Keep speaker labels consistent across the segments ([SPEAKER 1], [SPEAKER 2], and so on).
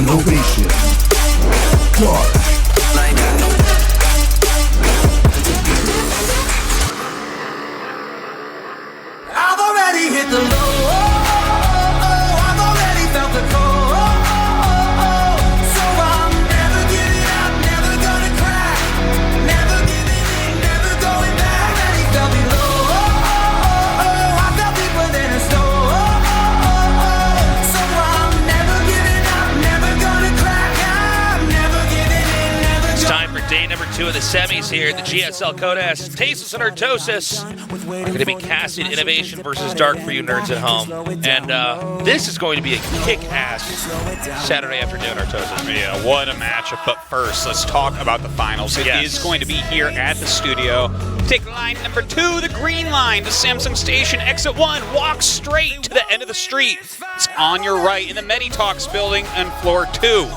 [SPEAKER 1] Innovation. Dark.
[SPEAKER 2] I've already hit the low. I've already felt the cold. So I'm never giving up, never gonna crack. Never giving in, never going back. Already felt below. I felt deeper than a stone. So I'm never giving up, never gonna crack. I'm never giving in, never
[SPEAKER 3] It's time for day number 2 of the semis here at the GSL Codas. Tasis and Artosis are going to be casting Innovation versus Dark for you nerds at home. And this is going to be a kick-ass Saturday afternoon, Artosis.
[SPEAKER 4] Yeah, what a matchup. But first, let's talk about the finals. It is going to be here at the studio. Take line number 2, the green line to Samsung Station. Exit 1, walk straight to the end of the street. It's on your right in the Meditalks building on floor 2.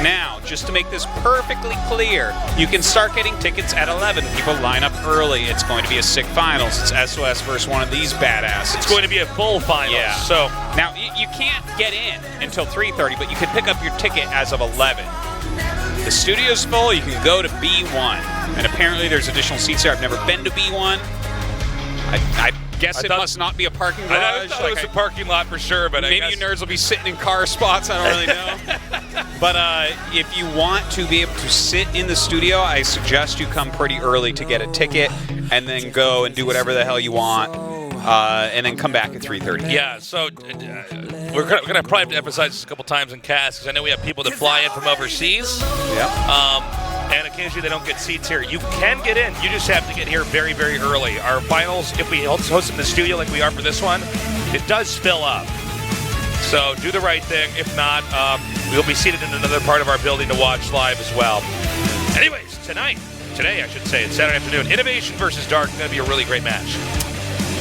[SPEAKER 4] Now, just to make this perfectly clear, you can start getting tickets at 11. People line up early. It's going to be a sick finals. It's SOS versus one of these badasses.
[SPEAKER 3] It's going to be a full final.
[SPEAKER 4] Yeah.
[SPEAKER 3] So
[SPEAKER 4] now, you can't get in until 3:30, but you can pick up your ticket as of 11. The studio's full. You can go to B1. And apparently there's additional seats here. I've never been to B1. I guess it must not be a parking garage.
[SPEAKER 3] I thought it was a parking lot for sure, but
[SPEAKER 4] maybe you nerds will be sitting in car spots. I don't really know. But if you want to be able to sit in the studio, I suggest you come pretty early to get a ticket and then go and do whatever the hell you want. And then come back at 3:30.
[SPEAKER 3] yeah, so we're going to probably have to emphasize this a couple times in cast because I know we have people that fly in from overseas.
[SPEAKER 4] Yeah.
[SPEAKER 3] And occasionally they don't get seats here. You can get in. You just have to get here very, very early. Our finals, if we host them in the studio like we are for this one, it does fill up. So do the right thing. If not, we'll be seated in another part of our building to watch live as well. Anyways, today I should say, it's Saturday afternoon, Innovation versus Dark. Going to be a really great match.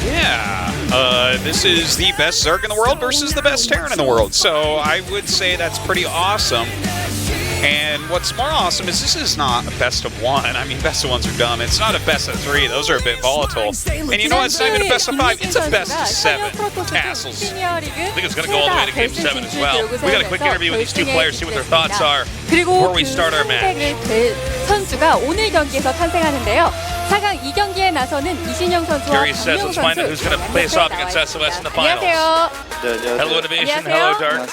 [SPEAKER 4] Yeah, this is the best Zerg in the world versus the best Terran in the world. So I would say that's pretty awesome. And what's more awesome is this is not a best of 1. I mean, best of 1s are dumb. It's not a best of 3. Those are a bit volatile. And you know what? It's not even a best of 5. It's a best of 7. Tassels.
[SPEAKER 3] I think it's going to go all the way to Game 7 as well. We got a quick interview with these two players, see what their thoughts are before we start our match.
[SPEAKER 5] 선수가 오늘 경기에서 탄생하는데요. 4강 2경기에 나서는 이신영 선수와
[SPEAKER 3] Curious says, let's find out who's going to face off against SOS in the finals.
[SPEAKER 5] 안녕하세요.
[SPEAKER 3] Hello Innovation, hello Dark.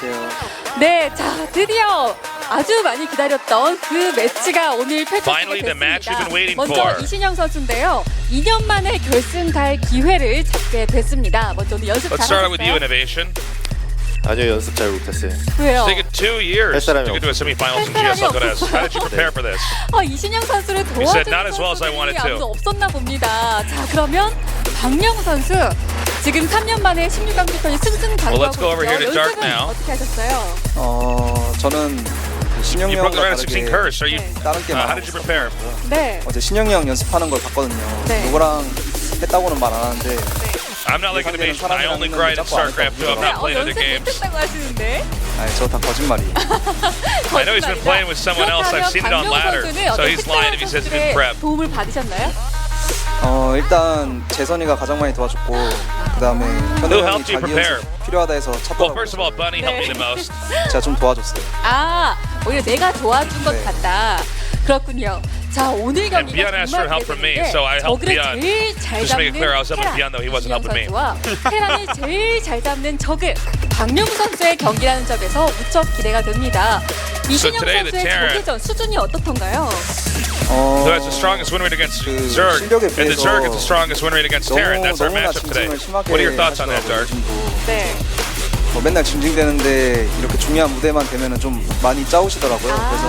[SPEAKER 5] 네, 자 드디어 아주 많이 기다렸던 그 매치가 오늘
[SPEAKER 3] Finally,
[SPEAKER 5] 펼쳐지게
[SPEAKER 3] the match you've been
[SPEAKER 5] 됐습니다.
[SPEAKER 3] waiting
[SPEAKER 5] 먼저
[SPEAKER 3] for.
[SPEAKER 5] 이신영 선수인데요. 2년 만에 결승 갈 기회를 잡게 됐습니다. 먼저 오늘 연습
[SPEAKER 3] Let's start out with you,
[SPEAKER 5] 잘하셨어요?
[SPEAKER 3] Innovation.
[SPEAKER 6] 아니요, 연습 잘 못했어요.
[SPEAKER 5] 왜요?
[SPEAKER 3] It's taken 2 years to get to a semifinals in GSL Codas. How did you prepare for this?
[SPEAKER 5] 이신영 선수를
[SPEAKER 3] said
[SPEAKER 5] 도와주는
[SPEAKER 3] not as well as I wanted
[SPEAKER 5] 선수들이
[SPEAKER 3] to.
[SPEAKER 5] 아무도 없었나 봅니다. 자, 그러면 박명 선수 지금 3년 만에 16강 투표에
[SPEAKER 3] Well, let's go
[SPEAKER 5] 승승장구하고
[SPEAKER 3] over here to
[SPEAKER 5] 있죠.
[SPEAKER 3] Dark
[SPEAKER 5] 연습은
[SPEAKER 3] now.
[SPEAKER 5] 어떻게 하셨어요?
[SPEAKER 7] 저는 신영이
[SPEAKER 3] You broke the
[SPEAKER 7] 형과
[SPEAKER 3] round of 16 curse. Are you?
[SPEAKER 7] 다른 게임
[SPEAKER 3] How did you prepare?
[SPEAKER 5] 네.
[SPEAKER 7] 어제 신영이 형 연습하는 걸 봤거든요.
[SPEAKER 5] 네.
[SPEAKER 7] 누구랑 했다고는 말 안 하는데
[SPEAKER 3] I'm not like Innovation. I only grind in StarCraft 2. I'm not playing other games.
[SPEAKER 5] 연습했다고 하시는데.
[SPEAKER 7] 저 다 거짓말이에요.
[SPEAKER 3] I know he's been playing with someone else. I've seen it on ladder. So he's lying if he says he's been prep.
[SPEAKER 5] 도움을 받으셨나요?
[SPEAKER 7] 일단 재선이가 가장 많이 도와줬고 그다음에 현우
[SPEAKER 3] Who
[SPEAKER 7] 형이
[SPEAKER 3] helped you
[SPEAKER 7] 자기
[SPEAKER 3] prepare?
[SPEAKER 7] 연습 필요하다 해서
[SPEAKER 3] Well,
[SPEAKER 7] 찾더라고요.
[SPEAKER 3] first of all, Bunny helped me the most.
[SPEAKER 7] 제가 좀 도와줬어요.
[SPEAKER 5] 오히려 내가 도와준 것
[SPEAKER 7] 네.
[SPEAKER 5] 같다. 그렇군요. 자, 오늘
[SPEAKER 3] And
[SPEAKER 5] 경기가
[SPEAKER 3] Beyond asked for
[SPEAKER 5] 정말
[SPEAKER 3] help from me,
[SPEAKER 5] 기대되는데
[SPEAKER 3] so I helped
[SPEAKER 5] 저그를
[SPEAKER 3] Beyond.
[SPEAKER 5] 제일 잘
[SPEAKER 3] Just to make it
[SPEAKER 5] 잡는
[SPEAKER 3] clear, I was helping
[SPEAKER 5] 테란
[SPEAKER 3] Beyond, though he wasn't
[SPEAKER 5] 이신영
[SPEAKER 3] helping me.
[SPEAKER 5] 선수와 테란을 제일 잘 잡는 저그 박명 선수의 경기라는 점에서 무척 기대가 됩니다. 이신영
[SPEAKER 3] today the
[SPEAKER 5] 선수의
[SPEAKER 3] Terran-
[SPEAKER 5] 저그전 수준이 어떻던가요?
[SPEAKER 3] Who has the strongest win rate against Zerg?
[SPEAKER 7] 실력에
[SPEAKER 3] And the
[SPEAKER 7] 비해서
[SPEAKER 3] Zerg has the strongest win rate against Terran. That's our
[SPEAKER 7] 너무나
[SPEAKER 3] matchup today.
[SPEAKER 7] 징징을 심하게
[SPEAKER 3] What are your thoughts on that,
[SPEAKER 7] 하시더라고요,
[SPEAKER 3] Dark?
[SPEAKER 7] 요즘도.
[SPEAKER 5] 네.
[SPEAKER 7] 맨날 징징대는데 이렇게 중요한 무대만 되면은 좀 많이 짜우시더라고요. 그래서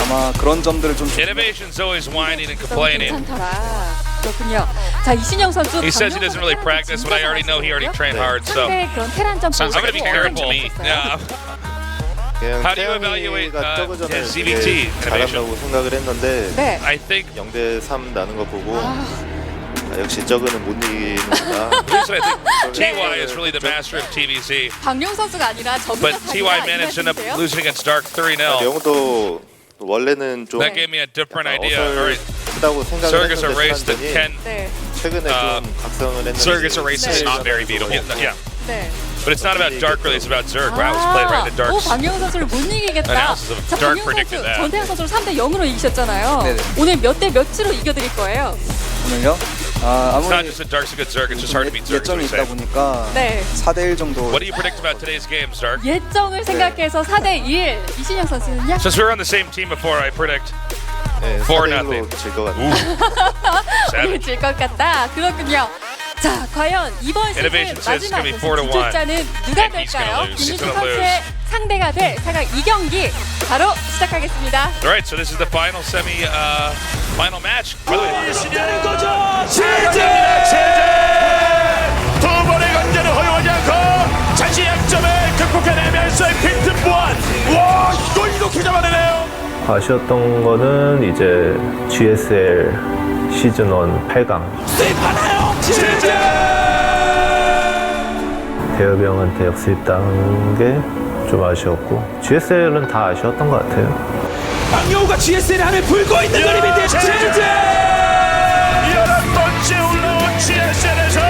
[SPEAKER 7] 아마 그런 점들을 좀
[SPEAKER 3] Innovation's always whining and
[SPEAKER 5] 너무
[SPEAKER 3] complaining.
[SPEAKER 5] 괜찮더라. 그렇군요. 자, 이신영 선수.
[SPEAKER 3] He says he doesn't really practice, but I already know he already trained hard, so
[SPEAKER 5] 상대 그런 테란전
[SPEAKER 3] sounds like a Terran to me. Yeah.
[SPEAKER 6] 그냥
[SPEAKER 3] How do you evaluate,
[SPEAKER 6] 태양이가 저그 전에
[SPEAKER 3] his CBT
[SPEAKER 6] 되게 잘한다고 생각을 했는데
[SPEAKER 5] 네.
[SPEAKER 3] I think
[SPEAKER 6] 0대3 나는 거 보고 역시 저그는 못 이기는구나.
[SPEAKER 3] Listen, I think TY is really the master of TVC,
[SPEAKER 5] 박명 선수가 아니라
[SPEAKER 3] but TY managed to end up losing against Dark 3-0.
[SPEAKER 6] 영도 원래는 좀
[SPEAKER 3] That gave me a different idea. All right,
[SPEAKER 6] 어설프다고 생각을
[SPEAKER 3] Zerg is a
[SPEAKER 6] 했는데
[SPEAKER 3] race that
[SPEAKER 6] 사람들이
[SPEAKER 3] can.
[SPEAKER 5] 네.
[SPEAKER 6] 최근에 좀 각성을 했는데
[SPEAKER 3] Zerg is a race that's
[SPEAKER 6] 네.
[SPEAKER 3] not very beatable. Yeah.
[SPEAKER 5] 네.
[SPEAKER 3] But it's not about Dark really, it's about Zerg. Wow, it's played right into Dark's.
[SPEAKER 5] 박명호 선수를 못 이기겠다.
[SPEAKER 3] Analysis of
[SPEAKER 5] 자,
[SPEAKER 3] Dark
[SPEAKER 5] 박명호
[SPEAKER 3] predicted
[SPEAKER 5] 선수
[SPEAKER 3] that.
[SPEAKER 5] 전태양 선수를 3대 0으로 이기셨잖아요.
[SPEAKER 7] 네네.
[SPEAKER 5] 오늘 몇 대 몇으로 이겨드릴 거예요?
[SPEAKER 7] 오늘요?
[SPEAKER 3] It's not
[SPEAKER 7] 아무리
[SPEAKER 3] just that Dark's a good Zerg, it's just hard to beat Zerg.
[SPEAKER 7] 예정이 있다 보니까
[SPEAKER 5] 네.
[SPEAKER 7] 4대1 정도.
[SPEAKER 3] What do you predict about today's games, Dark?
[SPEAKER 5] 예정을 생각해서 4대 1. 이신영 선수는요?
[SPEAKER 3] Since we were on the same team before, I predict
[SPEAKER 6] 네,
[SPEAKER 3] 4-0.
[SPEAKER 6] 4대1로 질 것 같아요.
[SPEAKER 5] 오늘
[SPEAKER 3] Savage.
[SPEAKER 5] 질것 같다. 그렇군요. 자, 과연 이번 시즌
[SPEAKER 3] Innovation says it's
[SPEAKER 5] 마지막
[SPEAKER 3] gonna be 4-1.
[SPEAKER 5] 진출자는 누가
[SPEAKER 3] And he's gonna
[SPEAKER 5] 될까요?
[SPEAKER 3] lose. He's
[SPEAKER 5] 김민수
[SPEAKER 3] gonna
[SPEAKER 5] 선수의 상대가 될 4강 2경기 바로 시작하겠습니다.
[SPEAKER 3] All right, so this is the final final match. By the way,
[SPEAKER 1] 두 번의 강자를 허용하지 않고 자신의 약점을 극복해내면서의 빈틈 보완. 와, 이걸 이렇게 잡아내네요.
[SPEAKER 8] 아쉬웠던 거는 이제 GSL 시즌 1 8강
[SPEAKER 1] 수입하나요? 진짜.
[SPEAKER 8] 대엽이 형한테 역습당한 게 좀 아쉬웠고 GSL은 다 아쉬웠던 것 같아요.
[SPEAKER 1] 박영우가 GSL에 한을 불고 있는 그림인데 진짜. 11번째 올라온 GSL에서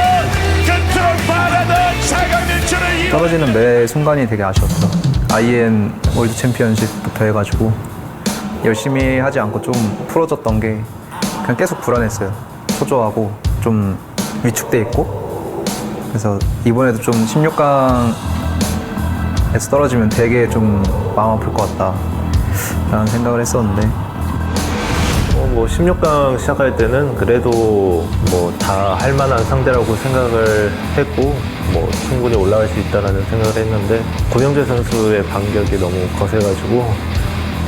[SPEAKER 1] 끝으로 바라던 4강 진출을
[SPEAKER 7] 떨어지는 매 순간이 되게 아쉬웠죠. IN 월드 챔피언십부터 해가지고 열심히 하지 않고 좀 풀어졌던 게 그냥 계속 불안했어요. 초조하고 좀 위축돼 있고. 그래서 이번에도 좀 16강에서 떨어지면 되게 좀 마음 아플 것 같다 라는 생각을 했었는데,
[SPEAKER 8] 뭐 16강 시작할 때는 그래도 뭐 다 할 만한 상대라고 생각을 했고 뭐 충분히 올라갈 수 있다라는 생각을 했는데 고명재 선수의 반격이 너무 거세가지고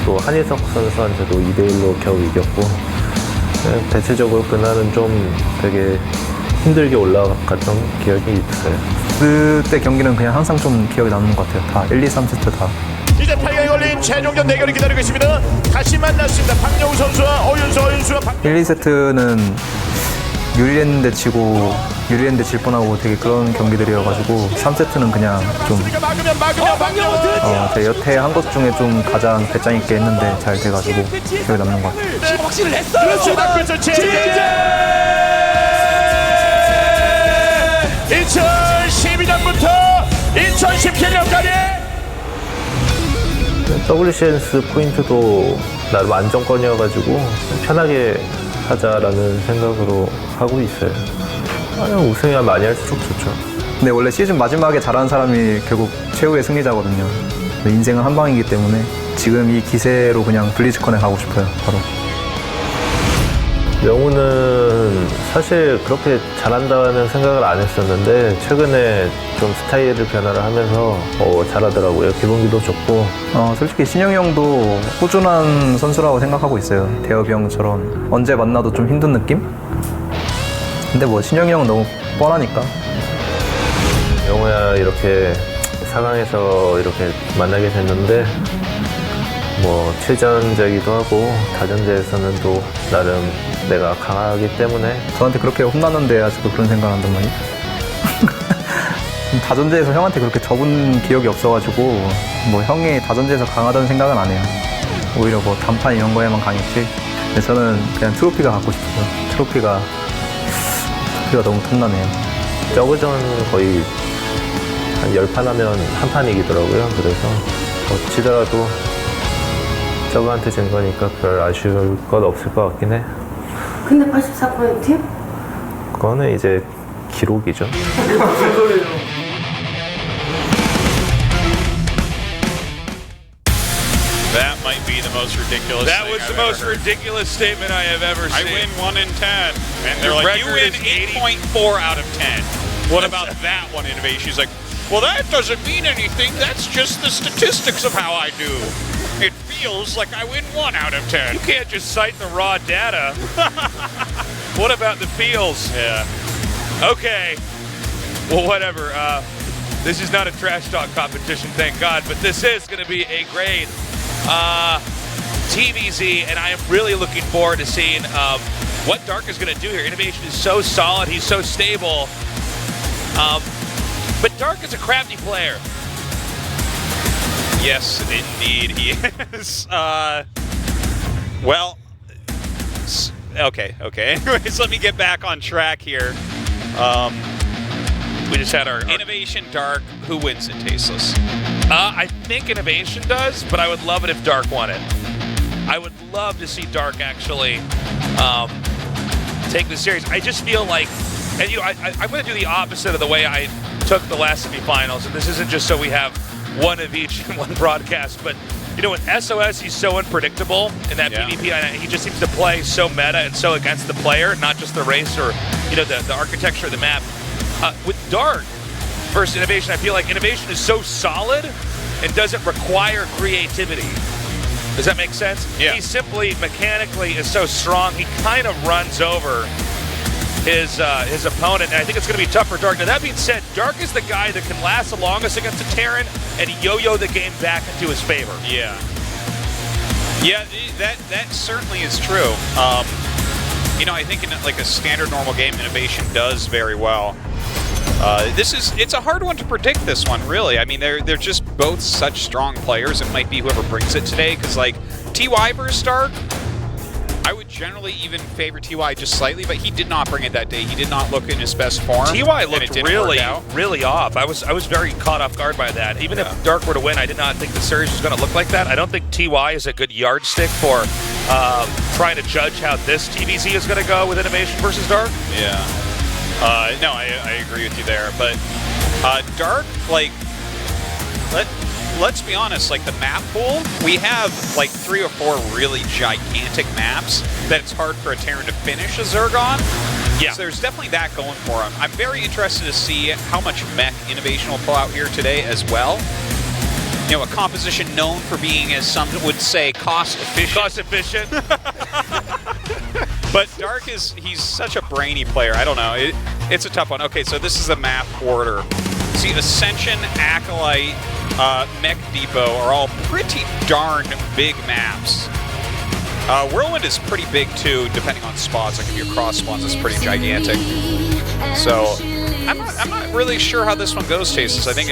[SPEAKER 8] 또 한희석 선수한테도 2대1로 겨우 이겼고, 대체적으로 그날은 좀 되게 힘들게 올라갔던 기억이 있어요.
[SPEAKER 7] 그때 경기는 그냥 항상 좀 기억에 남는 것 같아요. 다 1, 2, 3세트 다.
[SPEAKER 1] 이제 8강에 걸린 최종전 대결이 기다리고 있습니다. 다시 만났습니다. 박영우 선수와 어윤수와
[SPEAKER 7] 1, 2세트는 유리했는데 지고 유리했는데 질 뻔하고 되게 그런 경기들이어가지고 3세트는 그냥 좀
[SPEAKER 1] 막으면 박영우
[SPEAKER 7] 제 여태 한 것 중에 좀 가장 배짱 있게 했는데 잘 돼가지고 기억에 남는 것 같아요.
[SPEAKER 1] 확실을 했어요. 그렇습니다. 그렇죠. 진짜 2012년부터 2017년까지
[SPEAKER 8] WCS 포인트도 나름 안정권이어가지고 편하게 하자라는 생각으로 하고 있어요. 우승이야 많이 할수록 좋죠.
[SPEAKER 7] 근데 원래 시즌 마지막에 잘하는 사람이 결국 최후의 승리자거든요. 인생은 한 방이기 때문에 지금 이 기세로 그냥 블리즈컨에 가고 싶어요. 바로.
[SPEAKER 8] 명우는 사실 그렇게 잘한다는 생각을 안 했었는데 최근에 좀 스타일을 변화를 하면서 잘하더라고요. 기본기도 좋고.
[SPEAKER 7] 솔직히 신영이 형도 꾸준한 선수라고 생각하고 있어요. 대엽이 형처럼 언제 만나도 좀 힘든 느낌? 근데 뭐 신영이 형은 너무 뻔하니까.
[SPEAKER 8] 명우야 이렇게 4강에서 이렇게 만나게 됐는데 뭐 7전제기도 하고 다전제에서는 또 나름 내가 강하기 때문에.
[SPEAKER 7] 저한테 그렇게 혼났는데 아직도 그런 생각을 한단 말이에요. 다전제에서 형한테 그렇게 접은 기억이 없어가지고 뭐 형이 다전제에서 강하다는 생각은 안 해요. 오히려 뭐 단판 이런 거에만 강했지. 근데 저는 그냥 트로피가 갖고 싶어요. 트로피가 너무 탐나네요.
[SPEAKER 8] 저그전 거의 한 10판 하면 한 판 이기더라고요. 그래서 지더라도 저그한테 진 거니까 별 아쉬울 건 없을 것 같긴 해.
[SPEAKER 9] 근데 84%?
[SPEAKER 8] 그거는 이제 기록이죠.
[SPEAKER 4] That might be the most ridiculous
[SPEAKER 3] that
[SPEAKER 4] thing
[SPEAKER 3] was the
[SPEAKER 4] I've
[SPEAKER 3] most
[SPEAKER 4] ever heard.
[SPEAKER 3] ridiculous statement I have ever
[SPEAKER 4] I
[SPEAKER 3] seen.
[SPEAKER 4] win 1 in 10. And they're
[SPEAKER 3] Your
[SPEAKER 4] like, you
[SPEAKER 3] record
[SPEAKER 4] win
[SPEAKER 3] is
[SPEAKER 4] 8.4 out of 10. What about that one innovation? He's like, well, that doesn't mean anything. That's just the statistics of how I do. It feels like I win 1 out of 10.
[SPEAKER 3] You can't just cite the raw data. What about the feels?
[SPEAKER 4] Yeah.
[SPEAKER 3] Okay. Well, whatever. This is not a trash talk competition, thank God, but this is going to be a grade TVZ, and I am really looking forward to seeing what Dark is going to do here. Innovation is so solid, he's so stable. But Dark is a crafty player.
[SPEAKER 4] Yes, indeed he is. Well, okay. Anyways, let me get back on track here.
[SPEAKER 3] We just had our
[SPEAKER 4] Innovation, Dark. Who wins it, Tasteless?
[SPEAKER 3] I think Innovation does, but I would love it if Dark won it. I would love to see Dark actually take the series. I just feel like, and I'm going to do the opposite of the way I took the last semifinals, and this isn't just so we have one of each in one broadcast, but with SOS, he's so unpredictable in that PvP, and he just seems to play so meta and so against the player, not just the race or the architecture of the map. With Dark versus Innovation, I feel like Innovation is so solid and doesn't require creativity. Does that make sense?
[SPEAKER 4] Yeah.
[SPEAKER 3] He simply mechanically is so strong, he kind of runs over his opponent, and I think it's going to be tough for Dark. Now, that being said, Dark is the guy that can last the longest against a Terran and yo-yo the game back into his favor.
[SPEAKER 4] Yeah. Yeah, that certainly is true. I think in like a standard normal game, Innovation does very well. It's a hard one to predict, this one, really. I mean, they're just both such strong players. It might be whoever brings it today, because like TY versus Dark, I would generally even favor TY just slightly, but he did not bring it that day. He did not look in his best form.
[SPEAKER 3] TY looked really off. I was very caught off guard by that. Even if Dark were to win, I did not think the series was going to look like that. I don't think TY is a good yardstick for trying to judge how this TVZ is going to go with Innovation versus Dark.
[SPEAKER 4] Yeah. No, I agree with you there. But Dark, like, let's be honest, like the map pool, we have like 3 or 4 really gigantic maps that it's hard for a Terran to finish a Zerg on. Yeah. So there's definitely that going for him. I'm very interested to see how much mech Innovation will pull out here today as well. A composition known for being, as some would say, cost efficient.
[SPEAKER 3] Cost efficient.
[SPEAKER 4] But Dark he's such a brainy player. I don't know. It's a tough one. Okay, so this is the map order. See, Ascension, Acolyte, Mech Depot are all pretty darn big maps. Whirlwind is pretty big too, depending on spots. Like if you're cross spawns, it's pretty gigantic. So I'm not really sure how this one goes, Tasteless. I think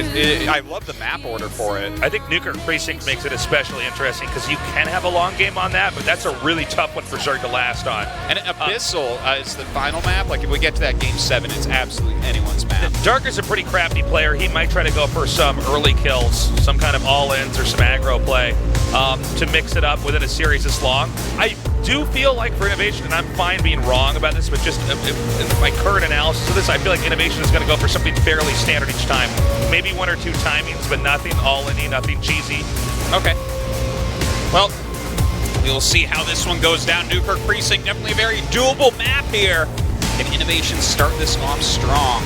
[SPEAKER 4] I love the map order for it.
[SPEAKER 3] I think Newkirk Precinct makes it especially interesting because you can have a long game on that, but that's a really tough one for Zerg to last on.
[SPEAKER 4] And Abyssal is the final map. Like if we get to that game 7, it's absolutely anyone's map.
[SPEAKER 3] Dark is a pretty crafty player. He might try to go for some early kills, some kind of all-ins or some aggro play to mix it up within a series this long. I do feel like for Innovation, and I'm fine being wrong about this, but just in my current analysis of this, I feel like Innovation is going to go for something fairly standard each time. Maybe 1 or 2 timings, but nothing all-in-y, nothing cheesy.
[SPEAKER 4] Okay. Well, we'll see how this one goes down. Newkirk Precinct, definitely a very doable map here. Can Innovation start this off strong?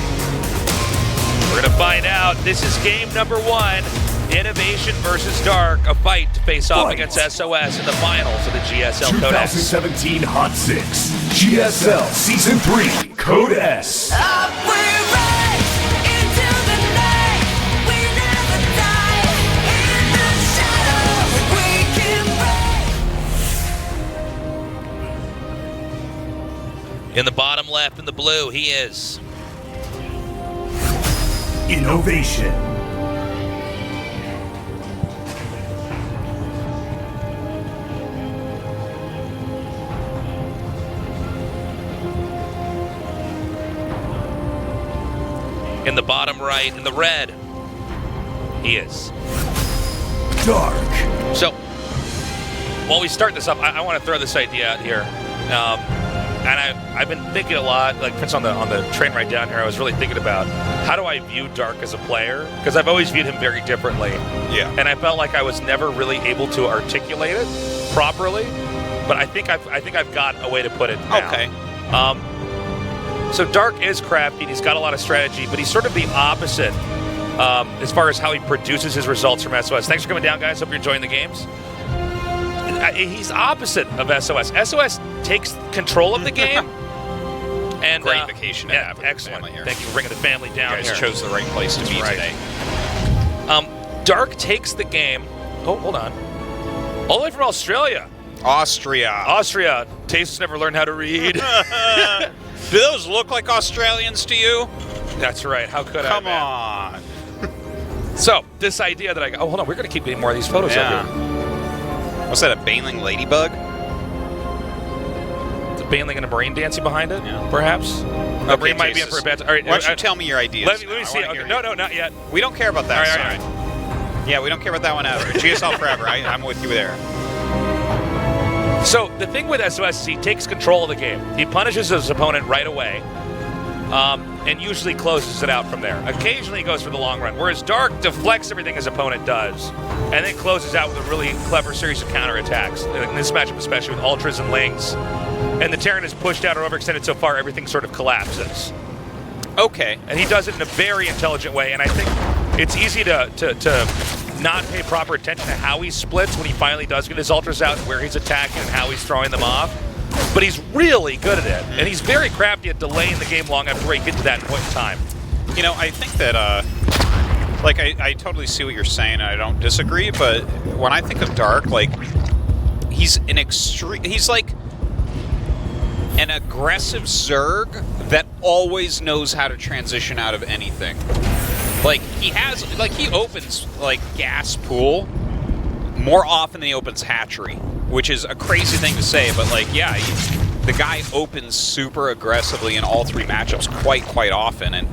[SPEAKER 3] We're going to find out. This is game number 1. Innovation versus Dark, a fight to face off against SOS in the finals of the GSL Code S.
[SPEAKER 1] 2017 Hot 6, GSL Season 3, Code S.
[SPEAKER 2] Up we rise into the night. We never die. In the shadow, we can break.
[SPEAKER 3] In the bottom left, in the blue, he is
[SPEAKER 1] Innovation.
[SPEAKER 3] in the bottom right, in the red, he is
[SPEAKER 1] Dark.
[SPEAKER 3] So, while we start this up, I want to throw this idea out here. And I've been thinking a lot, like Prince on the train ride down here, I was really thinking about how do I view Dark as a player? Because I've always viewed him very differently.
[SPEAKER 4] Yeah.
[SPEAKER 3] And I felt like I was never really able to articulate it properly. But I think I've got a way to put it now.
[SPEAKER 4] Okay.
[SPEAKER 3] So Dark is crafty, he's got a lot of strategy, but he's sort of the opposite as far as how he produces his results from SOS. Thanks for coming down, guys. Hope you're enjoying the games. He's opposite of SOS. SOS takes control of the game. And
[SPEAKER 4] great vacation to have with the
[SPEAKER 3] excellent.
[SPEAKER 4] family here.
[SPEAKER 3] Thank you for bringing the family down
[SPEAKER 4] You guys
[SPEAKER 3] here.
[SPEAKER 4] chose the right place to be today.
[SPEAKER 3] Dark takes the game. Oh, hold on. All the way from Australia.
[SPEAKER 4] Austria.
[SPEAKER 3] Tastes never learned how to read.
[SPEAKER 4] Do those look like Australians to you?
[SPEAKER 3] That's right. How could
[SPEAKER 4] Come
[SPEAKER 3] I?
[SPEAKER 4] on.
[SPEAKER 3] So, this idea that I got. Oh, hold on. We're going to keep getting more of these photos up here.
[SPEAKER 4] What's that, a Baneling ladybug?
[SPEAKER 3] It's a Baneling and a Marine dancing behind it,
[SPEAKER 4] Yeah.
[SPEAKER 3] perhaps. A Marine might be in for a bad time. All right,
[SPEAKER 4] Why don't you tell me your ideas?
[SPEAKER 3] Let me
[SPEAKER 4] now?
[SPEAKER 3] see.
[SPEAKER 4] I wanna
[SPEAKER 3] Okay,
[SPEAKER 4] hear
[SPEAKER 3] no,
[SPEAKER 4] you.
[SPEAKER 3] not yet.
[SPEAKER 4] We don't care about that
[SPEAKER 3] All
[SPEAKER 4] side.
[SPEAKER 3] right.
[SPEAKER 4] Yeah, we don't care about that one either. GSL forever. I'm with you there.
[SPEAKER 3] So the thing with SOS is he takes control of the game. He punishes his opponent right away, and usually closes it out from there. Occasionally he goes for the long run, whereas Dark deflects everything his opponent does, and then closes out with a really clever series of counterattacks. In this matchup, especially with Ultras and Lings, and the Terran is pushed out or overextended so far, everything sort of collapses.
[SPEAKER 4] Okay.
[SPEAKER 3] And he does it in a very intelligent way, and I think it's easy to not pay proper attention to how he splits when he finally does get his Ultras out, where he's attacking and how he's throwing them off. But he's really good at it, and he's very crafty at delaying the game long after he gets to that point in time.
[SPEAKER 4] You know, I think that, like, I totally see what you're saying, and I don't disagree, but when I think of Dark, like, he's like an aggressive Zerg that always knows how to transition out of anything. Like, he opens, like, gas pool more often than he opens hatchery, which is a crazy thing to say, but, like, yeah, the guy opens super aggressively in all three matchups quite often, and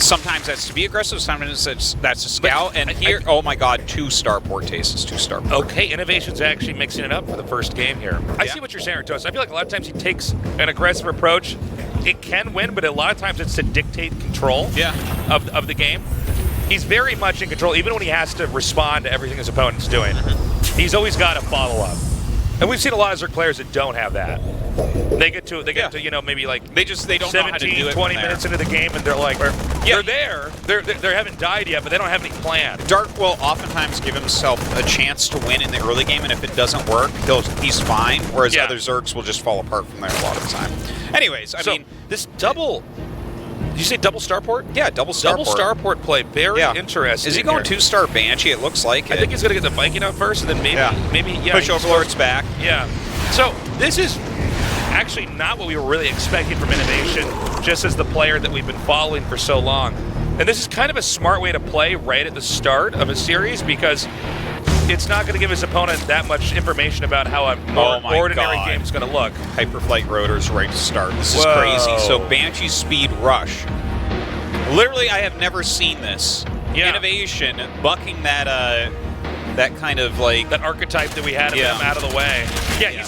[SPEAKER 4] sometimes that's to be aggressive, sometimes that's to scout, and here, oh my god, 2 starport tastes, 2 starport.
[SPEAKER 3] Okay, Innovation's actually mixing it up for the first game here. I see what you're saying, Artos. I feel like a lot of times he takes an aggressive approach. It can win, but a lot of times it's to dictate control of the game. He's very much in control, even when he has to respond to everything his opponent's doing. He's always got a follow-up. And we've seen a lot of Zerg players that don't have that. They get to you know, maybe like
[SPEAKER 4] they don't know how to do
[SPEAKER 3] 17,
[SPEAKER 4] it
[SPEAKER 3] 20 minutes into the game, and they're like, they're there. They haven't died yet, but they don't have any plan.
[SPEAKER 4] Dark will oftentimes give himself a chance to win in the early game, and if it doesn't work, he's fine, whereas other Zergs will just fall apart from there a lot of the time. Anyways, I mean,
[SPEAKER 3] this double... Did you say double starport?
[SPEAKER 4] Yeah, double starport.
[SPEAKER 3] Double starport play, very interesting.
[SPEAKER 4] Is he going
[SPEAKER 3] here.
[SPEAKER 4] 2-star Banshee? It looks like
[SPEAKER 3] I think he's going to get the Viking out first, and then maybe
[SPEAKER 4] push Overlord's back.
[SPEAKER 3] Yeah. So this is actually not what we were really expecting from Innovation, just as the player that we've been following for so long. And this is kind of a smart way to play right at the start of a series, because it's not going to give his opponent that much information about how a more ordinary game is going to look.
[SPEAKER 4] Hyperflight rotors right to start. This is crazy. So Banshee speed rush. Literally, I have never seen this. Innovation bucking that kind of like
[SPEAKER 3] that archetype that we had of him out of the way.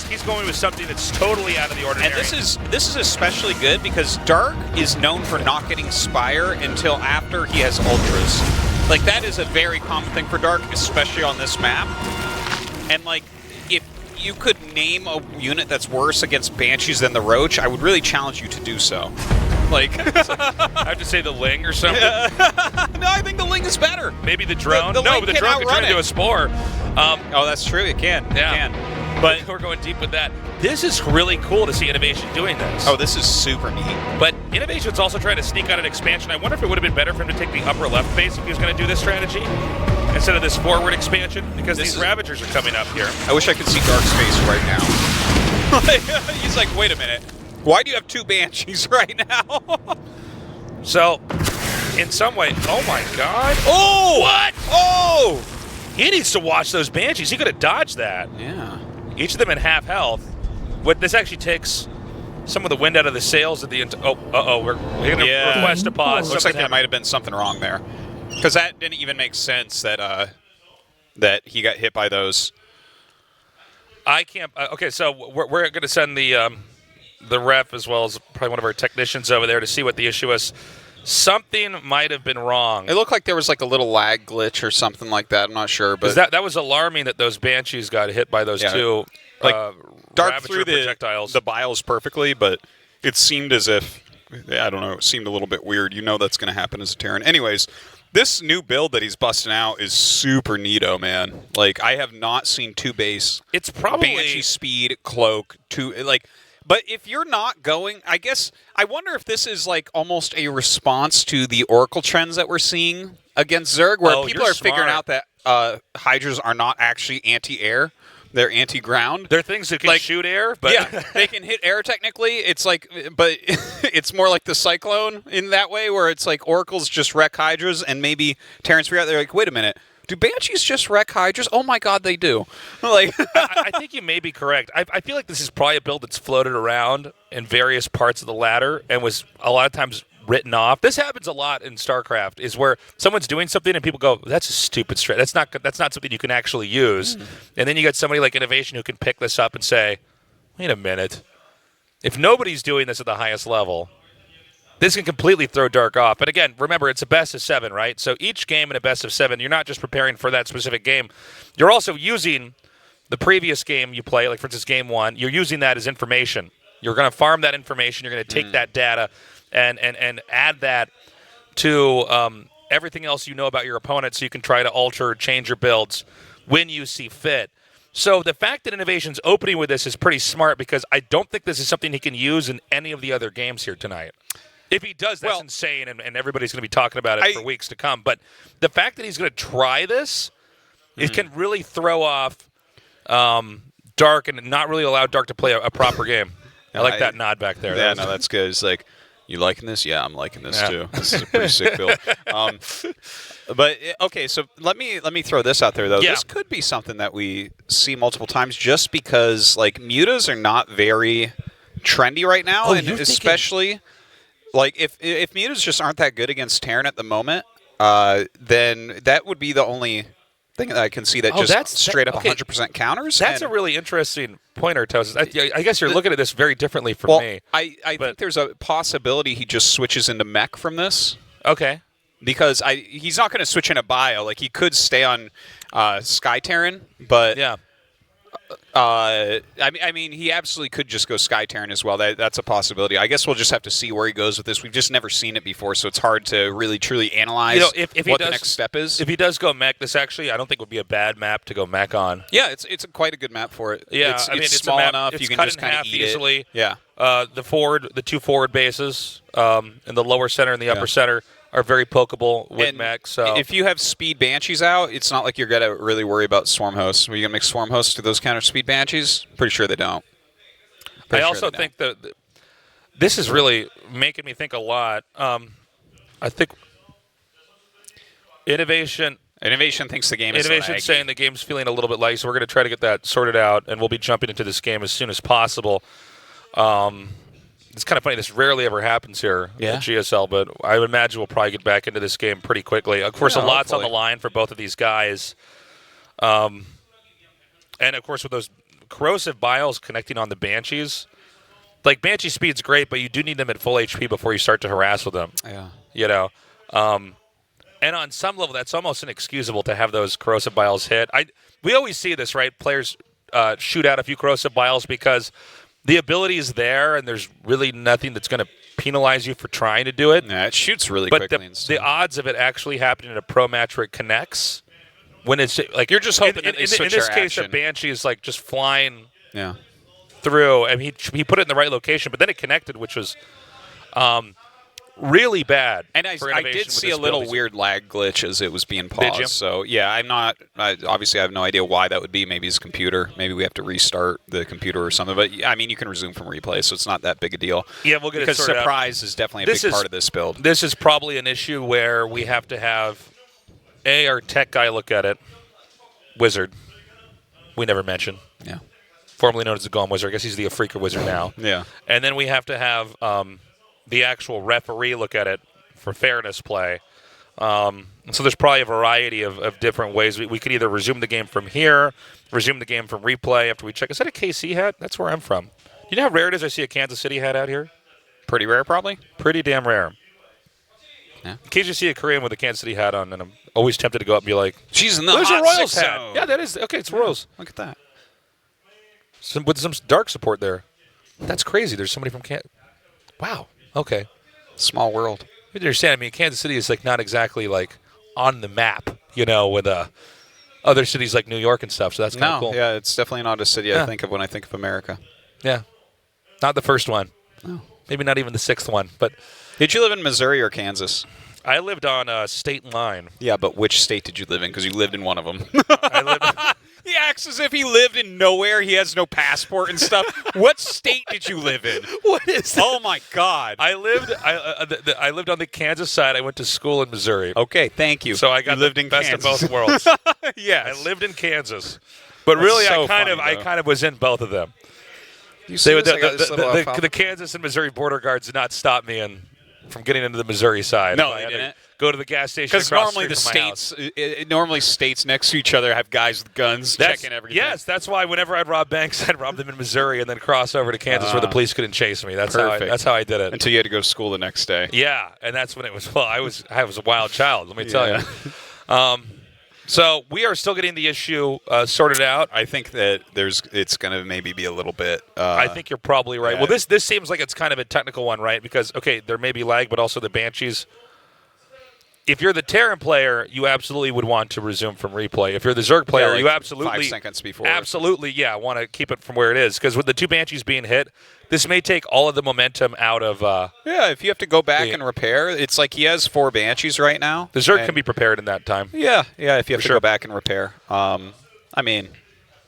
[SPEAKER 3] He's going with something that's totally out of the ordinary.
[SPEAKER 4] And this is especially good because Dark is known for not getting Spire until after he has Ultras. Like, that is a very common thing for Dark, especially on this map. And, like, if you could name a unit that's worse against Banshees than the Roach, I would really challenge you to do so. Like,
[SPEAKER 3] I have to say the Ling or something.
[SPEAKER 4] No, I think the Ling is better.
[SPEAKER 3] Maybe the drone.
[SPEAKER 4] The
[SPEAKER 3] but the drone can turn into a spore.
[SPEAKER 4] Oh, that's true. It can.
[SPEAKER 3] Yeah.
[SPEAKER 4] It can.
[SPEAKER 3] But we're going deep with that. This is really cool to see Innovation doing this.
[SPEAKER 4] Oh, this is super neat.
[SPEAKER 3] But Innovation's also trying to sneak out an expansion. I wonder if it would have been better for him to take the upper left base if he was going to do this strategy instead of this forward expansion, because these Ravagers are coming up here.
[SPEAKER 4] I wish I could see Dark's face right now. He's like, wait a minute. Why do you have 2 Banshees right now?
[SPEAKER 3] So, in some way, oh my god.
[SPEAKER 4] Oh!
[SPEAKER 3] What?
[SPEAKER 4] Oh!
[SPEAKER 3] He needs to watch those Banshees. He could have dodged that.
[SPEAKER 4] Yeah.
[SPEAKER 3] Each of them in half health. This actually takes some of the wind out of the sails at the end. We're going to request a pause.
[SPEAKER 4] Looks like there might have been something wrong there, because that didn't even make sense that that he got hit by those.
[SPEAKER 3] I can't. Okay, so we're going to send the ref as well as probably one of our technicians over there to see what the issue is. Something might have been wrong.
[SPEAKER 4] It looked like there was like a little lag glitch or something like that. I'm not sure, but
[SPEAKER 3] that was alarming that those Banshees got hit by those two
[SPEAKER 4] Dark through
[SPEAKER 3] projectiles.
[SPEAKER 4] The biles perfectly, but it seemed as if, I don't know, it seemed a little bit weird. You know that's going to happen as a Terran. Anyways, this new build that he's busting out is super neato, man. Like, I have not seen 2 base.
[SPEAKER 3] It's probably
[SPEAKER 4] Banshee speed, cloak, 2, like... But if you're not going, I guess, I wonder if this is like almost a response to the Oracle trends that we're seeing against Zerg, where people are figuring out that Hydras are not actually anti-air. They're anti-ground.
[SPEAKER 3] They're things that can shoot air, but
[SPEAKER 4] yeah, they can hit air technically. It's like, but it's more like the Cyclone in that way, where it's like Oracles just wreck Hydras, and maybe Terrans figure out, they're like, wait a minute, Do Banshees just wreck Hydras? Oh my God, they do. Like,
[SPEAKER 3] I think you may be correct. I feel like this is probably a build that's floated around in various parts of the ladder and was a lot of times written off. This happens a lot in StarCraft, is where someone's doing something and people go, "That's a stupid strat. That's not something you can actually use." And then you got somebody like Innovation who can pick this up and say, "Wait a minute. If nobody's doing this at the highest level, this can completely throw Dark off." But again, remember, it's a best of 7, right? So each game in a best of 7, you're not just preparing for that specific game. You're also using the previous game you play, like for instance, game 1. You're using that as information. You're going to farm that information. You're going to take that data and add that to everything else you know about your opponent, so you can try to alter or change your builds when you see fit. So the fact that Innovation's opening with this is pretty smart, because I don't think this is something he can use in any of the other games here tonight. If he does, that's insane, and everybody's going to be talking about it for weeks to come. But the fact that he's going to try this, it can really throw off Dark and not really allow Dark to play a proper game. I like that nod back there.
[SPEAKER 4] Yeah, no, that's good. It's like, you liking this? Yeah, I'm liking this too. This is a pretty sick build. But okay, so let me throw this out there though.
[SPEAKER 3] Yeah.
[SPEAKER 4] This could be something that we see multiple times, just because like mutas are not very trendy right now, and especially like if mutas just aren't that good against Terran at the moment, then that would be the only thing that I can see that just straight up 100% counters.
[SPEAKER 3] That's a really interesting point, Artos. I guess you're looking at this very differently from me.
[SPEAKER 4] I think there's a possibility he just switches into mech from this.
[SPEAKER 3] Okay.
[SPEAKER 4] Because he's not going to switch into bio. Like, he could stay on Sky Terran, but
[SPEAKER 3] yeah.
[SPEAKER 4] I mean, he absolutely could just go Sky Terran as well. That's a possibility. I guess we'll just have to see where he goes with this. We've just never seen it before, so it's hard to really truly analyze
[SPEAKER 3] if
[SPEAKER 4] what the next step is.
[SPEAKER 3] If he does go mech, this actually I don't think would be a bad map to go mech on.
[SPEAKER 4] Yeah, it's quite a good map for it.
[SPEAKER 3] Yeah,
[SPEAKER 4] it's
[SPEAKER 3] a
[SPEAKER 4] small
[SPEAKER 3] map,
[SPEAKER 4] enough.
[SPEAKER 3] It's
[SPEAKER 4] you can
[SPEAKER 3] cut
[SPEAKER 4] just
[SPEAKER 3] in
[SPEAKER 4] kind
[SPEAKER 3] half
[SPEAKER 4] of eat
[SPEAKER 3] easily.
[SPEAKER 4] it. Yeah.
[SPEAKER 3] The 2 forward bases in the lower center and the upper center are very pokeable with mech. So
[SPEAKER 4] if you have speed Banshees out, it's not like you're going to really worry about Swarm Hosts. Are you going to make Swarm Hosts to those counter speed Banshees? Pretty sure they don't.
[SPEAKER 3] I also think that this is really making me think a lot. I think Innovation
[SPEAKER 4] thinks the game is
[SPEAKER 3] Innovation's saying the game's feeling a little bit light, so we're going to try to get that sorted out, and we'll be jumping into this game as soon as possible. It's kind of funny. This rarely ever happens here at GSL, but I would imagine we'll probably get back into this game pretty quickly. Of course, a lot's on the line for both of these guys. And, of course, with those corrosive biles connecting on the Banshees, like, Banshee speed's great, but you do need them at full HP before you start to harass with them.
[SPEAKER 4] Yeah.
[SPEAKER 3] You know? And on some level, that's almost inexcusable to have those corrosive biles hit. We always see this, right? Players shoot out a few corrosive biles because the ability is there, and there's really nothing that's going to penalize you for trying to do it.
[SPEAKER 4] Yeah, it shoots really
[SPEAKER 3] quickly.
[SPEAKER 4] But
[SPEAKER 3] the odds of it actually happening in a pro match where it connects, when it's like
[SPEAKER 4] you're just hoping that they switch
[SPEAKER 3] in this
[SPEAKER 4] their
[SPEAKER 3] case,
[SPEAKER 4] action.
[SPEAKER 3] the Banshee is like just flying
[SPEAKER 4] Yeah.
[SPEAKER 3] through, and he put it in the right location, but then it connected, which was really bad.
[SPEAKER 4] And I did see a little weird lag glitch as it was being paused.
[SPEAKER 3] Did you?
[SPEAKER 4] So, yeah, obviously I have no idea why that would be. Maybe his computer. Maybe we have to restart the computer or something. But, I mean, you can resume from replay, so it's not that big a deal.
[SPEAKER 3] Yeah, we'll get it sorted out.
[SPEAKER 4] Because surprise is definitely a big part of this build.
[SPEAKER 3] This is probably an issue where we have to have our tech guy look at it. Wizard. We never mentioned.
[SPEAKER 4] Yeah.
[SPEAKER 3] Formerly known as the Golem Wizard. I guess he's the Afrika Wizard now.
[SPEAKER 4] Yeah.
[SPEAKER 3] And then we have to have the actual referee look at it for fairness play. So there's probably a variety of different ways. We could either resume the game from here, resume the game from replay after we check. Is that a KC hat? That's where I'm from. You know how rare it is I see a Kansas City hat out here?
[SPEAKER 4] Pretty rare, probably?
[SPEAKER 3] Pretty damn rare.
[SPEAKER 4] Yeah.
[SPEAKER 3] Occasionally you see a Korean with a Kansas City hat on, and I'm always tempted to go up and be like,
[SPEAKER 4] she's in the
[SPEAKER 3] "There's
[SPEAKER 4] hot
[SPEAKER 3] a Royals
[SPEAKER 4] six
[SPEAKER 3] hat."
[SPEAKER 4] zone.
[SPEAKER 3] Yeah, that is. Okay, it's Royals.
[SPEAKER 4] Look at that.
[SPEAKER 3] With some dark support there. That's crazy. There's somebody from Kansas. Wow. Okay.
[SPEAKER 4] Small world.
[SPEAKER 3] You understand? I mean, Kansas City is like not exactly like on the map, you know, with other cities like New York and stuff. So that's kind of cool.
[SPEAKER 4] Yeah, it's definitely not a city I think of when I think of America.
[SPEAKER 3] Yeah, not the first one.
[SPEAKER 4] No.
[SPEAKER 3] Maybe not even the sixth one. But
[SPEAKER 4] did you live in Missouri or Kansas?
[SPEAKER 3] I lived on a state line.
[SPEAKER 4] Yeah, but which state did you live in? Because you lived in one of them. He acts as if he lived in nowhere. He has no passport and stuff. What state did you live in?
[SPEAKER 3] What is that?
[SPEAKER 4] Oh my God!
[SPEAKER 3] I lived on the Kansas side. I went to school in Missouri.
[SPEAKER 4] Okay, thank you.
[SPEAKER 3] So I got
[SPEAKER 4] you lived
[SPEAKER 3] the
[SPEAKER 4] in
[SPEAKER 3] best
[SPEAKER 4] Kansas.
[SPEAKER 3] of both worlds.
[SPEAKER 4] Yes,
[SPEAKER 3] I lived in Kansas, but
[SPEAKER 4] That's
[SPEAKER 3] really,
[SPEAKER 4] so
[SPEAKER 3] I
[SPEAKER 4] funny,
[SPEAKER 3] kind of was in both of them.
[SPEAKER 4] You see
[SPEAKER 3] They,
[SPEAKER 4] this? I got this little
[SPEAKER 3] the Kansas and Missouri border guards did not stop me from getting into the Missouri side.
[SPEAKER 4] No,
[SPEAKER 3] I
[SPEAKER 4] they
[SPEAKER 3] had to
[SPEAKER 4] didn't.
[SPEAKER 3] Go to the gas station
[SPEAKER 4] Because
[SPEAKER 3] across
[SPEAKER 4] normally the
[SPEAKER 3] street from my house.
[SPEAKER 4] states, normally states next to each other have guys with guns checking everything.
[SPEAKER 3] Yes, that's why whenever I'd rob banks, I'd rob them in Missouri and then cross over to Kansas where the police couldn't chase me. That's
[SPEAKER 4] perfect.
[SPEAKER 3] how I did it.
[SPEAKER 4] Until you had to go to school the next day.
[SPEAKER 3] Yeah, and that's when it was. Well, I was a wild child. Let me tell you. So we are still getting the issue sorted out.
[SPEAKER 4] I think that it's going to maybe be a little bit.
[SPEAKER 3] I think you're probably right.
[SPEAKER 4] yeah.
[SPEAKER 3] Well, this seems like it's kind of a technical one, right? Because okay, there may be lag, but also the Banshees. If you're the Terran player, you absolutely would want to resume from replay. If you're the Zerg player,
[SPEAKER 4] like
[SPEAKER 3] you absolutely
[SPEAKER 4] 5 seconds before.
[SPEAKER 3] absolutely, want to keep it from where it is. Because with the two Banshees being hit, this may take all of the momentum out of.
[SPEAKER 4] Yeah, if you have to go back
[SPEAKER 3] the-
[SPEAKER 4] and repair, it's like he has 4 Banshees right now.
[SPEAKER 3] The Zerg
[SPEAKER 4] and-
[SPEAKER 3] can be prepared in that time.
[SPEAKER 4] Yeah, if you have to
[SPEAKER 3] sure.
[SPEAKER 4] go back and repair. I mean,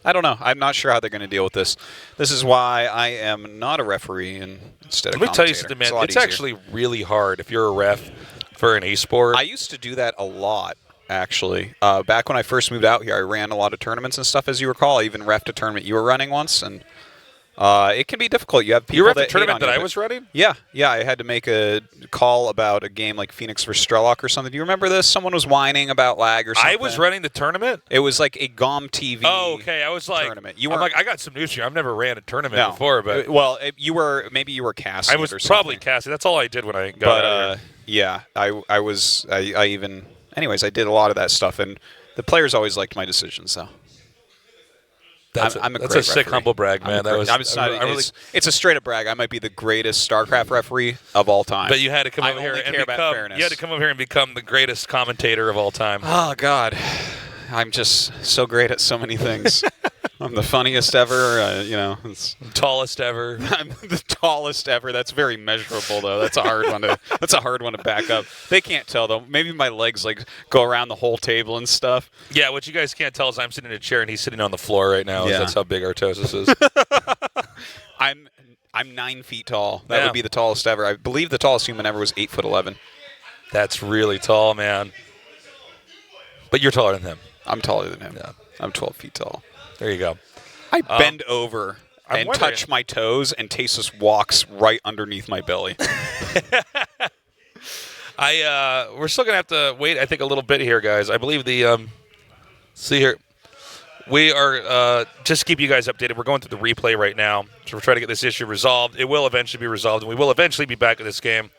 [SPEAKER 4] I don't know. I'm not sure how they're going to deal with this. This is why I am not a referee and instead of
[SPEAKER 3] Let me tell you
[SPEAKER 4] commentator.
[SPEAKER 3] something, man.
[SPEAKER 4] It's a lot
[SPEAKER 3] It's
[SPEAKER 4] easier.
[SPEAKER 3] actually really hard if you're a ref for an e-sport.
[SPEAKER 4] I used to do that a lot, actually. Back when I first moved out here, I ran a lot of tournaments and stuff, as you recall. I even reffed a tournament you were running once, and it can be difficult. You have people
[SPEAKER 3] you ref
[SPEAKER 4] that
[SPEAKER 3] a tournament
[SPEAKER 4] hate on
[SPEAKER 3] that
[SPEAKER 4] you,
[SPEAKER 3] I was running?
[SPEAKER 4] Yeah. I had to make a call about a game like Phoenix vs. Strelok or something. Do you remember this? Someone was whining about lag or something.
[SPEAKER 3] I was running the tournament?
[SPEAKER 4] It was like a GOM TV
[SPEAKER 3] Oh, okay. I was like,
[SPEAKER 4] tournament.
[SPEAKER 3] I'm like, I got some news for you. I've never ran a tournament
[SPEAKER 4] No.
[SPEAKER 3] before, but
[SPEAKER 4] Well, you were casting
[SPEAKER 3] I was
[SPEAKER 4] it or something.
[SPEAKER 3] probably casting. That's all I did when I got out
[SPEAKER 4] But
[SPEAKER 3] here.
[SPEAKER 4] yeah, I even anyways I did a lot of that stuff, and the players always liked my decisions. So I'm a
[SPEAKER 3] that's
[SPEAKER 4] great
[SPEAKER 3] a sick
[SPEAKER 4] referee.
[SPEAKER 3] humble brag, man. That was.
[SPEAKER 4] It's a straight up brag. I might be the greatest StarCraft referee of all time.
[SPEAKER 3] But you had to come
[SPEAKER 4] I
[SPEAKER 3] over here
[SPEAKER 4] only
[SPEAKER 3] and
[SPEAKER 4] care about
[SPEAKER 3] become.
[SPEAKER 4] fairness.
[SPEAKER 3] You had to come over here and become the greatest commentator of all time.
[SPEAKER 4] Oh God, I'm just so great at so many things. I'm the funniest ever. It's,
[SPEAKER 3] Tallest ever.
[SPEAKER 4] I'm the tallest ever. That's very measurable, though. That's a hard one to. That's a hard one to back up. They can't tell though. Maybe my legs like go around the whole table and stuff.
[SPEAKER 3] Yeah, what you guys can't tell is I'm sitting in a chair and he's sitting on the floor right now.
[SPEAKER 4] Yeah.
[SPEAKER 3] That's how big Artosis is.
[SPEAKER 4] I'm 9 feet tall. That
[SPEAKER 3] Yeah.
[SPEAKER 4] would be the tallest ever. I believe the tallest human ever was 8'11".
[SPEAKER 3] That's really tall, man. But you're taller than him.
[SPEAKER 4] I'm taller than him.
[SPEAKER 3] Yeah.
[SPEAKER 4] I'm 12 feet tall.
[SPEAKER 3] There you go.
[SPEAKER 4] I bend over
[SPEAKER 3] I'm
[SPEAKER 4] and
[SPEAKER 3] wondering-
[SPEAKER 4] touch my toes, and Tasus walks right underneath my belly.
[SPEAKER 3] We're still gonna have to wait. I think a little bit here, guys. I believe the see here. We are just to keep you guys updated. We're going through the replay right now, so we're trying to get this issue resolved. It will eventually be resolved, and we will eventually be back at this game.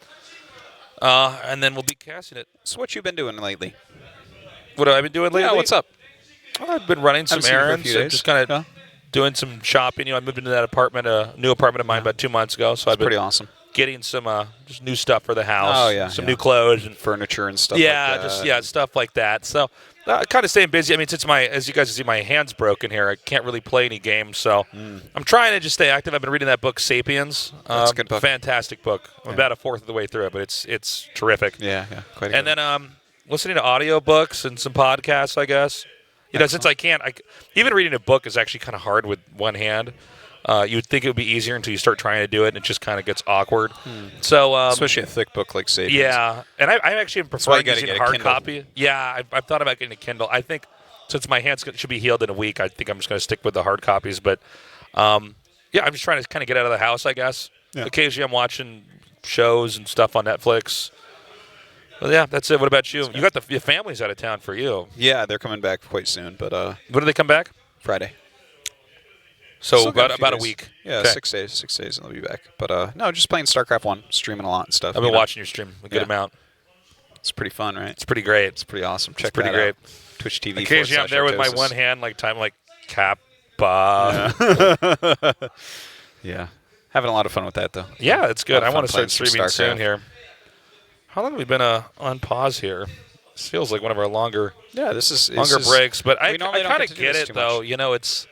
[SPEAKER 3] And then we'll be casting it.
[SPEAKER 4] So what you been doing lately?
[SPEAKER 3] What have I been doing lately?
[SPEAKER 4] Yeah, what's up?
[SPEAKER 3] I've been running some
[SPEAKER 4] Haven't seen you for a
[SPEAKER 3] errands,
[SPEAKER 4] few
[SPEAKER 3] and
[SPEAKER 4] days.
[SPEAKER 3] just kind of
[SPEAKER 4] Yeah.
[SPEAKER 3] doing some shopping. I moved into that apartment, a new apartment of mine, about 2 months ago. So I've been
[SPEAKER 4] Pretty awesome.
[SPEAKER 3] getting some just new stuff for the house.
[SPEAKER 4] Oh, yeah,
[SPEAKER 3] some
[SPEAKER 4] yeah.
[SPEAKER 3] new clothes and
[SPEAKER 4] Furniture and stuff
[SPEAKER 3] yeah,
[SPEAKER 4] like that.
[SPEAKER 3] just stuff like that. So kind of staying busy. I mean, since as you guys can see, my hand's broken here. I can't really play any games, so I'm trying to just stay active. I've been reading that book, Sapiens.
[SPEAKER 4] That's a good book.
[SPEAKER 3] Fantastic book. I'm about a fourth of the way through it, but it's terrific.
[SPEAKER 4] Yeah, quite a
[SPEAKER 3] And
[SPEAKER 4] good
[SPEAKER 3] then listening to audiobooks and some podcasts, I guess. Since I can't, even reading a book is actually kind of hard with one hand. You would think it would be easier until you start trying to do it, and it just kind of gets awkward. So,
[SPEAKER 4] especially a thick book like Sapiens.
[SPEAKER 3] yeah, and I actually am
[SPEAKER 4] why you
[SPEAKER 3] preferring
[SPEAKER 4] gotta
[SPEAKER 3] using
[SPEAKER 4] get a
[SPEAKER 3] hard
[SPEAKER 4] Kindle.
[SPEAKER 3] copy. Yeah, I've thought about getting a Kindle. I think since my hands should be healed in a week, I think I'm just going to stick with the hard copies. But I'm just trying to kind of get out of the house, I guess.
[SPEAKER 4] Yeah.
[SPEAKER 3] Occasionally, I'm watching shows and stuff on Netflix. Well, yeah, that's it. What about you? You got your family's out of town for you.
[SPEAKER 4] Yeah, they're coming back quite soon, but
[SPEAKER 3] When do they come back?
[SPEAKER 4] Friday.
[SPEAKER 3] So
[SPEAKER 4] Still got
[SPEAKER 3] about a
[SPEAKER 4] few days.
[SPEAKER 3] week.
[SPEAKER 4] Yeah,
[SPEAKER 3] Okay.
[SPEAKER 4] 6 days. 6 days, and they'll be back. But no, just playing StarCraft 1, streaming a lot and stuff.
[SPEAKER 3] I've been watching your stream a good
[SPEAKER 4] Yeah.
[SPEAKER 3] amount.
[SPEAKER 4] It's pretty fun, right?
[SPEAKER 3] It's pretty great.
[SPEAKER 4] It's pretty awesome. Check
[SPEAKER 3] pretty
[SPEAKER 4] that
[SPEAKER 3] great.
[SPEAKER 4] out. Twitch TV.
[SPEAKER 3] Occasionally, I'm there with my
[SPEAKER 4] /Artosis.
[SPEAKER 3] one hand, like Kappa.
[SPEAKER 4] Yeah. Having a lot of fun with that, though.
[SPEAKER 3] Yeah, it's good.
[SPEAKER 4] A lot
[SPEAKER 3] I
[SPEAKER 4] of
[SPEAKER 3] want to
[SPEAKER 4] fun
[SPEAKER 3] start
[SPEAKER 4] playing some
[SPEAKER 3] streaming soon
[SPEAKER 4] StarCraft.
[SPEAKER 3] here. How long have we been on pause here? This feels like one of our longer
[SPEAKER 4] Yeah, this is
[SPEAKER 3] breaks, but I
[SPEAKER 4] normally don't
[SPEAKER 3] kind
[SPEAKER 4] get
[SPEAKER 3] of
[SPEAKER 4] to do
[SPEAKER 3] get
[SPEAKER 4] this
[SPEAKER 3] it
[SPEAKER 4] too much.
[SPEAKER 3] though. It's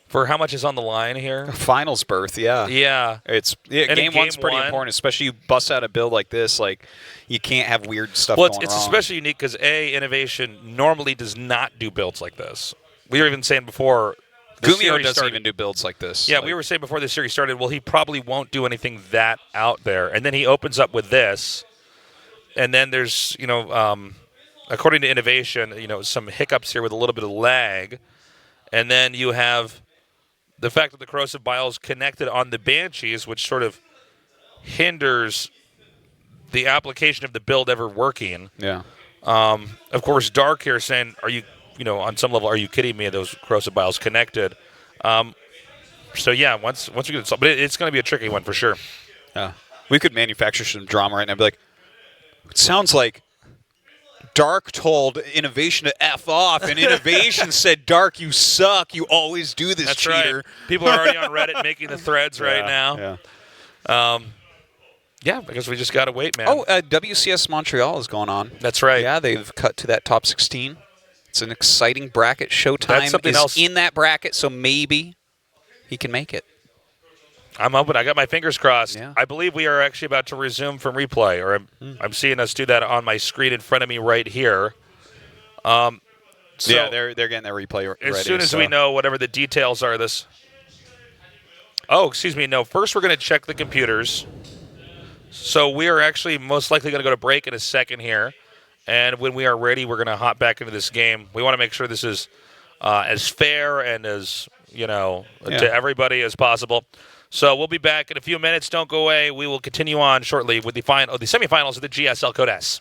[SPEAKER 3] for how much is on the line here.
[SPEAKER 4] Finals berth, yeah.
[SPEAKER 3] Yeah,
[SPEAKER 4] It's
[SPEAKER 3] And in
[SPEAKER 4] game one's
[SPEAKER 3] game
[SPEAKER 4] pretty
[SPEAKER 3] one-
[SPEAKER 4] important, especially you bust out a build like this. Like you can't have weird stuff
[SPEAKER 3] well,
[SPEAKER 4] going
[SPEAKER 3] it's
[SPEAKER 4] wrong.
[SPEAKER 3] especially unique because Innovation normally does not do builds like this. we were even saying before the
[SPEAKER 4] Gumio
[SPEAKER 3] series
[SPEAKER 4] doesn't
[SPEAKER 3] started,
[SPEAKER 4] even do builds like this.
[SPEAKER 3] Yeah, we were saying before the series started, well, he probably won't do anything that out there. And then he opens up with this. And then there's, according to Innovation, some hiccups here with a little bit of lag. And then you have the fact that the corrosive bile is connected on the Banshees, which sort of hinders the application of the build ever working.
[SPEAKER 4] Yeah.
[SPEAKER 3] Of course, Dark here saying, are you, on some level, are you kidding me? Those corrosive biles connected. So yeah, once we get it solved, but it's going to be a tricky one for sure.
[SPEAKER 4] Yeah. We could manufacture some drama right now and be like, it sounds like Dark told Innovation to F off, and Innovation said, Dark, you suck. You always do this,
[SPEAKER 3] That's
[SPEAKER 4] cheater.
[SPEAKER 3] Right. People are already on Reddit making the threads right now.
[SPEAKER 4] Yeah.
[SPEAKER 3] Yeah, because we just got to wait, man.
[SPEAKER 4] Oh, WCS Montreal is going on.
[SPEAKER 3] That's right.
[SPEAKER 4] Yeah, they've cut to that top 16. It's an exciting bracket. Showtime
[SPEAKER 3] That's something
[SPEAKER 4] is
[SPEAKER 3] else.
[SPEAKER 4] in that bracket, so maybe he can make it.
[SPEAKER 3] I'm hoping. I got my fingers crossed.
[SPEAKER 4] Yeah.
[SPEAKER 3] I believe we are actually about to resume from replay, or I'm seeing us do that on my screen in front of me right here. So
[SPEAKER 4] yeah, they're getting their replay ready.
[SPEAKER 3] as soon as we know whatever the details are of this. Oh, excuse me. No, first we're going to check the computers. So we are actually most likely going to go to break in a second here. And when we are ready, we're going to hop back into this game. We want to make sure this is as fair and as, to everybody as possible. So we'll be back in a few minutes. Don't go away. We will continue on shortly with the semifinals of the GSL Code S.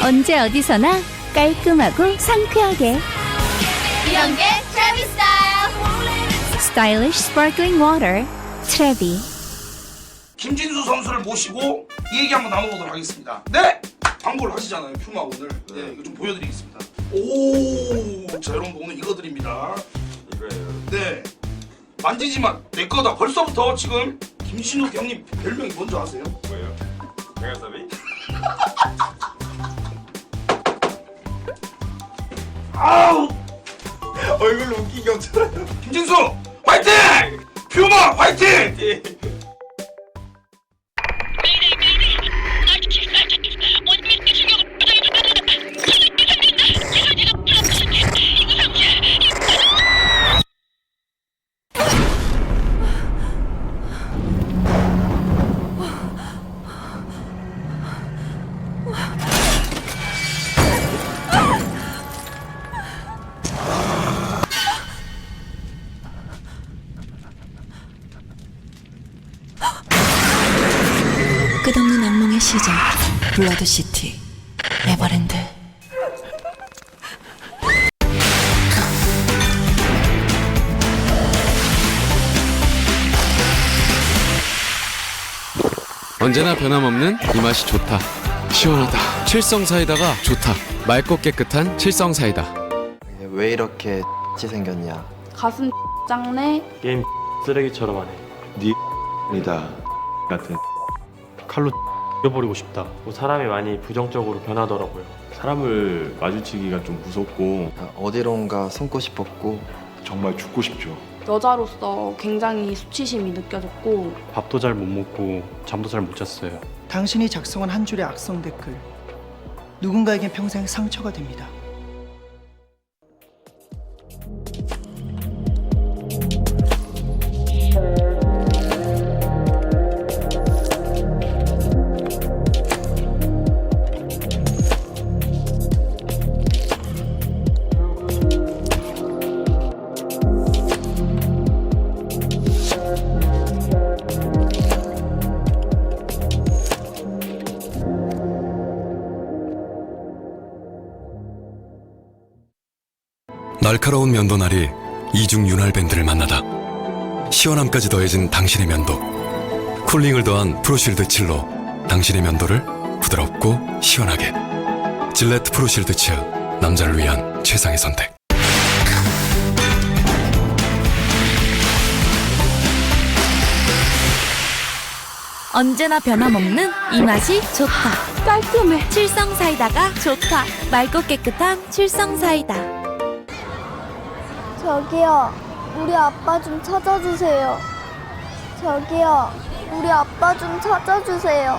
[SPEAKER 10] 언제 어디서나 깔끔하고 상쾌하게
[SPEAKER 11] 이런 게 트래비 스타일.
[SPEAKER 10] Stylish Sparkling Water 트래비.
[SPEAKER 12] 김진수 선수를 모시고 이 얘기 한번 나눠보도록 하겠습니다. 네! 광고를 하시잖아요, 퓨마 오늘. 네, 이거 좀 보여드리겠습니다. 오, 자 여러분 오늘 이거 드립니다.
[SPEAKER 6] 이거예요.
[SPEAKER 12] 네, 만지지만 내 거다. 벌써부터 지금 김신욱 형님 별명이 뭔지 아세요?
[SPEAKER 6] 뭐예요? 백아사비?
[SPEAKER 12] 아우!
[SPEAKER 6] 얼굴로 웃기기 없잖아요.
[SPEAKER 12] 김진수 화이팅! 퓨마 화이팅!
[SPEAKER 13] 끝없는 악몽의 시작, 블러드시티, 에버랜드.
[SPEAKER 14] 언제나 변함없는 이 맛이 좋다. 시원하다. 칠성사이다가 좋다. 맑고 깨끗한 칠성사이다.
[SPEAKER 15] 왜 이렇게 X 생겼냐?
[SPEAKER 9] 가슴 짱네.
[SPEAKER 8] 게임 쓰레기처럼 하네.
[SPEAKER 15] 니다 같은
[SPEAKER 8] 칼로 죽여버리고 싶다. 사람이 많이 부정적으로 변하더라고요.
[SPEAKER 16] 사람을 마주치기가 좀 무섭고
[SPEAKER 15] 어디론가 숨고 싶었고
[SPEAKER 16] 정말 죽고 싶죠.
[SPEAKER 9] 여자로서 굉장히 수치심이 느껴졌고
[SPEAKER 8] 밥도 잘 못 먹고 잠도 잘 못 잤어요.
[SPEAKER 17] 당신이 작성한 한 줄의 악성 댓글 누군가에겐 평생 상처가 됩니다.
[SPEAKER 18] 날카로운 면도날이 이중 윤활 밴드를 만나다 시원함까지 더해진 당신의 면도, 쿨링을 더한 프로실드 7로 당신의 면도를 부드럽고 시원하게. 질레트 프로실드 7, 남자를 위한 최상의 선택.
[SPEAKER 10] 언제나 변함없는 이 맛이 좋다. 깔끔해. 칠성사이다가 좋다. 맑고 깨끗한 칠성사이다.
[SPEAKER 19] 저기요, 우리 아빠 좀 찾아주세요. 저기요, 우리 아빠 좀 찾아주세요.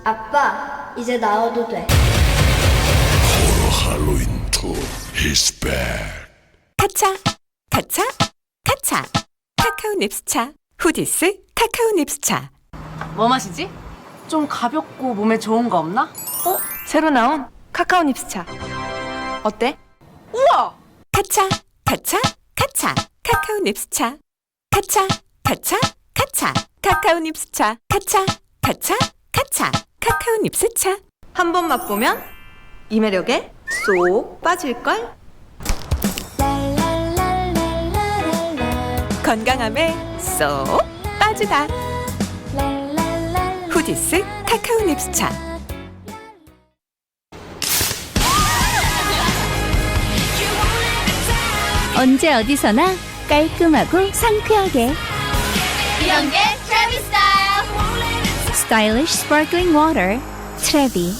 [SPEAKER 19] 아빠, 이제 나와도 돼.
[SPEAKER 20] Halloween 2 is back.
[SPEAKER 21] 카차, 카차, 카차. 카카오 닙스차. 후디스 카카오 닙스차.
[SPEAKER 22] 뭐 마시지? 좀 가볍고 몸에 좋은 거 없나? 새로 나온 카카오 닙스차. 어때? 우와!
[SPEAKER 21] 카차, 카차, 카차. 카카오 닙스차. 카차, 카차, 카차. 카카오 닙스차. 카차, 카차, 카차. 카카오 닙스차.
[SPEAKER 22] 한 번 맛보면 이 매력에 쏙 빠질걸?
[SPEAKER 21] 건강함에 쏙 빠지다. 후디스 카카오 닙스차.
[SPEAKER 10] 언제 어디서나 깔끔하고 상쾌하게
[SPEAKER 11] 이연계 트래비 스타일.
[SPEAKER 10] Stylish Sparkling Water 트래비.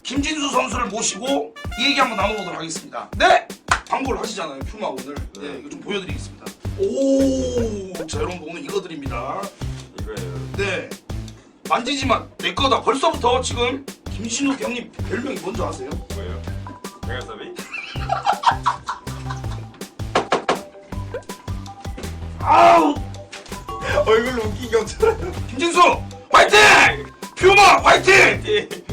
[SPEAKER 12] 김진수 선수를 모시고 이 얘기 한번 나눠보도록 하겠습니다. 네! 광고를 하시잖아요, 퓨마 오늘. 네, 이거 좀 보여드리겠습니다. 오, 자 여러분 오늘 이거 드립니다.
[SPEAKER 16] 이거예요.
[SPEAKER 12] 네, 만지지만 내 거다. 벌써부터 지금 김신욱 형님 별명이 뭔지 아세요?
[SPEAKER 16] 뭐예요? 메가사비?
[SPEAKER 12] 아우!
[SPEAKER 16] 얼굴로 웃기게 없잖아요.
[SPEAKER 12] 김진수 화이팅! 퓨마 화이팅!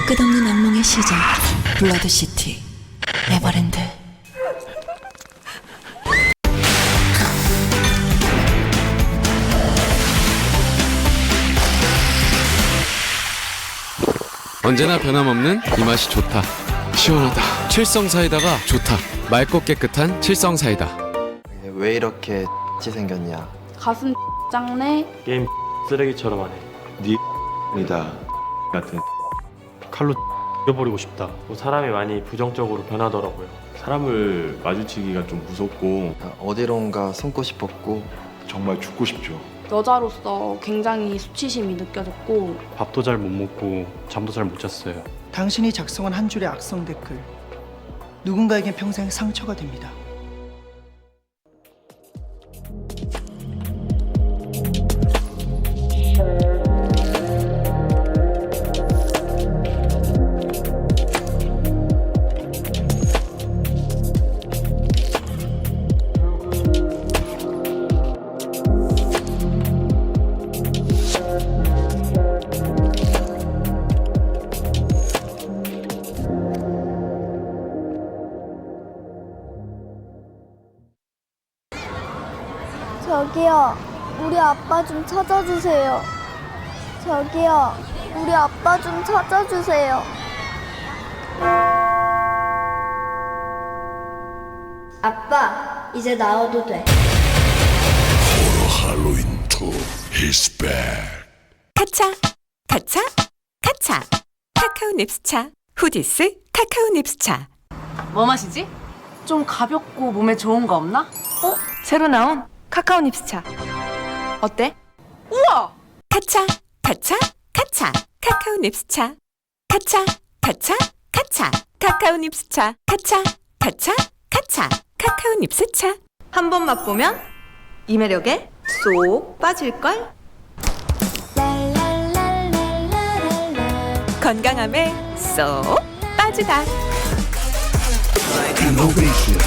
[SPEAKER 13] 끝없는 악몽의 시작. 블러드시티 에버랜드.
[SPEAKER 14] 언제나 변함없는 이 맛이 좋다. 시원하다. 칠성 사이다가 좋다. 맑고 깨끗한 칠성 사이다.
[SPEAKER 15] 왜 이렇게 생겼냐?
[SPEAKER 9] 가슴 짱네.
[SPEAKER 8] 게임 쓰레기처럼 하네.
[SPEAKER 15] 니다
[SPEAKER 8] 같은 칼로 죽여버리고 싶다. 뭐 사람이 많이 부정적으로 변하더라고요.
[SPEAKER 16] 사람을 마주치기가 좀 무섭고
[SPEAKER 15] 어디론가 숨고 싶었고
[SPEAKER 16] 정말 죽고 싶죠.
[SPEAKER 9] 여자로서 굉장히 수치심이 느껴졌고
[SPEAKER 8] 밥도 잘 못 먹고 잠도 잘 못 잤어요.
[SPEAKER 17] 당신이 작성한 한 줄의 악성 댓글, 누군가에겐 평생 상처가 됩니다.
[SPEAKER 19] 저기요, 우리 아빠 좀 찾아주세요. 저기요, 우리 아빠 좀 찾아주세요. 아빠, 이제 나와도 돼.
[SPEAKER 20] Halloween 2 is back.
[SPEAKER 21] 카차, 카차, 카차. 카카오 닙스차. 후디스 카카오 닙스차.
[SPEAKER 22] 뭐 마시지? 좀 가볍고 몸에 좋은 거 없나? 새로 나온 카카오 닙스차. 어때? 우와!
[SPEAKER 21] 카차, 카차, 카차. 카카오 닙스차. 카차, 카차, 카차. 카카오 닙스차. 카차, 카차, 카차. 카카오 닙스차.
[SPEAKER 22] 한 번 맛보면 이 매력에 쏙 빠질걸?
[SPEAKER 21] 건강함에 쏙 빠지다.
[SPEAKER 20] Innovation.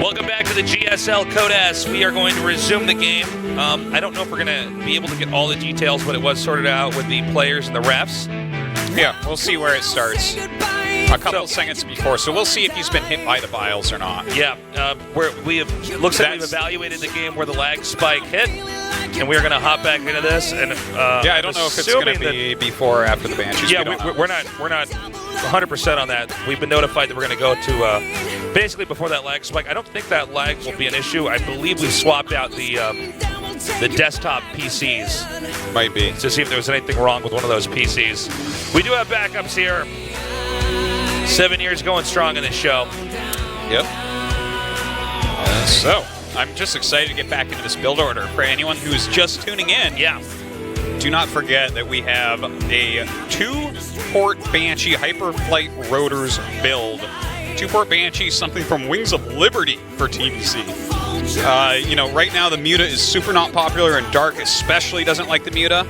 [SPEAKER 3] Welcome back to the GSL Code S. We are going to resume the game. I don't know if we're going to be able to get all the details, but it was sorted out with the players and the refs.
[SPEAKER 4] Yeah, we'll see where it starts. A couple seconds before, so we'll see if he's been hit by the vials or not.
[SPEAKER 3] Yeah, looks like we've evaluated the game where the lag spike hit, and we're going to hop back into this. And
[SPEAKER 4] yeah, I don't know if it's going to be before or after the Banshees.
[SPEAKER 3] Yeah, we're not 100% on that. We've been notified that we're going to go to basically before that lag spike. I don't think that lag will be an issue. I believe we swapped out the desktop PCs.
[SPEAKER 4] Might be.
[SPEAKER 3] To see if there was anything wrong with one of those PCs. We do have backups here. 7 years going strong in this show.
[SPEAKER 4] Yep. So, I'm just excited to get back into this build order. For anyone who's just tuning in, do not forget that we have a 2-port Banshee Hyperflight Rotors build. 2-port Banshee, something from Wings of Liberty for TBC. You know, right now the Muta is super not popular, and Dark especially doesn't like the Muta,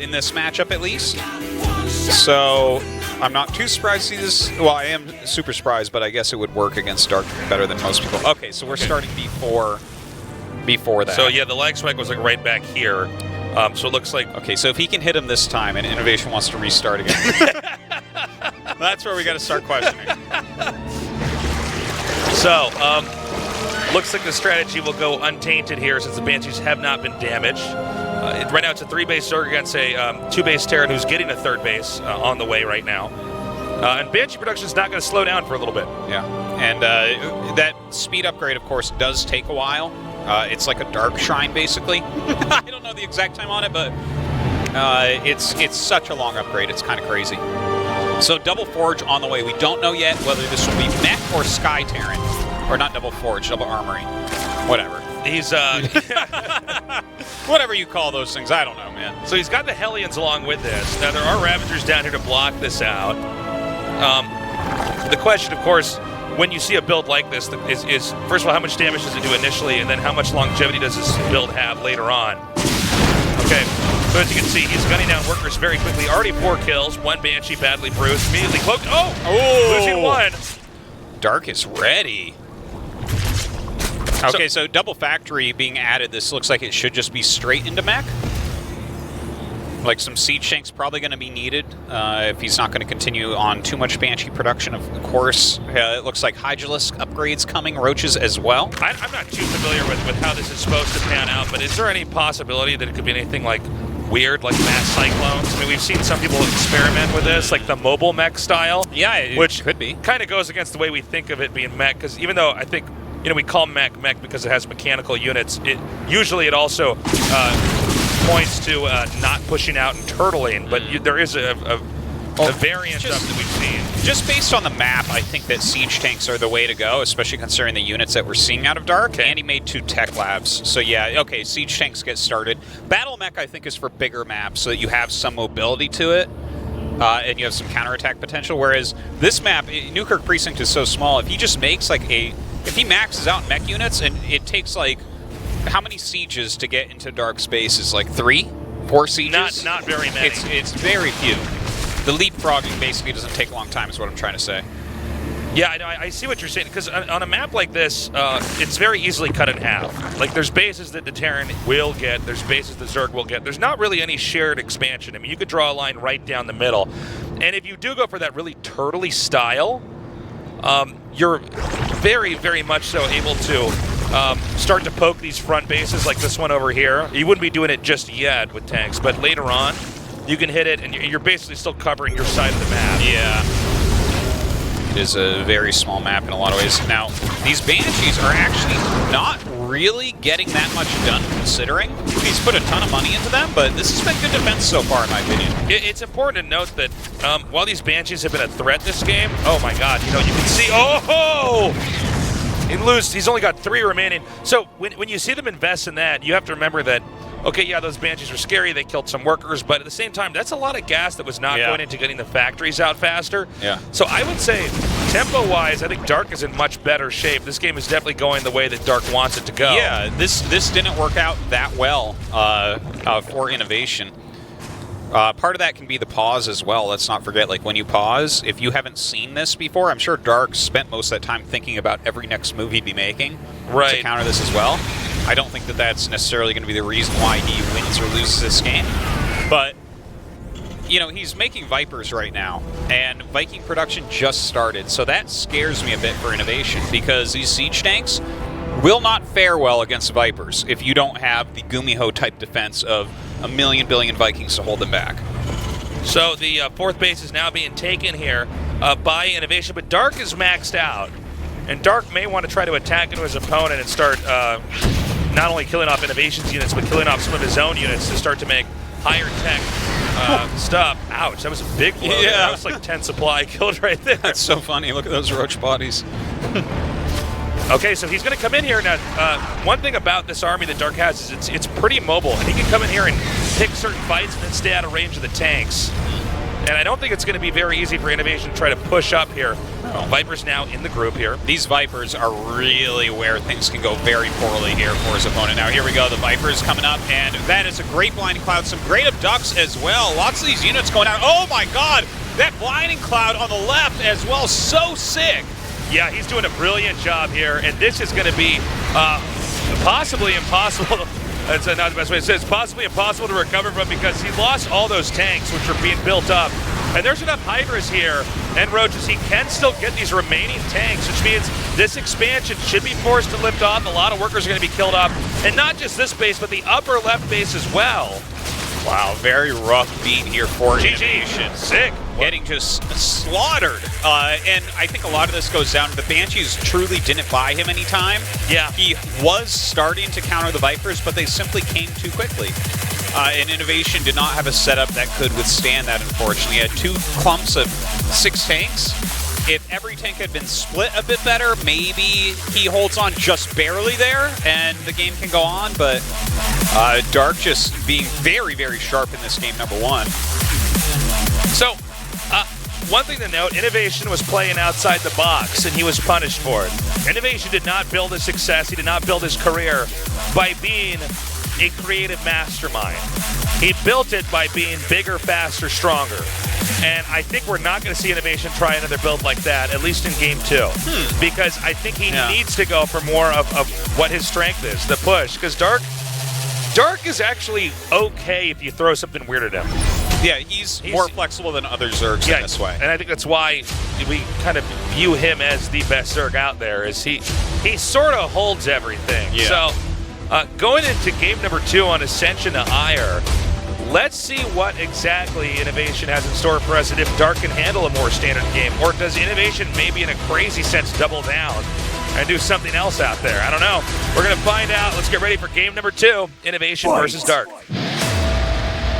[SPEAKER 4] in this matchup at least. So, I'm not too surprised to see this. Well, I am super surprised, but I guess it would work against Dark better than most people. Okay, so we're starting before that.
[SPEAKER 3] So yeah, the lag spike was like right back here. So it looks like...
[SPEAKER 4] Okay, so if he can hit him this time and Innovation wants to restart again. That's where we got to start questioning.
[SPEAKER 3] So, looks like the strategy will go untainted here since the Banshees have not been damaged. Right now it's a 3-base Zerg against a 2-base Terran who's getting a 3rd base on the way right now. And Banshee production is not going to slow down for a little bit.
[SPEAKER 4] Yeah, and that speed upgrade, of course, does take a while. It's like a Dark Shrine, basically. I don't know the exact time on it, but it's such a long upgrade. It's kind of crazy. So Double Forge on the way. We don't know yet whether this will be Mech or Sky Terran. Or not Double Forge, Double Armory. Whatever.
[SPEAKER 3] He's
[SPEAKER 4] whatever you call those things, I don't know, man.
[SPEAKER 3] So he's got the Hellions along with this. Now there are Ravagers down here to block this out. The question, of course, when you see a build like this, is first of all, how much damage does it do initially, and then how much longevity does this build have later on? Okay, so as you can see, he's gunning down workers very quickly. Already 4 kills, 1 Banshee badly bruised, immediately cloaked. Oh! Losing 1.
[SPEAKER 4] Dark is ready. Okay, so double factory being added, this looks like it should just be straight into mech. Like some siege tanks probably going to be needed if he's not going to continue on too much Banshee production. Of course, it looks like Hydralisk upgrades coming, Roaches as well.
[SPEAKER 3] I'm not too familiar with how this is supposed to pan out, but is there any possibility that it could be anything like weird, like mass cyclones? I mean, we've seen some people experiment with this, like the mobile mech style.
[SPEAKER 4] Yeah, it
[SPEAKER 3] which
[SPEAKER 4] could be.
[SPEAKER 3] Kind of goes against the way we think of it being mech, because even though I think, you know, we call mech because it has mechanical units, usually it also points to not pushing out and turtling, but there is a variant of that we've seen.
[SPEAKER 4] Just based on the map, I think that siege tanks are the way to go, especially considering the units that we're seeing out of Dark. And he made 2 tech labs. So yeah, okay, siege tanks get started. Battle mech, I think, is for bigger maps so that you have some mobility to it. And you have some counterattack potential, whereas this map, Newkirk Precinct is so small, if he just makes like if he maxes out mech units, and it takes like, how many sieges to get into Dark Space is like 3? 4 sieges?
[SPEAKER 3] Not very many.
[SPEAKER 4] It's very few. The leapfrogging basically doesn't take a long time is what I'm trying to say.
[SPEAKER 3] Yeah, I know. I see what you're saying, because on a map like this, it's very easily cut in half. Like, there's bases that the Terran will get, there's bases the Zerg will get. There's not really any shared expansion. I mean, you could draw a line right down the middle. And if you do go for that really turtley style, you're very, very much so able to start to poke these front bases like this one over here. You wouldn't be doing it just yet with tanks, but later on, you can hit it, and you're basically still covering your side of the map.
[SPEAKER 4] Yeah. It is a very small map in a lot of ways. Now, these Banshees are actually not really getting that much done, considering he's put a ton of money into them, but this has been good defense so far, in my opinion.
[SPEAKER 3] It's important to note that while these Banshees have been a threat this game, oh my god, you know, you can see, he's only got 3 remaining. So when you see them invest in that, you have to remember that, okay, yeah, those Banshees are scary, they killed some workers, but at the same time, that's a lot of gas that was not going into getting the factories out faster.
[SPEAKER 4] Yeah.
[SPEAKER 3] So I would say, tempo-wise, I think Dark is in much better shape. This game is definitely going the way that Dark wants it to go.
[SPEAKER 4] Yeah, this didn't work out that well for Innovation. Part of that can be the pause as well. Let's not forget, like, when you pause, if you haven't seen this before, I'm sure Dark spent most of that time thinking about every next move he'd be making to counter this as well. I don't think that that's necessarily going to be the reason why he wins or loses this game. But you know, he's making Vipers right now, and Viking production just started, so that scares me a bit for Innovation, because these siege tanks will not fare well against Vipers if you don't have the Gumiho type defense of a million billion Vikings to hold them back.
[SPEAKER 3] So the fourth base is now being taken here by Innovation, but Dark is maxed out. And Dark may want to try to attack into his opponent and start not only killing off Innovation's units, but killing off some of his own units to start to make higher tech stuff. Ouch, that was a big blow.
[SPEAKER 4] Yeah.
[SPEAKER 3] That was like 10 supply killed right there.
[SPEAKER 4] That's so funny. Look at those roach bodies.
[SPEAKER 3] Okay, so he's going to come in here. Now, one thing about this army that Dark has is it's pretty mobile. And he can come in here and pick certain fights and then stay out of range of the tanks. And I don't think it's going to be very easy for Innovation to try to push up here. Viper's now in the group here.
[SPEAKER 4] These Vipers are really where things can go very poorly here for his opponent. Now, here we go. The Vipers coming up, and that is a great Blinding Cloud. Some great abducts as well. Lots of these units going out. Oh, my God. That Blinding Cloud on the left as well. So sick.
[SPEAKER 3] Yeah, he's doing a brilliant job here, and this is going to be possibly impossible. That's not the best way to say it. It's possibly impossible to recover from because he lost all those tanks, which are being built up. And there's enough Hydras here and Roaches. He can still get these remaining tanks, which means this expansion should be forced to lift off. A lot of workers are going to be killed off. And not just this base, but the upper left base as well.
[SPEAKER 4] Wow, very rough beat here for Innovation.
[SPEAKER 3] Sick.
[SPEAKER 4] Getting just slaughtered. And I think a lot of this goes down to the Banshees truly didn't buy him any time.
[SPEAKER 3] Yeah.
[SPEAKER 4] He was starting to counter the Vipers, but they simply came too quickly. And Innovation did not have a setup that could withstand that, unfortunately. He had 2 clumps of 6 tanks. If every tank had been split a bit better, maybe he holds on just barely there and the game can go on, but Dark just being very, very sharp in this game, number 1.
[SPEAKER 3] So, one thing to note, Innovation was playing outside the box and he was punished for it. Innovation did not build his success, he did not build his career by being a creative mastermind. He built it by being bigger, faster, stronger. And I think we're not going to see Innovation try another build like that, at least in Game 2. Because I think he needs to go for more of what his strength is, the push. Because Dark is actually okay if you throw something weird at him.
[SPEAKER 4] Yeah, he's more flexible than other Zergs in this way.
[SPEAKER 3] And I think that's why we kind of view him as the best Zerg out there, is he sort of holds everything.
[SPEAKER 4] Yeah.
[SPEAKER 3] So going into game number 2 on Ascension to Ire, let's see what exactly Innovation has in store for us and if Dark can handle a more standard game. Or does Innovation maybe in a crazy sense double down and do something else out there? I don't know. We're going to find out. Let's get ready for game number 2, Innovation versus Dark.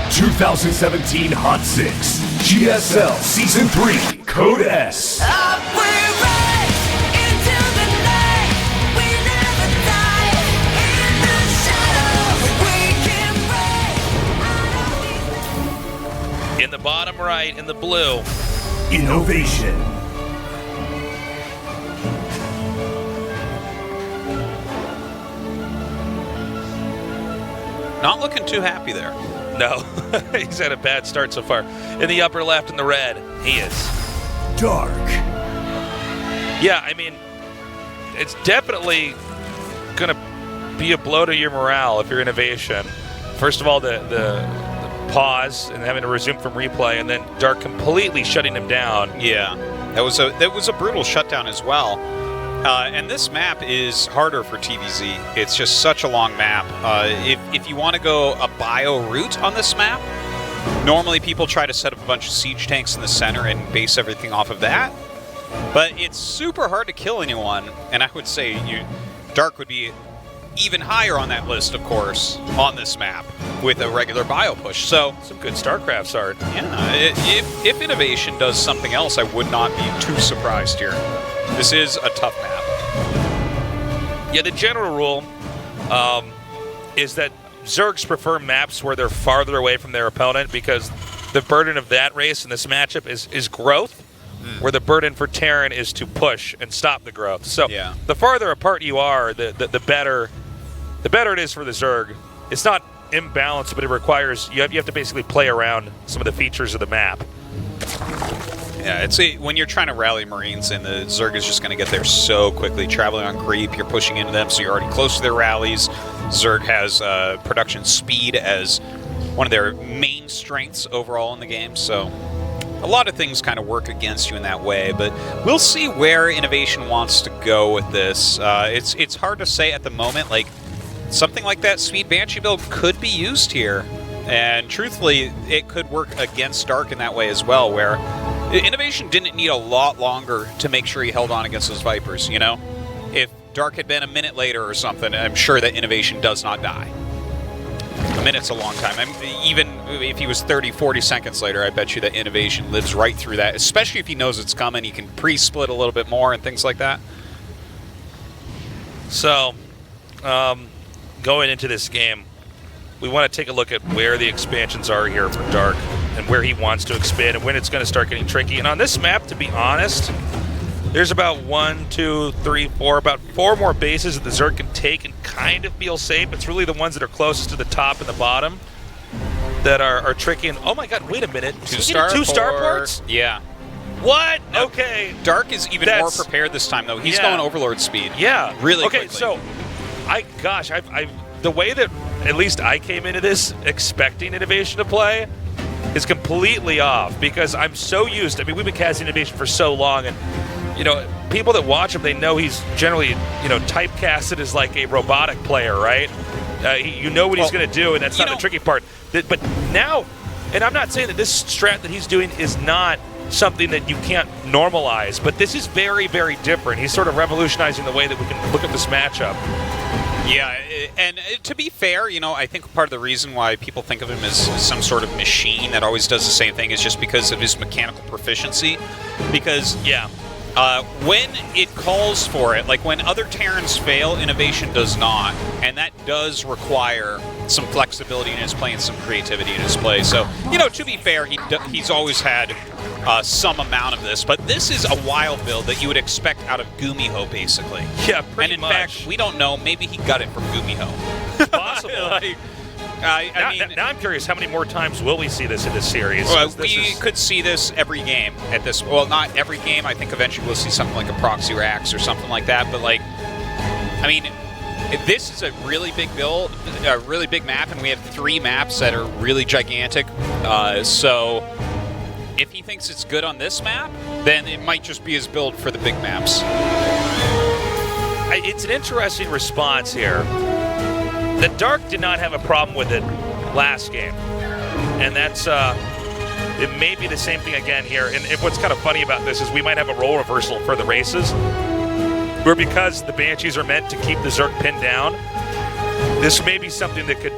[SPEAKER 20] 2017 Hot 6, GSL Season 3, Code S.
[SPEAKER 3] In the bottom right, in the blue,
[SPEAKER 20] Innovation.
[SPEAKER 4] Not looking too happy there.
[SPEAKER 3] no. He's had a bad start so far. In the upper left, in the red, he is.
[SPEAKER 20] Dark.
[SPEAKER 3] Yeah, I mean, it's definitely going to be a blow to your morale if you're Innovation. First of all, the pause and having to resume from replay, and then Dark completely shutting him down.
[SPEAKER 4] Yeah, that was a brutal shutdown as well. And this map is harder for TVZ. It's just such a long map. If you want to go a bio route on this map, normally people try to set up a bunch of siege tanks in the center and base everything off of that. But it's super hard to kill anyone, and I would say Dark would be even higher on that list, of course, on this map with a regular bio push. So
[SPEAKER 3] some good StarCraft art.
[SPEAKER 4] Yeah, if Innovation does something else, I would not be too surprised here. This is a tough map.
[SPEAKER 3] Yeah, the general rule is that Zergs prefer maps where they're farther away from their opponent because the burden of that race in this matchup is growth, where the burden for Terran is to push and stop the growth. So the farther apart you are, the better it is for the Zerg. It's not imbalanced, but it requires you have to basically play around some of the features of the map.
[SPEAKER 4] Yeah, when you're trying to rally Marines and the Zerg is just going to get there so quickly. Traveling on creep, you're pushing into them, so you're already close to their rallies. Zerg has production speed as one of their main strengths overall in the game. So a lot of things kind of work against you in that way, but we'll see where Innovation wants to go with this. It's hard to say at the moment. Like, something like that Speed Banshee build could be used here, and truthfully, it could work against Dark in that way as well, where Innovation didn't need a lot longer to make sure he held on against those Vipers, you know? If Dark had been a minute later or something, I'm sure that Innovation does not die. A minute's a long time. Even if he was 30, 40 seconds later, I bet you that Innovation lives right through that, especially if he knows it's coming. He can pre-split a little bit more and things like that.
[SPEAKER 1] So, going into this game, we want to take a look at where the expansions are here for Dark and where he wants to expand and when it's going to start getting tricky. And on this map, to be honest, there's about 1, 2, 3, 4, about 4 more bases that the Zerg can take and kind of feel safe. It's really the ones that are closest to the top and the bottom that are tricky. And oh my God, wait a minute.
[SPEAKER 4] Two
[SPEAKER 1] starports?
[SPEAKER 4] Yeah.
[SPEAKER 1] What?
[SPEAKER 4] No,
[SPEAKER 1] okay.
[SPEAKER 4] Dark is even more prepared this time, though. He's going Overlord speed.
[SPEAKER 1] Yeah.
[SPEAKER 4] Really
[SPEAKER 1] okay,
[SPEAKER 4] quickly.
[SPEAKER 1] So, the way that at least I came into this expecting Innovation to play is completely off, because I'm so used. I mean, we've been casting Innovation for so long, and you know, people that watch him, they know he's generally, you know, typecasted as like a robotic player, right? You know what he's going to do, and that's not the tricky part. But now, and I'm not saying that this strat that he's doing is not something that you can't normalize, but this is very, very different. He's sort of revolutionizing the way that we can look at this matchup.
[SPEAKER 4] Yeah, and to be fair, you know, I think part of the reason why people think of him as some sort of machine that always does the same thing is just because of his mechanical proficiency. Because, when it calls for it, like when other Terrans fail, Innovation does not. And that does require some flexibility in his play and some creativity in his play. So, you know, to be fair, he's always had some amount of this. But this is a wild build that you would expect out of Gumiho, basically.
[SPEAKER 1] Yeah, pretty
[SPEAKER 4] much. And in fact, we don't know. Maybe he got it from Gumiho.
[SPEAKER 1] Possible. Now I'm curious, how many more times will we see this in this series?
[SPEAKER 4] Well, we could see this every game at this. Well, not every game. I think eventually we'll see something like a Proxy Rax or something like that. But like, I mean, this is a really big build, a really big map, and we have 3 maps that are really gigantic. So if he thinks it's good on this map, then it might just be his build for the big maps.
[SPEAKER 1] It's an interesting response here. The Dark did not have a problem with it last game, and that's it may be the same thing again here. And what's kind of funny about this is we might have a role reversal for the races, where because the Banshees are meant to keep the Zerg pinned down, this may be something that could,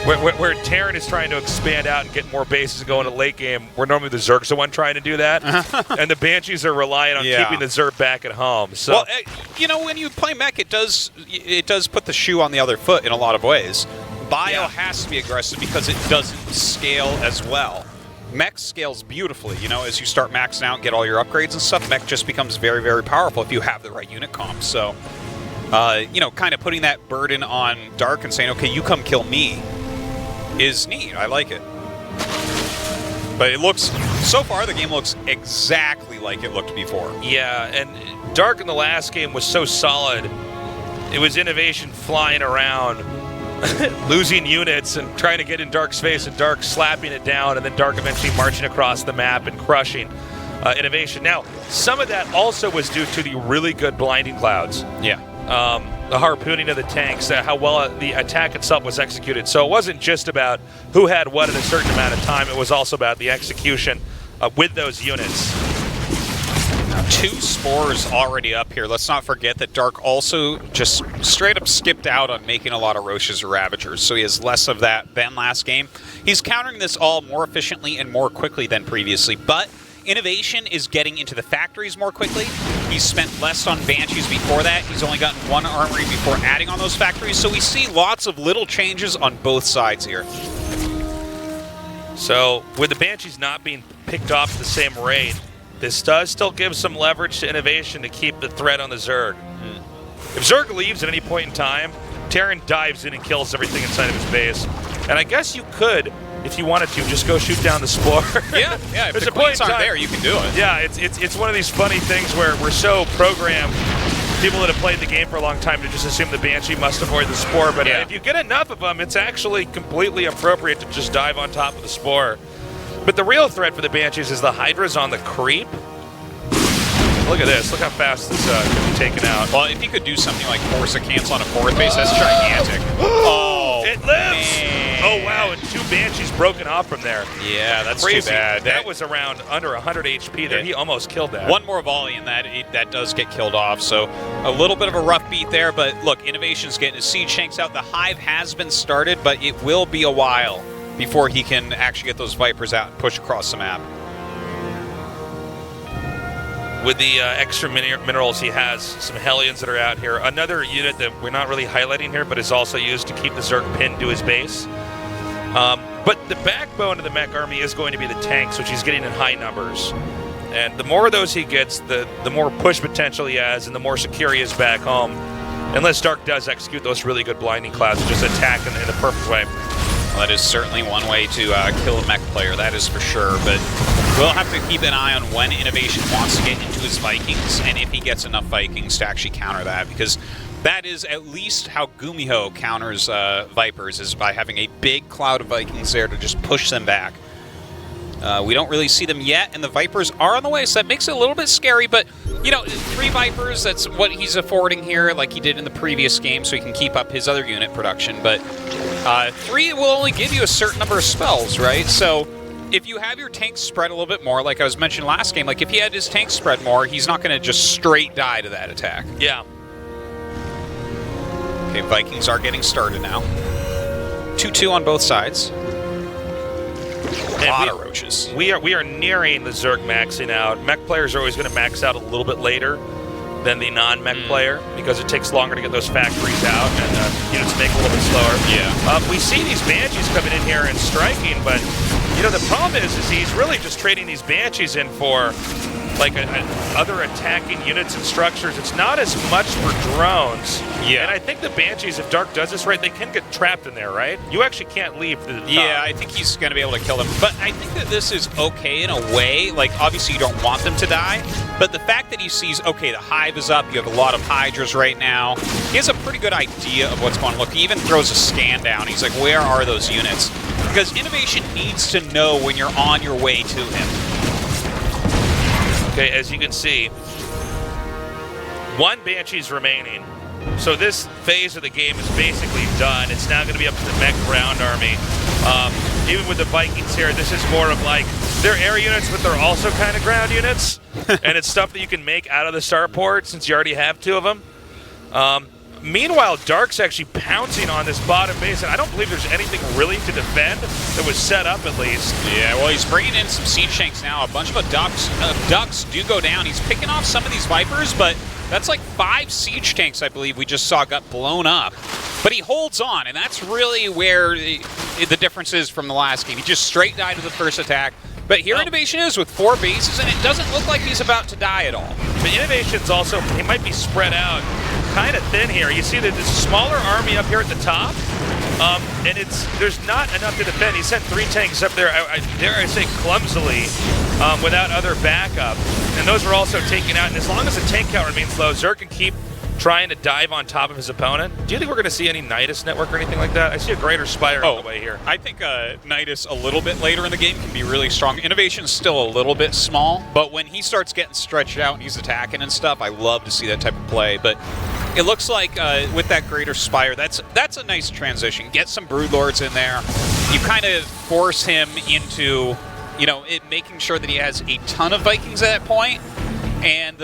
[SPEAKER 1] where Terran is trying to expand out and get more bases and go into late game, where normally the Zerg's the one trying to do that, and the Banshees are relying on keeping the Zerg back at home. So,
[SPEAKER 4] well, you know, when you play mech, it does put the shoe on the other foot in a lot of ways. Bio has to be aggressive because it doesn't scale as well. Mech scales beautifully, you know, as you start maxing out and get all your upgrades and stuff. Mech just becomes very, very powerful if you have the right unit comp. So, you know, kind of putting that burden on Dark and saying, okay, you come kill me, is neat. I like it. But it looks, so far the game looks exactly like it looked before.
[SPEAKER 1] Yeah, and Dark in the last game was so solid. It was Innovation flying around, losing units and trying to get in Dark's face, and Dark slapping it down, and then Dark eventually marching across the map and crushing Innovation. Now, some of that also was due to the really good blinding clouds.
[SPEAKER 4] Yeah.
[SPEAKER 1] The harpooning of the tanks, how well the attack itself was executed. So it wasn't just about who had what at a certain amount of time, it was also about the execution with those units.
[SPEAKER 4] Now, 2 spores already up here. Let's not forget that Dark also just straight up skipped out on making a lot of Roches or Ravagers, so he has less of that than last game. He's countering this all more efficiently and more quickly than previously, but Innovation is getting into the factories more quickly. He's spent less on Banshees before that. He's only gotten 1 armory before adding on those factories, so we see lots of little changes on both sides here.
[SPEAKER 1] So, with the Banshees not being picked off at the same rate, this does still give some leverage to Innovation to keep the threat on the Zerg. If Zerg leaves at any point in time, Terran dives in and kills everything inside of his base. And I guess you could, if you wanted to, just go shoot down the Spore.
[SPEAKER 4] Yeah, if the queens aren't there, you can do it.
[SPEAKER 1] Yeah, it's one of these funny things where we're so programmed people that have played the game for a long time to just assume the Banshee must avoid the Spore, but
[SPEAKER 4] Yeah.
[SPEAKER 1] if you get enough of them, it's actually completely appropriate to just dive on top of the Spore. But the real threat for the Banshees is the Hydra's on the creep. Look at this. Look how fast this can be taken out.
[SPEAKER 4] Well, if you could do something like force a cancel on a fourth base, that's gigantic. Oh,
[SPEAKER 1] it lives!
[SPEAKER 4] man.
[SPEAKER 1] Oh, wow, and 2 Banshees broken off from there.
[SPEAKER 4] Yeah, that's
[SPEAKER 1] Crazy.
[SPEAKER 4] too bad.
[SPEAKER 1] That was around under 100 HP there. He almost killed that.
[SPEAKER 4] One more volley and that does get killed off. So a little bit of a rough beat there, but look, Innovation's getting his siege tanks out. The Hive has been started, but it will be a while before he can actually get those Vipers out and push across the map.
[SPEAKER 1] With the extra minerals, he has some Hellions that are out here. Another unit that we're not really highlighting here, but is also used to keep the Zerg pinned to his base. But the backbone of the mech army is going to be the tanks, which he's getting in high numbers. And the more of those he gets, the more push potential he has, and the more secure he is back home. Unless Dark does execute those really good blinding clouds and just attack in the perfect way.
[SPEAKER 4] Well, that is certainly one way to kill a mech player, that is for sure. But we'll have to keep an eye on when Innovation wants to get into his Vikings, and if he gets enough Vikings to actually counter that, because that is at least how Gumiho counters Vipers, is by having a big cloud of Vikings there to just push them back. We don't really see them yet, and the Vipers are on the way, so that makes it a little bit scary, but, you know, 3 Vipers, that's what he's affording here, like he did in the previous game, so he can keep up his other unit production, but 3 will only give you a certain number of spells, right? So if you have your tanks spread a little bit more, like I was mentioning last game, like if he had his tanks spread more, he's not going to just straight die to that attack.
[SPEAKER 1] Yeah.
[SPEAKER 4] Okay, Vikings are getting started now. 2-2 on both sides. A lot of roaches.
[SPEAKER 1] We are nearing the Zerg maxing out. Mech players are always going to max out a little bit later than the non-mech player because it takes longer to get those factories out and units make a little bit slower.
[SPEAKER 4] Yeah.
[SPEAKER 1] We see these Banshees coming in here and striking, but you know the problem is he's really just trading these Banshees in for like other attacking units and structures. It's not as much for drones.
[SPEAKER 4] Yeah.
[SPEAKER 1] And I think the Banshees, if Dark does this right, they can get trapped in there, right? You actually can't leave to the top.
[SPEAKER 4] Yeah, I think he's going to be able to kill them. But I think that this is okay in a way. Like, obviously you don't want them to die. But the fact that he sees, okay, the Hive is up, you have a lot of Hydras right now, he has a pretty good idea of what's going on. Look, he even throws a scan down. He's like, where are those units? Because Innovation needs to know when you're on your way to him.
[SPEAKER 1] Okay, as you can see, 1 Banshee's remaining. So this phase of the game is basically done. It's now going to be up to the mech ground army. Even with the Vikings here, this is more of like, they're air units, but they're also kind of ground units. And it's stuff that you can make out of the starport since you already have 2 of them. Meanwhile, Dark's actually pouncing on this bottom base, and I don't believe there's anything really to defend that was set up at least.
[SPEAKER 4] Yeah, well, he's bringing in some siege tanks now. A bunch of ducks do go down. He's picking off some of these Vipers, but that's like 5 siege tanks, I believe, we just saw got blown up. But he holds on, and that's really where the difference is from the last game. He just straight died to the first attack. But here Innovation is with 4 bases, and it doesn't look like he's about to die at all.
[SPEAKER 1] But Innovation's also, he might be spread out kind of thin here. You see that there's a smaller army up here at the top, and there's not enough to defend. He sent 3 tanks up there, dare I say clumsily, without other backup. And those were also taken out. And as long as the tank count remains low, Zerg can keep trying to dive on top of his opponent. Do you think we're going to see any Nidus network or anything like that? I see a Greater Spire on the way here.
[SPEAKER 4] I think Nidus a little bit later in the game can be really strong. Innovation's still a little bit small, but when he starts getting stretched out and he's attacking and stuff, I love to see that type of play. But it looks like with that Greater Spire, that's a nice transition. Get some Broodlords in there. You kind of force him into, you know, making sure that he has a ton of Vikings at that point. And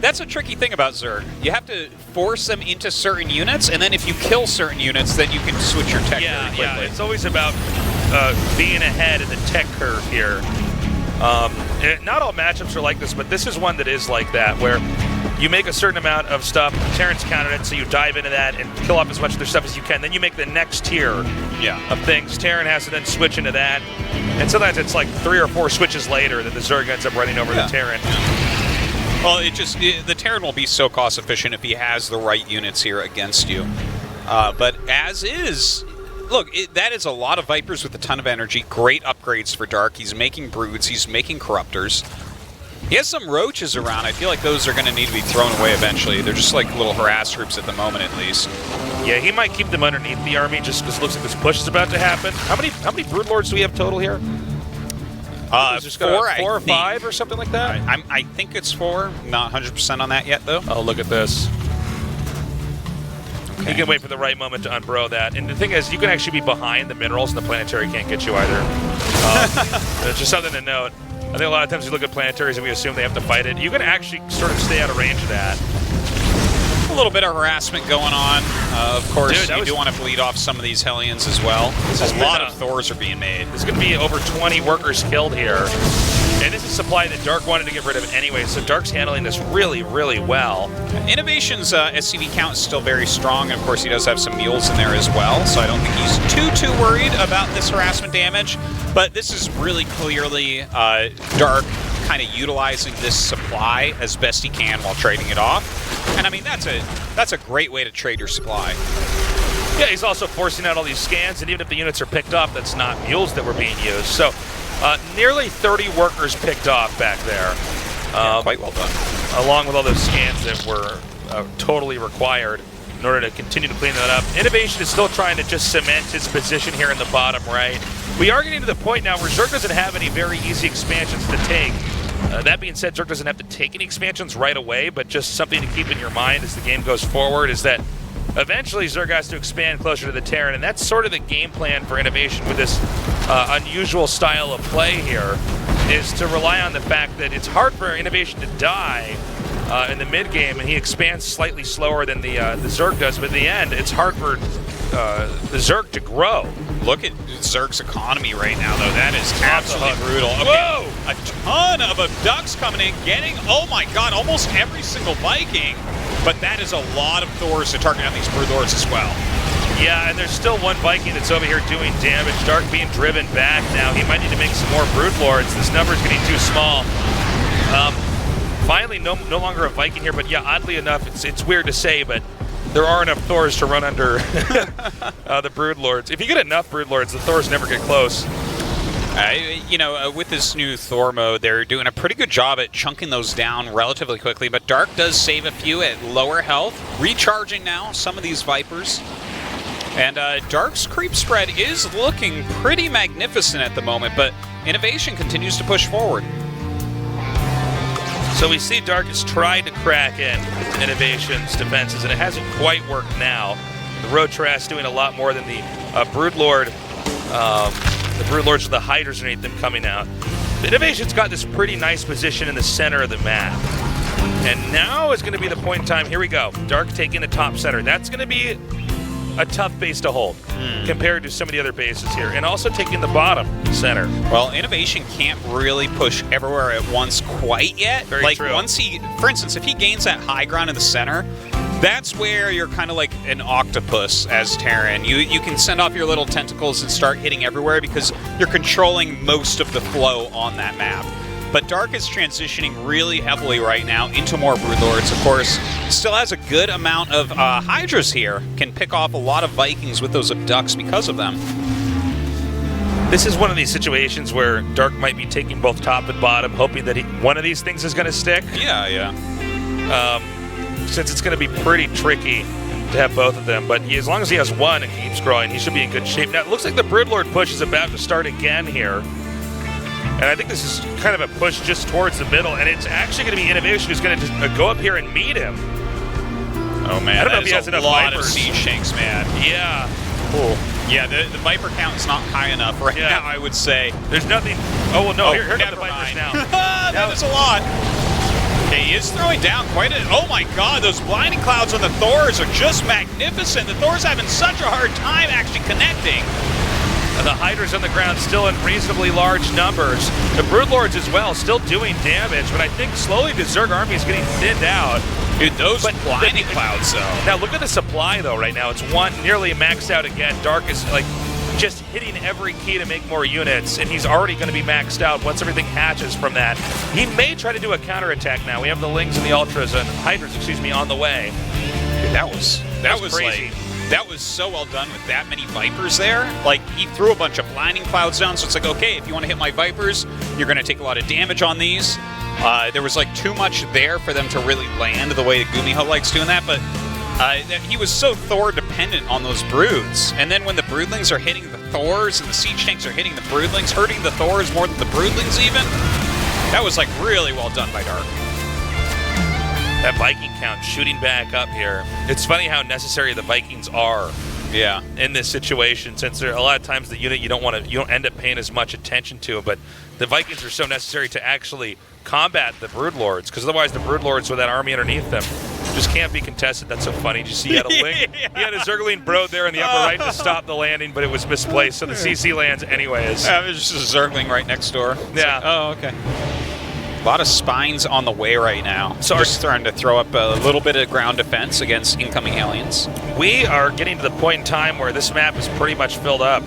[SPEAKER 4] that's a tricky thing about Zerg. You have to force them into certain units, and then if you kill certain units, then you can switch your tech very quickly.
[SPEAKER 1] Yeah, it's always about being ahead in the tech curve here. Not all matchups are like this, but this is one that is like that, where you make a certain amount of stuff, Terran's countered it, so you dive into that and kill off as much of their stuff as you can. Then you make the next tier of things. Terran has to then switch into that. And sometimes it's like 3 or 4 switches later that the Zerg ends up running over the Terran.
[SPEAKER 4] Well, the Terran will be so cost efficient if he has the right units here against you. But as is, look, that is a lot of Vipers with a ton of energy. Great upgrades for Dark. He's making Broods. He's making Corruptors. He has some roaches around. I feel like those are going to need to be thrown away eventually. They're just like little harass troops at the moment, at least.
[SPEAKER 1] Yeah, he might keep them underneath the army just because it looks like this push is about to happen. How many Broodlords do we have total here?
[SPEAKER 4] Just 4
[SPEAKER 1] or 5 or something like that?
[SPEAKER 4] I think it's 4. Not 100% on that yet, though.
[SPEAKER 1] Oh, look at this. Okay. You can wait for the right moment to unbro that. And the thing is, you can actually be behind the minerals, and the planetary can't get you either. It's just something to note. I think a lot of times we look at planetaries and we assume they have to fight it. You can actually sort of stay out of range of that.
[SPEAKER 4] A little bit of harassment going on. Of course,
[SPEAKER 1] Dude,
[SPEAKER 4] you do want to bleed off some of these Hellions as well. A lot of Thors are being made.
[SPEAKER 1] There's going to be over 20 workers killed here. And this is supply that Dark wanted to get rid of anyway, so Dark's handling this really, really well.
[SPEAKER 4] Innovation's SCV count is still very strong, and of course he does have some mules in there as well, so I don't think he's too worried about this harassment damage. But this is really clearly Dark kind of utilizing this supply as best he can while trading it off. And I mean, that's a great way to trade your supply.
[SPEAKER 1] Yeah, he's also forcing out all these scans, and even if the units are picked up, that's not mules that were being used. So nearly 30 workers picked off back there.
[SPEAKER 4] Quite well done.
[SPEAKER 1] Along with all those scans that were totally required in order to continue to clean that up. Innovation is still trying to just cement his position here in the bottom right. We are getting to the point now where Zerg doesn't have any very easy expansions to take. That being said, Zerg doesn't have to take any expansions right away, but just something to keep in your mind as the game goes forward is that eventually Zerg has to expand closer to the Terran, and that's sort of the game plan for Innovation with this unusual style of play here, is to rely on the fact that it's hard for Innovation to die in the mid-game, and he expands slightly slower than the Zerg does, but in the end, it's hard for the Zerg to grow.
[SPEAKER 4] Look at Zerg's economy right now, though. That is absolutely brutal. Okay.
[SPEAKER 1] Whoa!
[SPEAKER 4] A ton of abducts coming in, getting, oh my god, almost every single Viking. But that is a lot of Thors to target on these Broodlords as well.
[SPEAKER 1] Yeah, and there's still one Viking that's over here doing damage. Dark being driven back now. He might need to make some more Broodlords. This number's getting too small. Finally, no longer a Viking here, but yeah, oddly enough, it's weird to say, but there are enough Thors to run under the Broodlords. If you get enough Broodlords, the Thors never get close.
[SPEAKER 4] With this new Thor mode, they're doing a pretty good job at chunking those down relatively quickly, but Dark does save a few at lower health, recharging now some of these Vipers. And Dark's creep spread is looking pretty magnificent at the moment, but Innovation continues to push forward.
[SPEAKER 1] So we see Dark has tried to crack in Innovation's defenses, and it hasn't quite worked now. The Road Trash doing a lot more than the Broodlord. The Broodlords with the Hydras underneath them coming out. The Innovation's got this pretty nice position in the center of the map. And now is going to be the point in time. Here we go. Dark taking the top center. That's going to be a tough base to hold compared to some of the other bases here. And also taking the bottom center.
[SPEAKER 4] Well, Innovation can't really push everywhere at once quite yet.
[SPEAKER 1] Very true.
[SPEAKER 4] Once he, for instance, if he gains that high ground in the center, that's where you're kind of like an octopus as Terran. You can send off your little tentacles and start hitting everywhere because you're controlling most of the flow on that map. But Dark is transitioning really heavily right now into more Broodlords. Of course, still has a good amount of Hydras here. Can pick off a lot of Vikings with those abducts because of them.
[SPEAKER 1] This is one of these situations where Dark might be taking both top and bottom, hoping that one of these things is going to stick.
[SPEAKER 4] Yeah.
[SPEAKER 1] Since it's going to be pretty tricky to have both of them, but as long as he has one and keeps growing, he should be in good shape. Now, it looks like the Broodlord push is about to start again here. And I think this is kind of a push just towards the middle, and it's actually going to be Innovation who's going to just go up here and meet him.
[SPEAKER 4] Oh, man,
[SPEAKER 1] I don't know if he has enough
[SPEAKER 4] lot
[SPEAKER 1] Vipers.
[SPEAKER 4] of siege shanks, man.
[SPEAKER 1] Yeah.
[SPEAKER 4] Cool. Yeah, the Viper count is not high enough right now, I would say.
[SPEAKER 1] There's nothing. Oh, well, no, here come the Vipers now.
[SPEAKER 4] That is a lot. Okay, he is throwing down quite a... Oh, my God, those blinding clouds on the Thors are just magnificent. The Thors having such a hard time actually connecting.
[SPEAKER 1] The Hydras on the ground still in reasonably large numbers. The Broodlords as well, still doing damage, but I think slowly the Zerg army is getting thinned out.
[SPEAKER 4] Dude, those blinding clouds, though.
[SPEAKER 1] Now, look at the supply, though, right now. It's nearly maxed out again. Dark is, like, just hitting every key to make more units, and he's already going to be maxed out once everything hatches from that. He may try to do a counterattack now. We have the Lings and the Ultras and Hydras, on the way.
[SPEAKER 4] Dude, that was
[SPEAKER 1] crazy.
[SPEAKER 4] Like, that was so well done with that many Vipers there. Like, he threw a bunch of blinding clouds down, so it's like, okay, if you want to hit my Vipers, you're going to take a lot of damage on these. There was like too much there for them to really land the way Gumiho likes doing that, but he was so Thor dependent on those broods. And then when the broodlings are hitting the Thors and the siege tanks are hitting the broodlings, hurting the Thors more than the broodlings even, that was like really well done by Dark.
[SPEAKER 1] That Viking count shooting back up here. It's funny how necessary the Vikings are.
[SPEAKER 4] Yeah.
[SPEAKER 1] In this situation, since there are a lot of times the unit you don't end up paying as much attention to, but the Vikings are so necessary to actually combat the Broodlords, because otherwise the Broodlords with that army underneath them just can't be contested. That's so funny. Did you see he had a link? Yeah. He had a Zergling Brood there in the upper right to stop the landing, but it was misplaced, so the CC lands anyways.
[SPEAKER 4] Yeah, there's just a Zergling right next door.
[SPEAKER 1] Yeah.
[SPEAKER 4] Like, oh, okay. A lot of spines on the way right now. So just trying to throw up a little bit of ground defense against incoming aliens.
[SPEAKER 1] We are getting to the point in time where this map is pretty much filled up.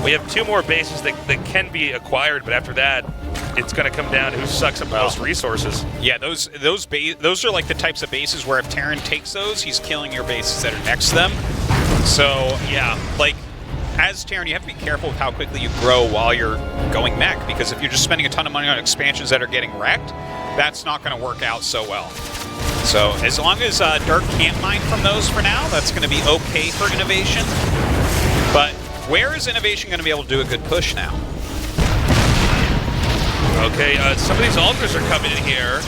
[SPEAKER 1] We have 2 more bases that can be acquired, but after that, it's going to come down to who sucks up the most resources.
[SPEAKER 4] Yeah, those are like the types of bases where if Terran takes those, he's killing your bases that are next to them. So yeah, like as Terran, you have to be careful with how quickly you grow while you're going mech, because if you're just spending a ton of money on expansions that are getting wrecked, that's not going to work out so well. So as long as Dark can't mine from those for now, that's going to be okay for Innovation. But where is Innovation going to be able to do a good push now?
[SPEAKER 1] Okay, some of these altars are coming in here.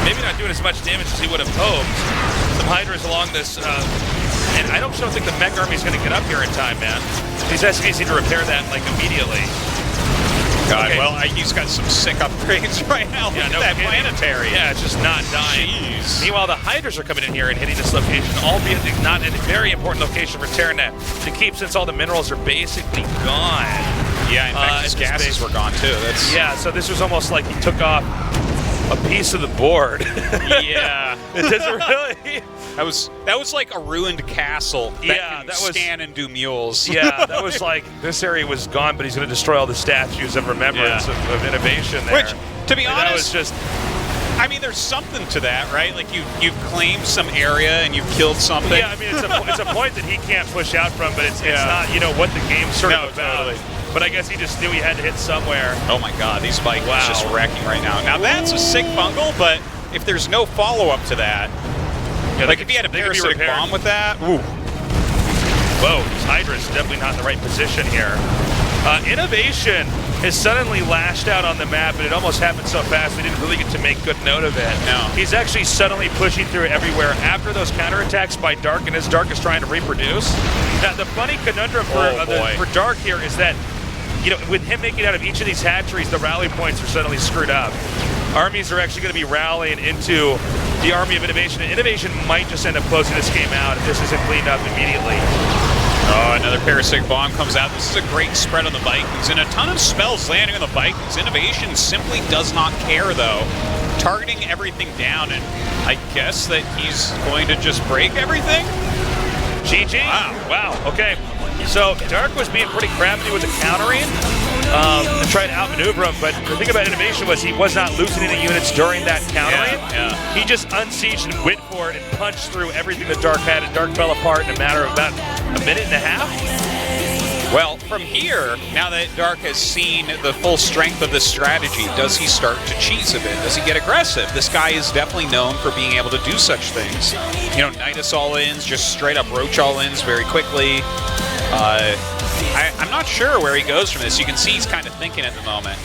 [SPEAKER 1] Maybe not doing as much damage as he would have hoped. Some Hydras along this, and I don't think the mech army is going to get up here in time, man. These SCVs need to repair that, like, immediately.
[SPEAKER 4] God, okay. Well, he's got some sick upgrades right now.
[SPEAKER 1] Yeah,
[SPEAKER 4] Look at that planetary.
[SPEAKER 1] Yeah, it's just not dying.
[SPEAKER 4] Jeez.
[SPEAKER 1] Meanwhile, the Hydras are coming in here and hitting this location, albeit not in a very important location for Terran to keep, since all the minerals are basically gone.
[SPEAKER 4] Yeah, in fact, his gases were gone too.
[SPEAKER 1] Yeah, so this was almost like he took off a piece of the board.
[SPEAKER 4] Yeah.
[SPEAKER 1] It doesn't really.
[SPEAKER 4] That was like a ruined castle that can scan and do mules.
[SPEAKER 1] Yeah, that was like, this area was gone, but he's going to destroy all the statues of remembrance of Innovation there.
[SPEAKER 4] Which, to be honest,
[SPEAKER 1] that was just...
[SPEAKER 4] I mean, there's something to that, right? Like, you've claimed some area and you've killed something.
[SPEAKER 1] Yeah, I mean, it's a point that he can't push out from, but it's not, what the game's sort of about. Totally. But I guess he just knew he had to hit somewhere.
[SPEAKER 4] Oh my god, these Vikings just wrecking right now. Now that's a sick bungle, but if there's no follow-up to that, like if he had a parasitic bomb with that, ooh.
[SPEAKER 1] Whoa, Hydra's definitely not in the right position here. Innovation has suddenly lashed out on the map, and it almost happened so fast we didn't really get to make good note of it.
[SPEAKER 4] No.
[SPEAKER 1] He's actually suddenly pushing through everywhere after those counterattacks by Dark, and as Dark is trying to reproduce. Now, the funny conundrum for Dark here is that, with him making out of each of these hatcheries, the rally points are suddenly screwed up. Armies are actually going to be rallying into the army of Innovation, and Innovation might just end up closing this game out if this isn't cleaned up immediately.
[SPEAKER 4] Oh, another parasitic bomb comes out. This is a great spread on the Vikings, and a ton of spells landing on the Vikings. Innovation simply does not care, though. Targeting everything down, and I guess that he's going to just break everything?
[SPEAKER 1] GG. Wow. Okay. So Dark was being pretty crafty with the countering and tried to outmaneuver him, but the thing about Innovation was he was not losing any units during that countering.
[SPEAKER 4] Yeah.
[SPEAKER 1] He just unsieged and went for it and punched through everything that Dark had, and Dark fell apart in a matter of about a minute and a half.
[SPEAKER 4] Well, from here, now that Dark has seen the full strength of this strategy, does he start to cheese a bit? Does he get aggressive? This guy is definitely known for being able to do such things. Nidus all-ins, just straight up roach all-ins very quickly. I'm not sure where he goes from this. You can see he's kind of thinking at the moment.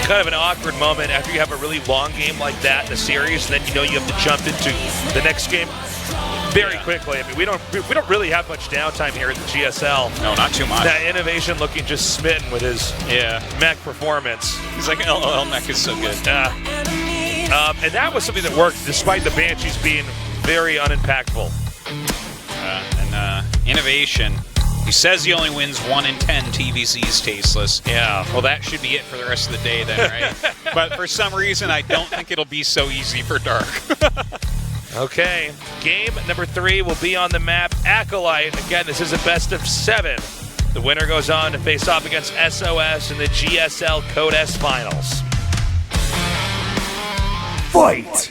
[SPEAKER 1] Kind of an awkward moment after you have a really long game like that in a series, and then you have to jump into the next game very quickly. I mean, we don't really have much downtime here at the GSL.
[SPEAKER 4] No, not too much.
[SPEAKER 1] That Innovation looking just smitten with his mech performance.
[SPEAKER 4] He's like, LOL mech is so good.
[SPEAKER 1] And that was something that worked despite the Banshees being very unimpactful.
[SPEAKER 4] Innovation. He says he only wins 1 in 10 TVCs tasteless.
[SPEAKER 1] Yeah.
[SPEAKER 4] Well, that should be it for the rest of the day then, right? But for some reason, I don't think it'll be so easy for Dark.
[SPEAKER 1] Okay. Game number 3 will be on the map. Acolyte. Again, this is a best of 7. The winner goes on to face off against SOS in the GSL Code S Finals.
[SPEAKER 20] Fight!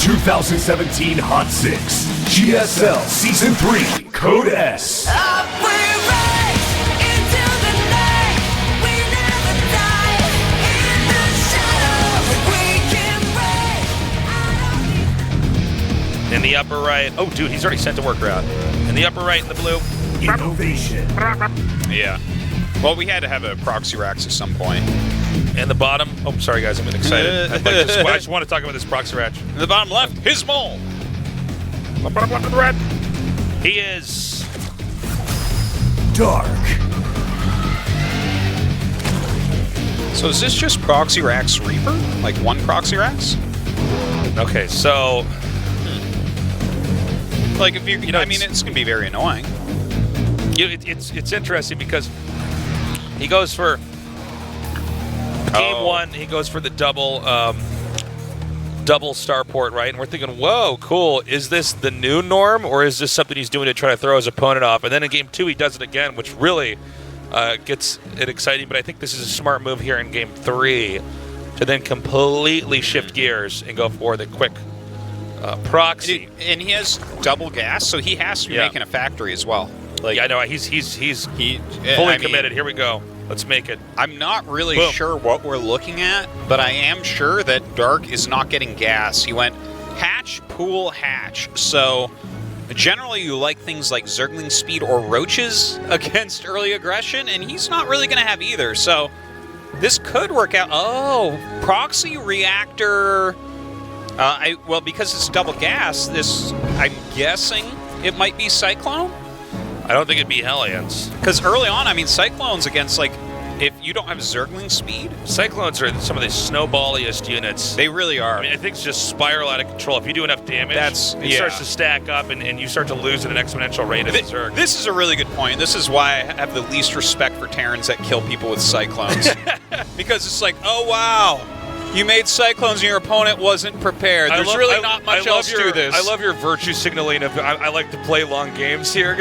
[SPEAKER 20] 2017 Hot 6, GSL Season 3, Code S.
[SPEAKER 1] In the upper right. Oh, dude, he's already sent a workaround. In the upper right, in the blue.
[SPEAKER 20] Innovation.
[SPEAKER 4] Yeah. Well, we had to have a proxy racks at some point.
[SPEAKER 1] In the bottom. Oh, sorry, guys. I'm getting excited. I just want to talk about this proxy rack.
[SPEAKER 4] In the bottom left, his mole.
[SPEAKER 1] He is
[SPEAKER 20] Dark.
[SPEAKER 4] So is this just proxy racks Reaper? Like one proxy racks?
[SPEAKER 1] Okay, so
[SPEAKER 4] like if you I mean, it's gonna be very annoying.
[SPEAKER 1] It's interesting because he goes for game one. He goes for the double starport, right? And we're thinking, whoa, cool. Is this the new norm, or is this something he's doing to try to throw his opponent off? And then in game two, he does it again, which really gets it exciting. But I think this is a smart move here in game three to then completely shift gears and go for the quick proxy.
[SPEAKER 4] And he has double gas, so he has to be making a factory as well. Like,
[SPEAKER 1] yeah, I know. He's fully committed. Here we go. Let's make it.
[SPEAKER 4] I'm not really sure what we're looking at, but I am sure that Dark is not getting gas. He went hatch, pool, hatch. So generally you like things like Zergling speed or roaches against early aggression, and he's not really going to have either. So this could work out. Oh, proxy reactor. Well, because it's double gas, this, I'm guessing it might be Cyclone.
[SPEAKER 1] I don't think it'd be Hellions.
[SPEAKER 4] Because early on, I mean, Cyclones against, like, if you don't have Zergling speed.
[SPEAKER 1] Cyclones are some of the snowballiest units.
[SPEAKER 4] They really are.
[SPEAKER 1] I mean, things just spiral out of control. If you do enough damage, it starts to stack up, and you start to lose at an exponential rate as a Zerg.
[SPEAKER 4] This is a really good point. This is why I have the least respect for Terrans that kill people with Cyclones. Because it's like, oh, wow. You made Cyclones and your opponent wasn't prepared. There's really not much else to this.
[SPEAKER 1] I love your virtue signaling of I like to play long games here.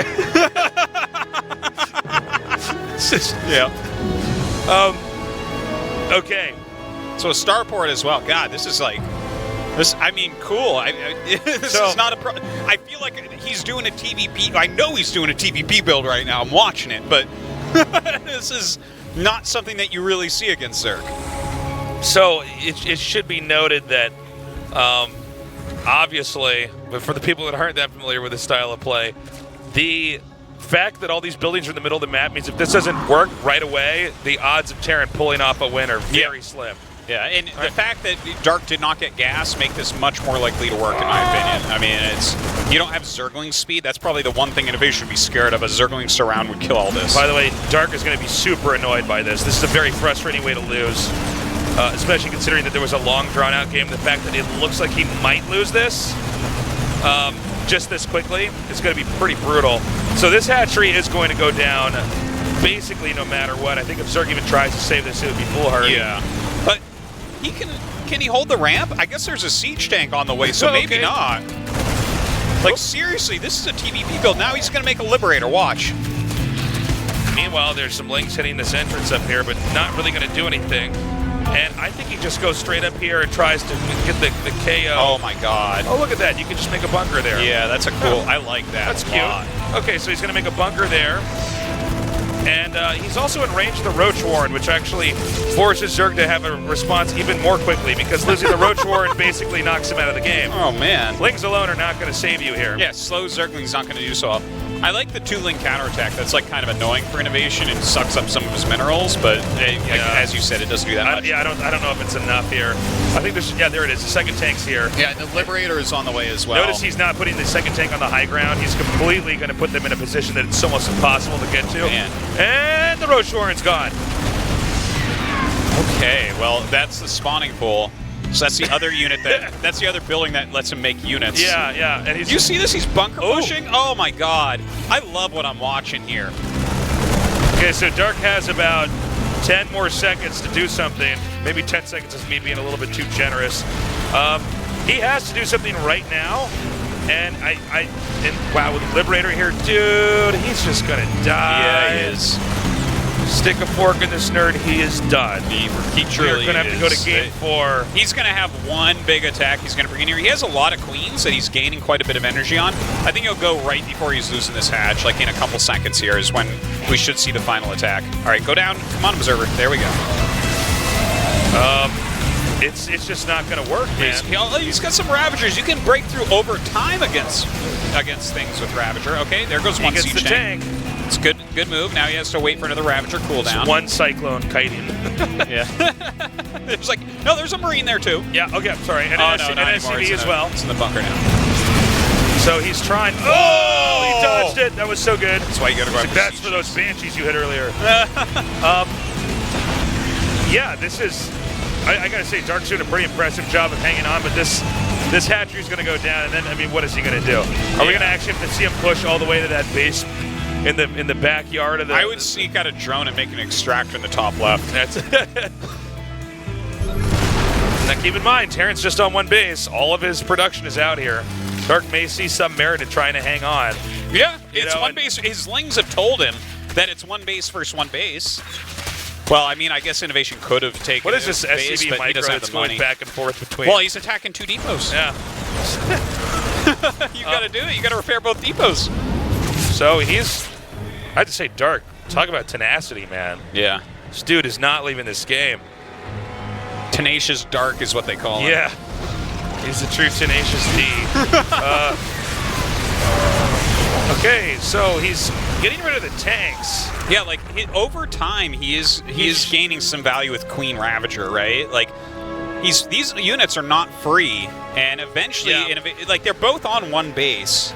[SPEAKER 1] Okay.
[SPEAKER 4] So a starport as well. God, this is like this. I mean, cool. This is not a. I feel like he's doing a TVP. I know he's doing a TVP build right now. I'm watching it, but this is not something that you really see against Zerg.
[SPEAKER 1] So it should be noted that, obviously, but for the people that aren't that familiar with this style of play, the fact that all these buildings are in the middle of the map means if this doesn't work right away, the odds of Terran pulling off a win are very slim.
[SPEAKER 4] Yeah, and the fact that Dark did not get gas make this much more likely to work, in my opinion. I mean, you don't have Zergling speed. That's probably the one thing Innovation would be scared of. A Zergling surround would kill all this.
[SPEAKER 1] By the way, Dark is going to be super annoyed by this. This is a very frustrating way to lose. Especially considering that there was a long, drawn-out game. The fact that it looks like he might lose this just this quickly is going to be pretty brutal. So this hatchery is going to go down basically no matter what. I think if Zerg even tries to save this, it would be foolhardy.
[SPEAKER 4] Yeah. But he can he hold the ramp? I guess there's a siege tank on the way, so maybe not. Like, seriously, this is a TVP build. Now he's going to make a Liberator. Watch.
[SPEAKER 1] Meanwhile, there's some links hitting this entrance up here, but not really going to do anything. And I think he just goes straight up here and tries to get the KO.
[SPEAKER 4] Oh my god.
[SPEAKER 1] Oh, look at that. You can just make a bunker there.
[SPEAKER 4] Yeah, that's a cool. I like that.
[SPEAKER 1] That's cute. Okay, so he's going to make a bunker there. And he's also in range of the Roach Warren, which actually forces Zerg to have a response even more quickly, because losing the Roach Warren basically knocks him out of the game.
[SPEAKER 4] Oh, man.
[SPEAKER 1] Lings alone are not going to save you here.
[SPEAKER 4] Yeah, slow Zergling's not going to do so. I like the two-link counterattack. That's like kind of annoying for Innovation and sucks up some of his minerals, but as you said, it doesn't do that much.
[SPEAKER 1] I don't know if it's enough here. I think there's, there it is. The second tank's here.
[SPEAKER 4] Yeah, the Liberator is on the way as well.
[SPEAKER 1] Notice he's not putting the second tank on the high ground. He's completely going to put them in a position that it's almost impossible to get to.
[SPEAKER 4] Man.
[SPEAKER 1] And the Roach Warren's gone.
[SPEAKER 4] Okay, well, that's the spawning pool. So that's the other unit that's the other building that lets him make units.
[SPEAKER 1] Yeah, yeah. And
[SPEAKER 4] you see this? He's bunker pushing? Oh my god. I love what I'm watching here.
[SPEAKER 1] Okay, so Dark has about 10 more seconds to do something. Maybe 10 seconds is me being a little bit too generous. He has to do something right now. And wow, with Liberator here, dude, he's just gonna die.
[SPEAKER 4] Yeah, he is.
[SPEAKER 1] Stick a fork in this nerd, he is done.
[SPEAKER 4] He truly
[SPEAKER 1] We're going to have to go to game 4.
[SPEAKER 4] He's going to have one big attack he's going to bring in here. He has a lot of queens that he's gaining quite a bit of energy on. I think he'll go right before he's losing this hatch, like in a couple seconds here is when we should see the final attack. All right, go down. Come on, Observer. There we go.
[SPEAKER 1] It's just not going to work, man.
[SPEAKER 4] He's got some Ravagers. You can break through over time against things with Ravager. Okay, there goes one siege tank. It's good move. Now he has to wait for another Ravager cooldown.
[SPEAKER 1] One Cyclone kiting.
[SPEAKER 4] Yeah. There's like, no, there's a Marine there too.
[SPEAKER 1] Yeah, okay, I'm sorry. And
[SPEAKER 4] an
[SPEAKER 1] SCV as well.
[SPEAKER 4] It's in the bunker now.
[SPEAKER 1] So he's trying. Oh, he dodged it. That was so good.
[SPEAKER 4] That's why you got to go after
[SPEAKER 1] That's for those Banshees you hit earlier. Yeah, this is... I got to say, Dark's doing a pretty impressive job of hanging on, but this hatchery is going to go down, and then, I mean, what is he going to do? Are we going to actually have to see him push all the way to that base in the backyard of the...
[SPEAKER 4] I would sneak out a drone and make an extractor in the top left.
[SPEAKER 1] That's Now, keep in mind, Terrence just on one base. All of his production is out here. Dark may see some merit in trying to hang on.
[SPEAKER 4] Yeah, it's one base. His Lings have told him that it's one base versus one base. Well, I mean, I guess Innovation could have taken.
[SPEAKER 1] What is this
[SPEAKER 4] base,
[SPEAKER 1] SCV
[SPEAKER 4] but he
[SPEAKER 1] micro
[SPEAKER 4] doesn't have
[SPEAKER 1] that's
[SPEAKER 4] the
[SPEAKER 1] going
[SPEAKER 4] money.
[SPEAKER 1] back and forth between?
[SPEAKER 4] Well, he's attacking 2 depots.
[SPEAKER 1] Yeah.
[SPEAKER 4] You got to do it. You got to repair both depots.
[SPEAKER 1] So he's, I have to say, Dark. Talk about tenacity, man.
[SPEAKER 4] Yeah.
[SPEAKER 1] This dude is not leaving this game.
[SPEAKER 4] Tenacious Dark is what they call him.
[SPEAKER 1] Yeah. He's the true Tenacious D. Okay, so he's getting rid of the tanks.
[SPEAKER 4] Yeah, like over time, he is gaining some value with Queen Ravager, right? Like these units are not free, and eventually, like they're both on one base.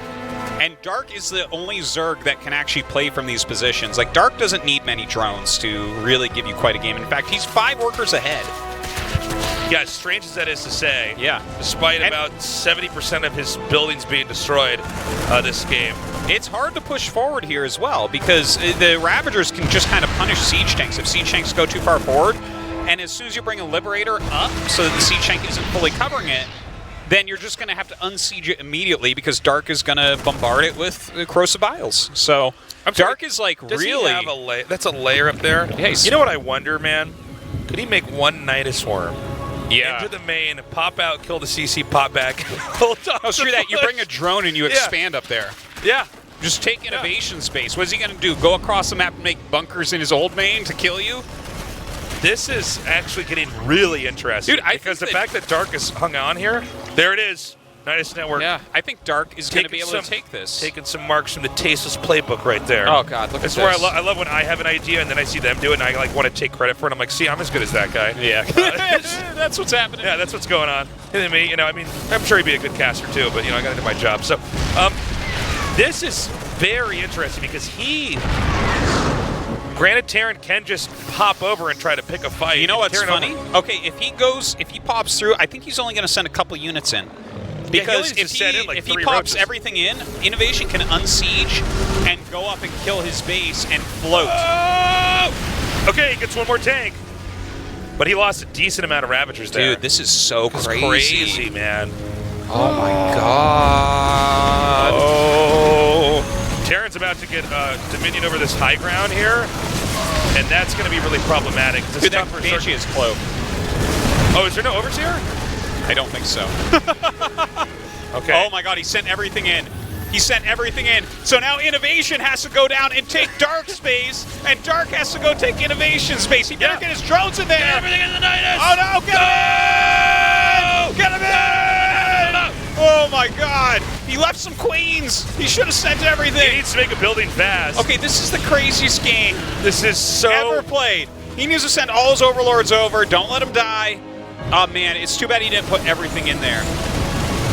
[SPEAKER 4] And Dark is the only Zerg that can actually play from these positions. Like Dark doesn't need many drones to really give you quite a game. In fact, he's 5 workers ahead.
[SPEAKER 1] Yeah, as strange as that is to say.
[SPEAKER 4] Yeah.
[SPEAKER 1] Despite about 70% of his buildings being destroyed this game.
[SPEAKER 4] It's hard to push forward here as well because the Ravagers can just kind of punish siege tanks if siege tanks go too far forward. And as soon as you bring a Liberator up so that the siege tank isn't fully covering it, then you're just going to have to unsiege it immediately because Dark is going to bombard it with Corrosive Vials. So Dark is like
[SPEAKER 1] does
[SPEAKER 4] really...
[SPEAKER 1] He have a that's a layer up there.
[SPEAKER 4] Yeah,
[SPEAKER 1] you know what I wonder, man? Could he make one Nidus Worm?
[SPEAKER 4] Yeah.
[SPEAKER 1] Into the main, pop out, kill the CC, pop back. Hold on.
[SPEAKER 4] Oh, screw that. You bring a drone and you expand up there.
[SPEAKER 1] Yeah.
[SPEAKER 4] Just take innovation space. What is he going to do? Go across the map and make bunkers in his old main to kill you?
[SPEAKER 1] This is actually getting really interesting.
[SPEAKER 4] Dude,
[SPEAKER 1] because the fact that Dark is hung on here, there it is. Nidus Network.
[SPEAKER 4] Yeah, I think Dark is going to be able to take this.
[SPEAKER 1] Taking some marks from the Tasteless playbook right there.
[SPEAKER 4] Oh, God, look at this.
[SPEAKER 1] That's where I love when I have an idea and then I see them do it and I like want to take credit for it. I'm like, see, I'm as good as that guy.
[SPEAKER 4] Yeah. That's what's happening.
[SPEAKER 1] Yeah, that's what's going on. And then me, I mean, I'm sure he'd be a good caster too, but, I got to do my job. So, this is very interesting because granted, Terran can just pop over and try to pick a fight.
[SPEAKER 4] You know what's funny? Okay, if he pops through, I think he's only going to send a couple units in. Because if he pops everything in, Innovation can unsiege and go up and kill his base and float.
[SPEAKER 1] Oh! Okay, he gets one more tank. But he lost a decent amount of Ravagers there.
[SPEAKER 4] Dude, this is so crazy.
[SPEAKER 1] Crazy, man.
[SPEAKER 4] Oh, my God.
[SPEAKER 1] Oh. Terran's about to get Dominion over this high ground here. And that's going to be really problematic.
[SPEAKER 4] Dude, that Banshee is cloaked.
[SPEAKER 1] Oh, is there no Overseer?
[SPEAKER 4] I don't think so.
[SPEAKER 1] Okay.
[SPEAKER 4] Oh my God, he sent everything in. He sent everything in. So now Innovation has to go down and take Dark space, and Dark has to go take Innovation space. He better get his drones in there.
[SPEAKER 1] Get everything in the Nidus.
[SPEAKER 4] Oh no, get him in! Get him in! Oh my God. He left some queens. He should have sent everything.
[SPEAKER 1] He needs to make a building fast.
[SPEAKER 4] Okay, this is the craziest game
[SPEAKER 1] this is so
[SPEAKER 4] ever played. He needs to send all his overlords over. Don't let him die. Oh man, it's too bad he didn't put everything in there.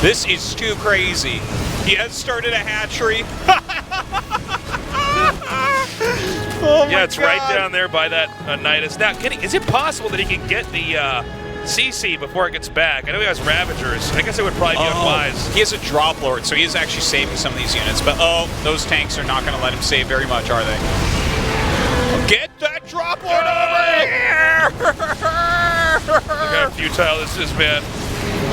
[SPEAKER 4] This is too crazy. He has started a hatchery. Oh my
[SPEAKER 1] yeah, it's
[SPEAKER 4] God.
[SPEAKER 1] right down there by that Nidus. Now, is it possible that he can get the CC before it gets back? I know he has Ravagers. I guess it would probably be unwise.
[SPEAKER 4] He has a drop lord, so he is actually saving some of these units. But those tanks are not going to let him save very much, are they? Get that drop lord over here!
[SPEAKER 1] Look how futile this is, man.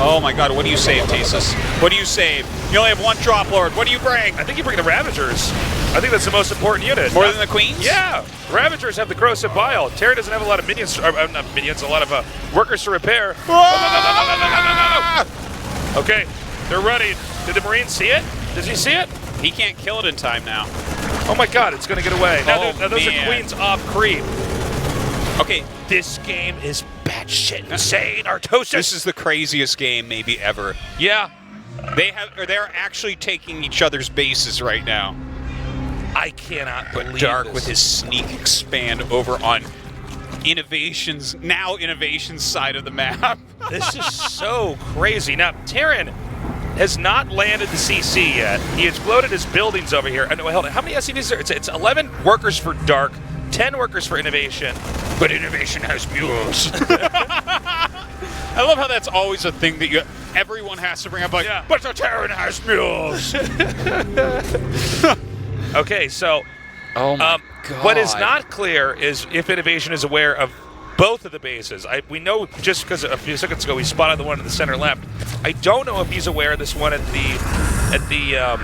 [SPEAKER 4] Oh my God, what do you save, Tasus? What do you save? You only have one drop lord. What do you bring?
[SPEAKER 1] I think you bring the Ravagers. I think that's the most important unit.
[SPEAKER 4] More than the Queens?
[SPEAKER 1] Yeah. Ravagers have the Corrosive Bile. Terra doesn't have a lot of minions, not minions, a lot of workers to repair. Okay, they're running. Did the Marine see it? Does he see it?
[SPEAKER 4] He can't kill it in time now.
[SPEAKER 1] Oh my God, it's going to get away. Now, those
[SPEAKER 4] man.
[SPEAKER 1] are Queens off creep.
[SPEAKER 4] Okay.
[SPEAKER 1] This game is batshit insane, Artosis.
[SPEAKER 4] This is the craziest game maybe ever.
[SPEAKER 1] Yeah.
[SPEAKER 4] They're actually taking each other's bases right now.
[SPEAKER 1] I cannot believe
[SPEAKER 4] Dark
[SPEAKER 1] this.
[SPEAKER 4] with his sneak expand over on Innovation's side of the map.
[SPEAKER 1] This is so crazy. Now, Terran has not landed the CC yet. He exploded his buildings over here. Hold on. How many SCVs is there? It's 11 workers for Dark, 10 workers for Innovation, but Innovation has mules.
[SPEAKER 4] I love how that's always a thing that everyone has to bring up. Like, but the Terran has mules.
[SPEAKER 1] Okay, so
[SPEAKER 4] oh my God.
[SPEAKER 1] What is not clear is if Innovation is aware of both of the bases. We know just because a few seconds ago we spotted the one in the center left. I don't know if he's aware of this one at the.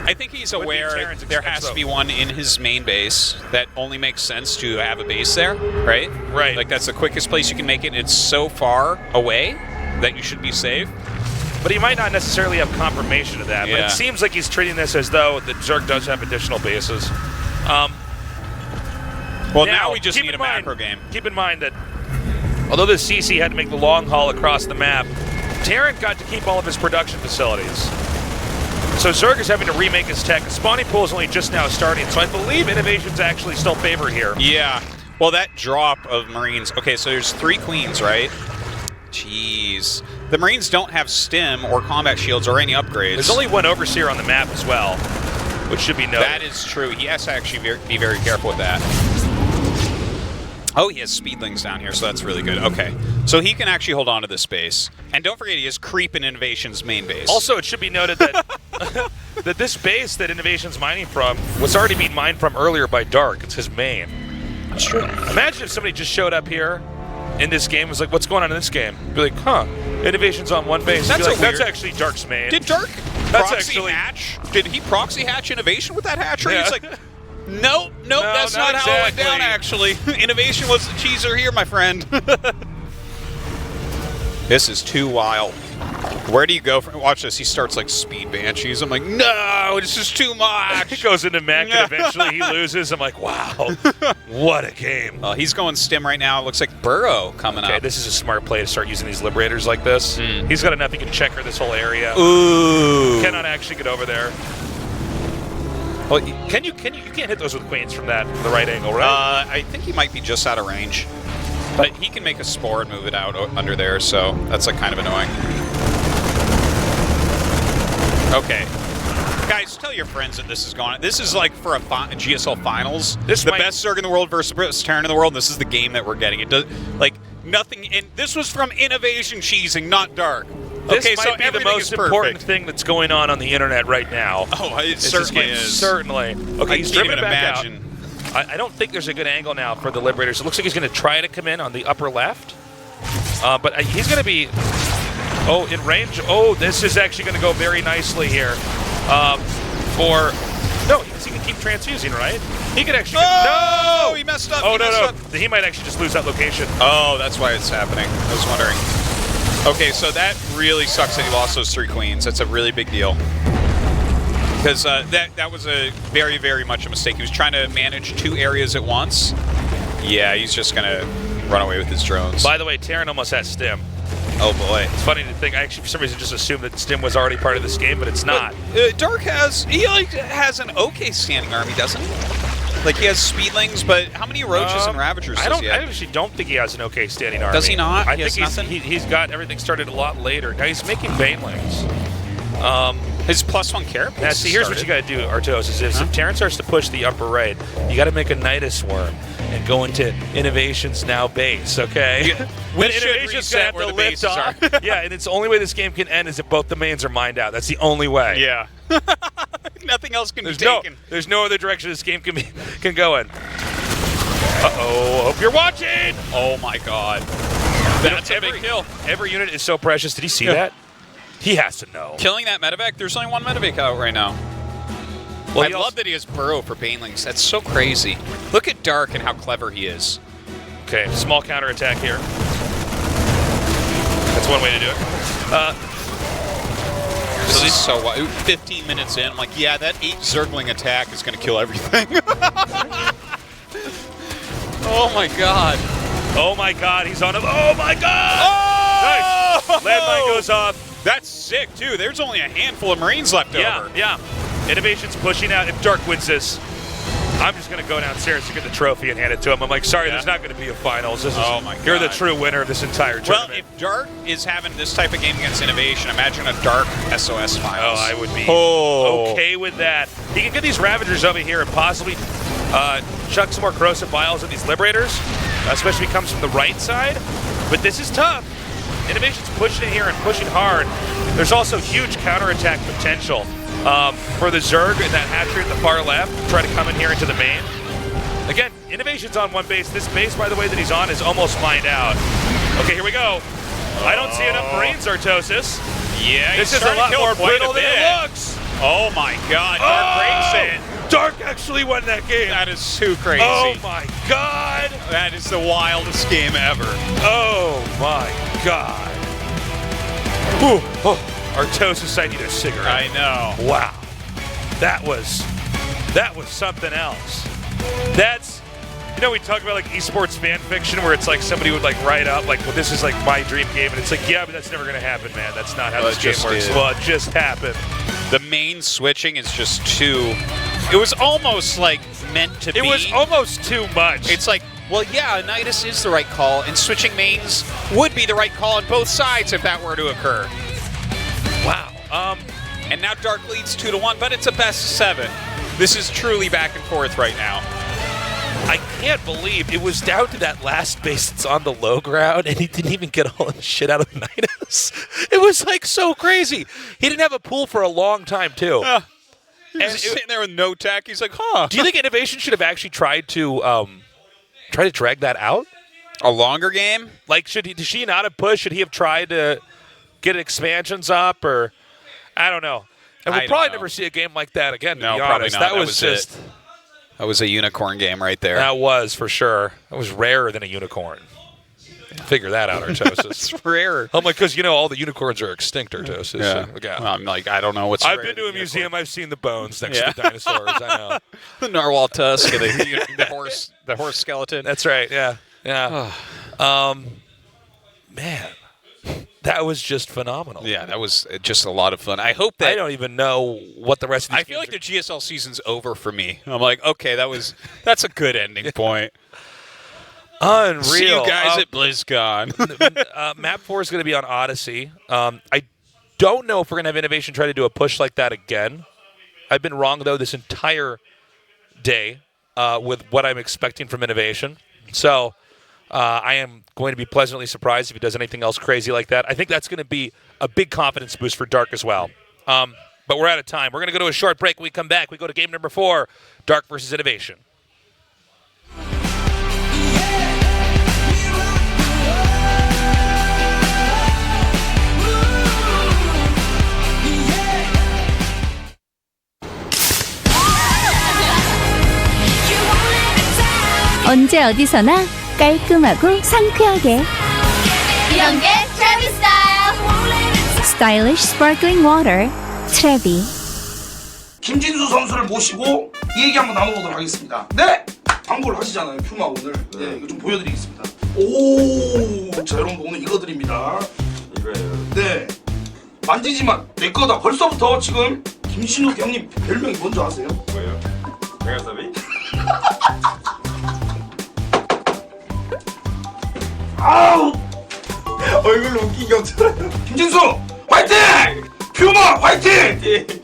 [SPEAKER 4] I think he's aware there has to be one in his main base. That only makes sense to have a base there, right?
[SPEAKER 1] Right.
[SPEAKER 4] Like that's the quickest place you can make it. It's so far away that you should be safe.
[SPEAKER 1] But he might not necessarily have confirmation of that. But it seems like he's treating this as though the Zerg does have additional bases.
[SPEAKER 4] Well, now we just need a macro game.
[SPEAKER 1] Keep in mind that although the CC had to make the long haul across the map, Terran got to keep all of his production facilities. So Zerg is having to remake his tech. The spawning pool is only just now starting, so I believe Innovation's actually still favored here.
[SPEAKER 4] Yeah. Well, that drop of Marines. Okay, so there's 3 queens, right? Jeez. The Marines don't have stim or combat shields or any upgrades.
[SPEAKER 1] There's only one Overseer on the map as well, which should be noted.
[SPEAKER 4] That is true. He has to actually be very careful with that. Oh, he has speedlings down here, so that's really good. Okay. So he can actually hold on to this space. And don't forget, he has creep in Innovation's main base.
[SPEAKER 1] Also, it should be noted that that this base that Innovation's mining from was already being mined from earlier by Dark. It's his main.
[SPEAKER 4] That's true.
[SPEAKER 1] Imagine if somebody just showed up here in this game and was like, what's going on in this game? Be like, huh, Innovation's on one base.
[SPEAKER 4] That's,
[SPEAKER 1] like, that's actually Dark's main.
[SPEAKER 4] Did Dark proxy hatch? Did he proxy hatch Innovation with that hatchery?
[SPEAKER 1] Yeah.
[SPEAKER 4] It's like, nope, that's not how it went down, actually. Innovation was the cheeser here, my friend. This is too wild. Where do you go from? Watch this. He starts like speed banshees. I'm like, no, this is too much.
[SPEAKER 1] He goes into mech and eventually he loses. I'm like, wow, what a game.
[SPEAKER 4] He's going stim right now. It looks like Burrow coming up.
[SPEAKER 1] Okay, this is a smart play to start using these liberators like this. He's got enough he can checker this whole area.
[SPEAKER 4] Ooh.
[SPEAKER 1] Cannot actually get over there. Well, you can't hit those with queens from the right angle, right?
[SPEAKER 4] I think he might be just out of range. But he can make a spore and move it out under there, so that's like kind of annoying. Okay. Guys, tell your friends that this is gone. This is like for a GSL Finals. This is the best Zerg in the world versus Terran in the world, and this is the game that we're getting. It does like nothing. And this was from Innovation cheesing, not Dark.
[SPEAKER 1] This
[SPEAKER 4] okay,
[SPEAKER 1] might
[SPEAKER 4] so
[SPEAKER 1] be the most important thing that's going on the internet right now.
[SPEAKER 4] Oh, it certainly is.
[SPEAKER 1] Certainly. Okay, he's driven back
[SPEAKER 4] imagine.
[SPEAKER 1] out. I don't think there's a good angle now for the Liberators. It looks like he's going to try to come in on the upper left. But he's going to be... Oh, in range. Oh, this is actually going to go very nicely here. No, he can keep transfusing, right? He could actually...
[SPEAKER 4] No! He messed up.
[SPEAKER 1] Oh, no. He might actually just lose that location.
[SPEAKER 4] Oh, that's why it's happening. I was wondering. Okay, so that really sucks that he lost those 3 queens. That's a really big deal. Because that was a very, very much a mistake. He was trying to manage 2 areas at once. Yeah, he's just going to run away with his drones.
[SPEAKER 1] By the way, Terran almost has stim.
[SPEAKER 4] Oh, boy.
[SPEAKER 1] It's funny to think. I actually, for some reason, just assumed that stim was already part of this game, but it's not.
[SPEAKER 4] Dark has an okay standing army, doesn't he? Like, he has speedlings, but how many roaches and ravagers does he have?
[SPEAKER 1] I actually don't think he has an okay standing army.
[SPEAKER 4] Does he not?
[SPEAKER 1] I think he's got everything started a lot later. Now, he's making banelings.
[SPEAKER 4] His +1 carapace.
[SPEAKER 1] Now, see, here's what you got to do, Artos, is if Terran starts to push the upper right, you got to make a Nidus Worm and go into Innovation's now base, okay?
[SPEAKER 4] We should reset where the bases are.
[SPEAKER 1] Yeah, and it's the only way this game can end is if both the mains are mined out. That's the only way.
[SPEAKER 4] Yeah. Nothing else can be taken.
[SPEAKER 1] There's no other direction this game can go in. Uh-oh, hope you're watching!
[SPEAKER 4] Oh, my God. That's a big kill.
[SPEAKER 1] Every unit is so precious. Did he see that? He has to know.
[SPEAKER 4] Killing that medevac, there's only 1 medevac out right now. Well, I love that he has Burrow for banelings. That's so crazy. Look at Dark and how clever he is.
[SPEAKER 1] Okay, small counterattack here. That's one way to do it.
[SPEAKER 4] This is so wild. 15 minutes in, I'm like, yeah, that 8 Zergling attack is going to kill everything. Oh my God.
[SPEAKER 1] Oh my God, he's on him. Oh my God!
[SPEAKER 4] Oh!
[SPEAKER 1] Nice. Landmine goes off.
[SPEAKER 4] That's sick too. There's only a handful of Marines left over.
[SPEAKER 1] Yeah. Innovation's pushing out. If Dark wins this, I'm just going to go downstairs to get the trophy and hand it to him. I'm like, sorry, there's not going to be a finals.
[SPEAKER 4] Oh my God.
[SPEAKER 1] You're the true winner of this entire tournament.
[SPEAKER 4] Well, if Dark is having this type of game against Innovation, imagine a Dark SOS finals.
[SPEAKER 1] Oh, I would be
[SPEAKER 4] okay
[SPEAKER 1] with that. He can get these Ravagers over here and possibly chuck some more Corrosive Vials at these Liberators, especially if he comes from the right side. But this is tough. Innovation's pushing in here and pushing hard. There's also huge counterattack potential for the Zerg and that hatchery at the far left to try to come in here into the main. Again, Innovation's on one base. This base, by the way, that he's on is almost mined out. Okay, here we go. I don't see enough Marines, Artosis.
[SPEAKER 4] Yeah,
[SPEAKER 1] this is a lot more brittle than it looks.
[SPEAKER 4] Oh my God, Dark breaks it.
[SPEAKER 1] Dark actually won that game.
[SPEAKER 4] That is too crazy.
[SPEAKER 1] Oh my God.
[SPEAKER 4] That is the wildest game ever.
[SPEAKER 1] Oh my God. Whew. Oh. Artosis, I need a cigarette.
[SPEAKER 4] I know.
[SPEAKER 1] Wow. That was something else. That's, we talk about like esports fan fiction where it's like somebody would like write up like, well, this is like my dream game, and it's like, yeah, but that's never gonna happen, man. That's not how this game works. Well, it just happened.
[SPEAKER 4] The main switching is just too. It was almost like meant to be.
[SPEAKER 1] It was almost too much.
[SPEAKER 4] It's like, well, yeah, Nidus is the right call, and switching mains would be the right call on both sides if that were to occur.
[SPEAKER 1] Wow.
[SPEAKER 4] And now Dark leads 2-1, but it's a best of 7. This is truly back and forth right now.
[SPEAKER 1] I can't believe it was down to that last base that's on the low ground, and he didn't even get all the shit out of Nidus. It was like so crazy. He didn't have a pool for a long time too.
[SPEAKER 4] He was just sitting there with no tech. He's like, huh.
[SPEAKER 1] Do you think Innovation should have actually tried to drag that out?
[SPEAKER 4] A longer game?
[SPEAKER 1] Like, did she not have pushed? Should he have tried to get expansions up, or I don't know. And we'll probably never see a game like that again, to be honest.
[SPEAKER 4] Not.
[SPEAKER 1] That was just...
[SPEAKER 4] That was a unicorn game right there.
[SPEAKER 1] That was, for sure. That was rarer than a unicorn. Figure that out, Artosis.
[SPEAKER 4] It's rare.
[SPEAKER 1] I'm like, because, all the unicorns are extinct, Artosis.
[SPEAKER 4] Yeah.
[SPEAKER 1] So,
[SPEAKER 4] well, I'm like, I don't know what's
[SPEAKER 1] I've been to a museum. I've seen the bones next to the dinosaurs. I know.
[SPEAKER 4] The narwhal tusk and the horse skeleton.
[SPEAKER 1] That's right, yeah. Man. That was just phenomenal.
[SPEAKER 4] Yeah, that was just a lot of fun. I hope that...
[SPEAKER 1] I don't even know what the rest of these
[SPEAKER 4] I feel like the GSL season's over for me. I'm like, okay, that's a good ending point.
[SPEAKER 1] Unreal.
[SPEAKER 4] See you guys at BlizzCon.
[SPEAKER 1] Map 4 is going to be on Odyssey. I don't know if we're going to have Innovation try to do a push like that again. I've been wrong, though, this entire day with what I'm expecting from Innovation. So... I am going to be pleasantly surprised if he does anything else crazy like that. I think that's going to be a big confidence boost for Dark as well. But we're out of time. We're going to go to a short break. When we come back, we go to game number 4, Dark versus Innovation.
[SPEAKER 10] 언제 어디서나 깔끔하고 상쾌하게
[SPEAKER 11] 이런 게 트래비 스타일.
[SPEAKER 10] Stylish Sparkling Water 트래비.
[SPEAKER 12] 김진수 선수를 모시고 이 얘기 한번 나눠보도록 하겠습니다. 네! 광고를 하시잖아요, 퓨마 오늘. 네, 이거 좀 보여드리겠습니다. 오, 자 여러분 오늘 이거 드립니다.
[SPEAKER 16] 이거예요.
[SPEAKER 12] 네, 만지지만 내 거다. 벌써부터 지금 김신욱 형님 별명이 뭔지 아세요?
[SPEAKER 16] 뭐예요? 메가사비?
[SPEAKER 12] 아우!
[SPEAKER 16] 얼굴로 웃기게 없잖아요.
[SPEAKER 12] 김진수 화이팅! 퓨마 화이팅!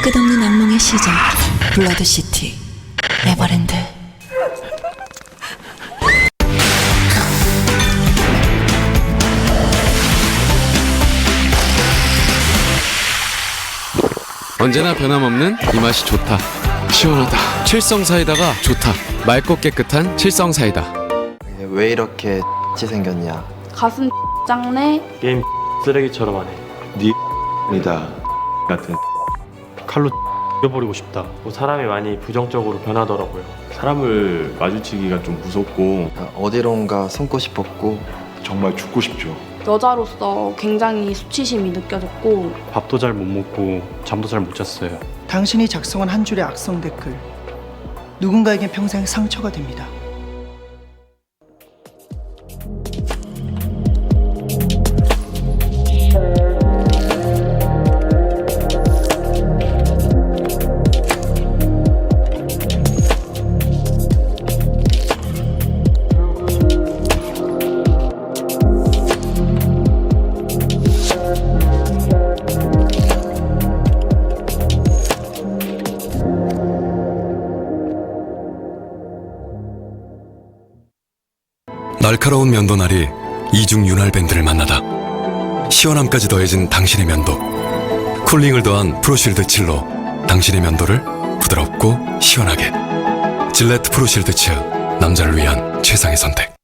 [SPEAKER 13] 끝없는 악몽의 시작 블러드시티 에버랜드.
[SPEAKER 14] 언제나 변함없는 이 맛이 좋다. 시원하다. 칠성 사이다가 좋다. 맑고 깨끗한 칠성 사이다.
[SPEAKER 15] 왜 이렇게 X 생겼냐?
[SPEAKER 9] 가슴 짱네.
[SPEAKER 8] 게임 쓰레기처럼 하네.
[SPEAKER 15] 니다
[SPEAKER 8] 같은 칼로 죽여버리고 싶다. 사람이 많이 부정적으로 변하더라고요.
[SPEAKER 5] 사람을 마주치기가 좀 무섭고
[SPEAKER 15] 어디론가 숨고 싶었고
[SPEAKER 5] 정말 죽고 싶죠.
[SPEAKER 9] 여자로서 굉장히 수치심이 느껴졌고
[SPEAKER 8] 밥도 잘 못 먹고 잠도 잘 못 잤어요.
[SPEAKER 17] 당신이 작성한 한 줄의 악성 댓글 누군가에겐 평생 상처가 됩니다.
[SPEAKER 18] 날카로운 면도날이 이중 윤활 밴드를 만나다 시원함까지 더해진 당신의 면도, 쿨링을 더한 프로실드 칠로 당신의 면도를 부드럽고 시원하게. 질레트 프로실드 칠, 남자를 위한 최상의 선택.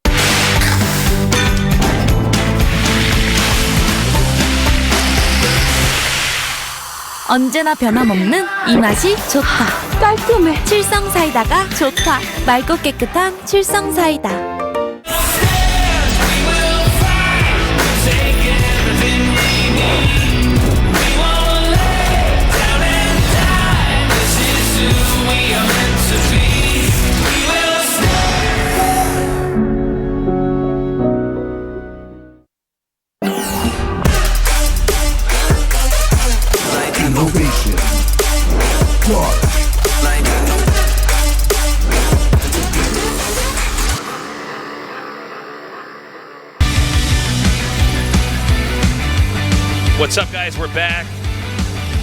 [SPEAKER 10] 언제나 변함없는 이 맛이 좋다. 깔끔해. 칠성 사이다가 좋다. 맑고 깨끗한 칠성 사이다.
[SPEAKER 20] Innovation. Clark.
[SPEAKER 1] What's up, guys? We're back.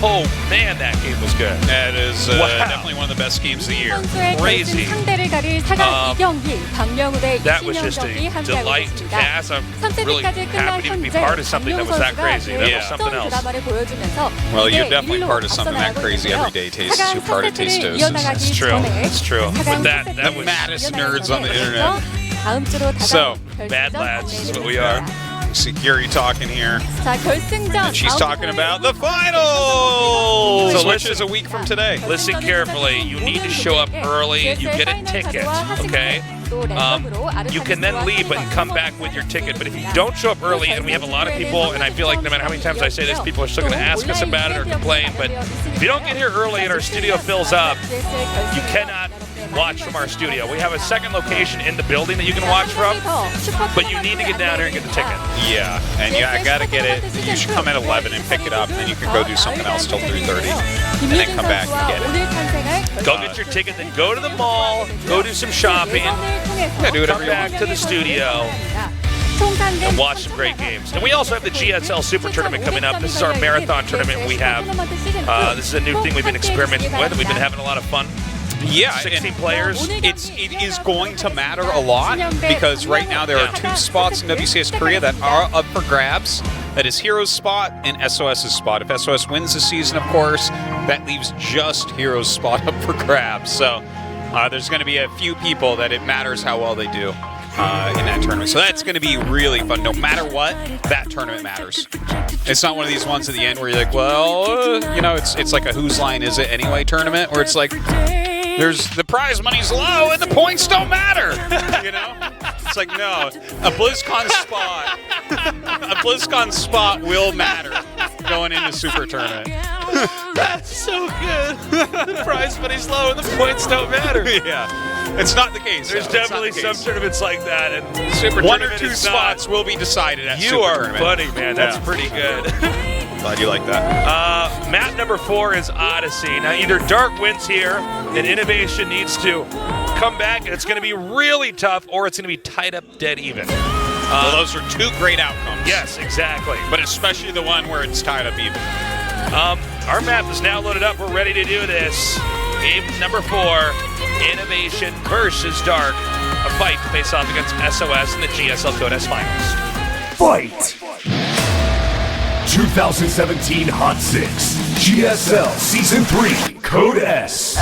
[SPEAKER 1] Oh man, that game was good.
[SPEAKER 4] That is definitely one of the best games of the year.
[SPEAKER 1] Crazy.
[SPEAKER 21] 상대를 가릴 4강 2경기 박명우 대
[SPEAKER 1] That was
[SPEAKER 21] 이신영
[SPEAKER 1] just
[SPEAKER 21] 경기
[SPEAKER 1] a
[SPEAKER 21] 함께하고
[SPEAKER 1] delight to
[SPEAKER 21] 있습니다.
[SPEAKER 1] cast. I'm really
[SPEAKER 21] 3세트까지 끝난
[SPEAKER 1] happy to be
[SPEAKER 21] 현재
[SPEAKER 1] part of something that was that
[SPEAKER 21] 박명우
[SPEAKER 1] crazy. That was
[SPEAKER 21] 선수가
[SPEAKER 1] something else.
[SPEAKER 21] 드라마를 보여주면서
[SPEAKER 4] Well, you're
[SPEAKER 21] 2대
[SPEAKER 4] definitely
[SPEAKER 21] 1로
[SPEAKER 4] part of something that
[SPEAKER 21] 앞서
[SPEAKER 4] crazy
[SPEAKER 21] 나가고
[SPEAKER 4] every day.
[SPEAKER 21] 있는데요.
[SPEAKER 4] Tastes you part of
[SPEAKER 21] 4강
[SPEAKER 4] taste
[SPEAKER 21] 세트를
[SPEAKER 4] doses.
[SPEAKER 21] 이어나가기
[SPEAKER 1] It's true.
[SPEAKER 21] 전에
[SPEAKER 1] It's true.
[SPEAKER 21] 4강
[SPEAKER 1] But that
[SPEAKER 21] 세트를
[SPEAKER 1] was
[SPEAKER 4] maddest
[SPEAKER 21] 이어나가기
[SPEAKER 4] nerds on the
[SPEAKER 21] 전에
[SPEAKER 4] internet.
[SPEAKER 21] 다음 주로
[SPEAKER 4] So,
[SPEAKER 1] bad lads is what we are.
[SPEAKER 4] See Gary talking here.
[SPEAKER 21] 자, 결승전.
[SPEAKER 4] And she's talking about the finals,
[SPEAKER 1] So
[SPEAKER 4] which
[SPEAKER 1] listen-
[SPEAKER 4] is a week from today.
[SPEAKER 1] Listen carefully. You need to show up early. You get a ticket, okay? You can then leave and come back with your ticket. But if you don't show up early, and we have a lot of people, and I feel like no matter how many times I say this, people are still going to ask us about it or complain. But if you don't get here early and our studio fills up, you cannot watch from our studio. We have a second location in the building that you can watch from, but you need to get down here and get the ticket.
[SPEAKER 4] Yeah, and I gotta get it. You should come at 11 and pick it up, and then you can go do something else till 3:30, and then come back and get it.
[SPEAKER 1] Go get your ticket, then go to the mall, go do some shopping, come back to the studio, and watch some great games. And we also have the GSL Super Tournament coming up. This is our marathon tournament we have. This is a new thing we've been experimenting with. We've been having a lot of fun.
[SPEAKER 4] Yeah,
[SPEAKER 1] 16 players.
[SPEAKER 4] It is going to matter a lot because right now there are 2 spots in WCS Korea that are up for grabs. That is Heroes' spot and SOS's spot. If SOS wins the season, of course, that leaves just Heroes' spot up for grabs. So there's going to be a few people that it matters how well they do in that tournament. So that's going to be really fun. No matter what, that tournament matters. It's not one of these ones at the end where you're like, well, it's like a whose line is it anyway tournament where it's like, there's the prize money's low and the points don't matter. It's like, no, a BlizzCon spot will matter going into Super Tournament.
[SPEAKER 1] That's so good. The prize money's low and the points don't matter.
[SPEAKER 4] Yeah, it's not the case.
[SPEAKER 1] There's definitely some tournaments like that, and
[SPEAKER 4] Super one or 2 spots will be decided at Super Tournament.
[SPEAKER 1] You are funny, man. That's pretty good.
[SPEAKER 4] Glad you like that.
[SPEAKER 1] Map number 4 is Odyssey. Now, either Dark wins here, and Innovation needs to come back, and it's going to be really tough, or it's going to be tied up dead even.
[SPEAKER 4] Well, those are 2 great outcomes.
[SPEAKER 1] Yes, exactly.
[SPEAKER 4] But especially the one where it's tied up even.
[SPEAKER 1] Our map is now loaded up. We're ready to do this. Game number 4, Innovation versus Dark. A fight to face off against SOS in the GSL Code S Finals.
[SPEAKER 20] Fight! 2017 Hot 6 GSL Season 3 Code S.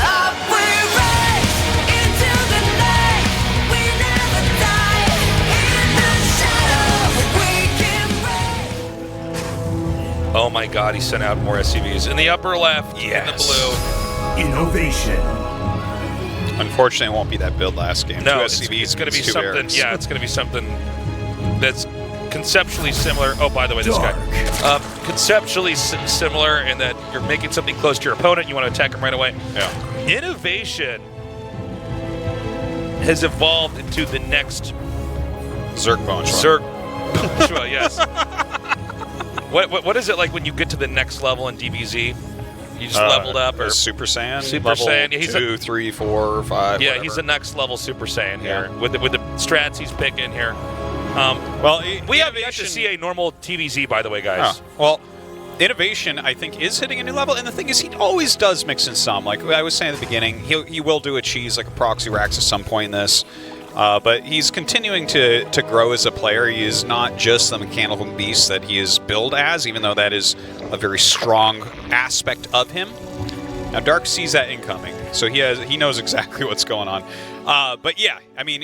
[SPEAKER 1] Oh my God, he sent out more SCVs. In the upper left, in the blue.
[SPEAKER 20] Innovation.
[SPEAKER 4] Unfortunately, it won't be that build last game.
[SPEAKER 1] No,
[SPEAKER 4] Two
[SPEAKER 1] it's
[SPEAKER 4] SCVs,
[SPEAKER 1] going to be
[SPEAKER 4] two
[SPEAKER 1] something.
[SPEAKER 4] Barracks.
[SPEAKER 1] Yeah, it's going to be something that's conceptually similar. Oh, by the way, this guy. Conceptually similar in that you're making something close to your opponent. You want to attack him right away.
[SPEAKER 4] Yeah.
[SPEAKER 1] Innovation has evolved into the next
[SPEAKER 4] Zerg Bonus.
[SPEAKER 1] Zerg. Well, yes. What is it like when you get to the next level in DBZ? You just leveled up, or
[SPEAKER 4] Super Saiyan?
[SPEAKER 1] Super
[SPEAKER 4] level
[SPEAKER 1] Saiyan. Yeah, he's
[SPEAKER 4] 2, 3, 4, 5.
[SPEAKER 1] Yeah,
[SPEAKER 4] whatever.
[SPEAKER 1] he's the next level Super Saiyan here with the strats he's picking here.
[SPEAKER 4] Well,
[SPEAKER 1] we haven't yet to see a normal TVZ, by the way, guys.
[SPEAKER 4] Oh, well, Innovation, I think, is hitting a new level, and the thing is, he always does mix in some. Like I was saying at the beginning, he will do a cheese like a Proxy Rax at some point in this. But he's continuing to grow as a player. He is not just the mechanical beast that he is billed as, even though that is a very strong aspect of him. Now, Dark sees that incoming, so he knows exactly what's going on. But yeah, I mean,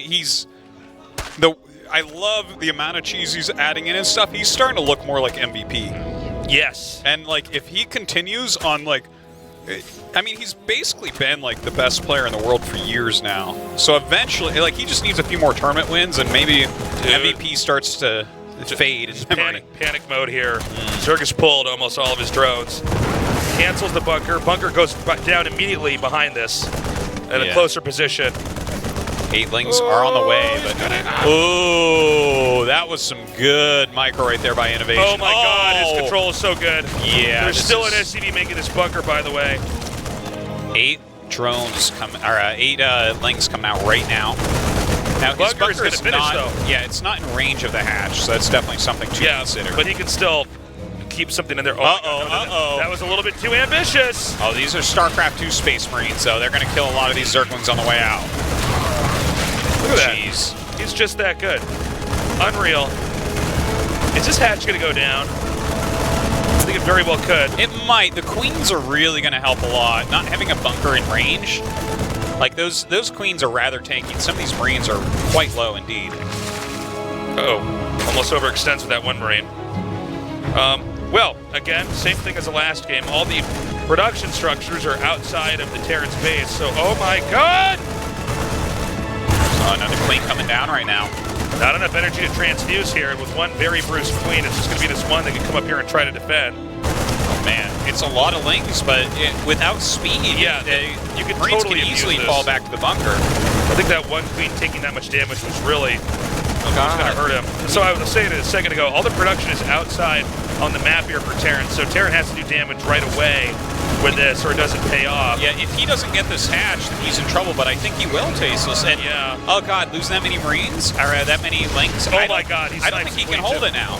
[SPEAKER 4] I love the amount of cheese he's adding in and stuff. He's starting to look more like MVP.
[SPEAKER 1] Yes.
[SPEAKER 4] And like, if he continues on like, I mean, he's basically been like the best player in the world for years now. So eventually, like, he just needs a few more tournament wins, and maybe MVP starts to fade in memory.
[SPEAKER 1] Panic mode here. Zerg has pulled almost all of his drones. Cancels the bunker. Bunker goes down immediately behind this at a closer position.
[SPEAKER 4] 8lings are on the way, but that was some good micro right there by Innovation.
[SPEAKER 1] Oh my God, his control is so good.
[SPEAKER 4] Yeah,
[SPEAKER 1] there's still an SCV making this bunker, by the way.
[SPEAKER 4] 8 drones lings coming out right now. Now his bunker is
[SPEAKER 1] finish,
[SPEAKER 4] not.
[SPEAKER 1] though.
[SPEAKER 4] Yeah, it's not in range of the hatch, so that's definitely something to consider.
[SPEAKER 1] But he can still keep something in there. That was a little bit too ambitious.
[SPEAKER 4] Oh, these are StarCraft 2 Space Marines, though. They're going to kill a lot of these Zerglings on the way out.
[SPEAKER 1] Look at that. He's just that good. Unreal. Is this hatch going to go down? I think it very well could.
[SPEAKER 4] It might. The Queens are really going to help a lot. Not having a bunker in range. Like, those Queens are rather tanky. Some of these Marines are quite low indeed.
[SPEAKER 1] Almost overextends with that one Marine. Well, again, same thing as the last game. All the production structures are outside of the Terran's base, so oh my God!
[SPEAKER 4] Another Queen coming down right now.
[SPEAKER 1] Not enough energy to transfuse here, and with one very bruised Queen, it's just going to be this one that can come up here and try to defend.
[SPEAKER 4] Oh man, it's a lot of lings, but without speed,
[SPEAKER 1] you could
[SPEAKER 4] Marines
[SPEAKER 1] totally
[SPEAKER 4] can easily
[SPEAKER 1] abuse
[SPEAKER 4] fall
[SPEAKER 1] this.
[SPEAKER 4] back to the bunker.
[SPEAKER 1] I think that one Queen taking that much damage was really going to hurt him. So I was saying it a second ago, all the production is outside on the map here for Terran, so Terran has to do damage right away with this, or it doesn't pay off.
[SPEAKER 4] Yeah, if he doesn't get this hatch, then he's in trouble, but I think he will, Tasteless. And oh God, losing that many Marines, or that many lings.
[SPEAKER 1] Oh my God,
[SPEAKER 4] I don't think he can hold it now.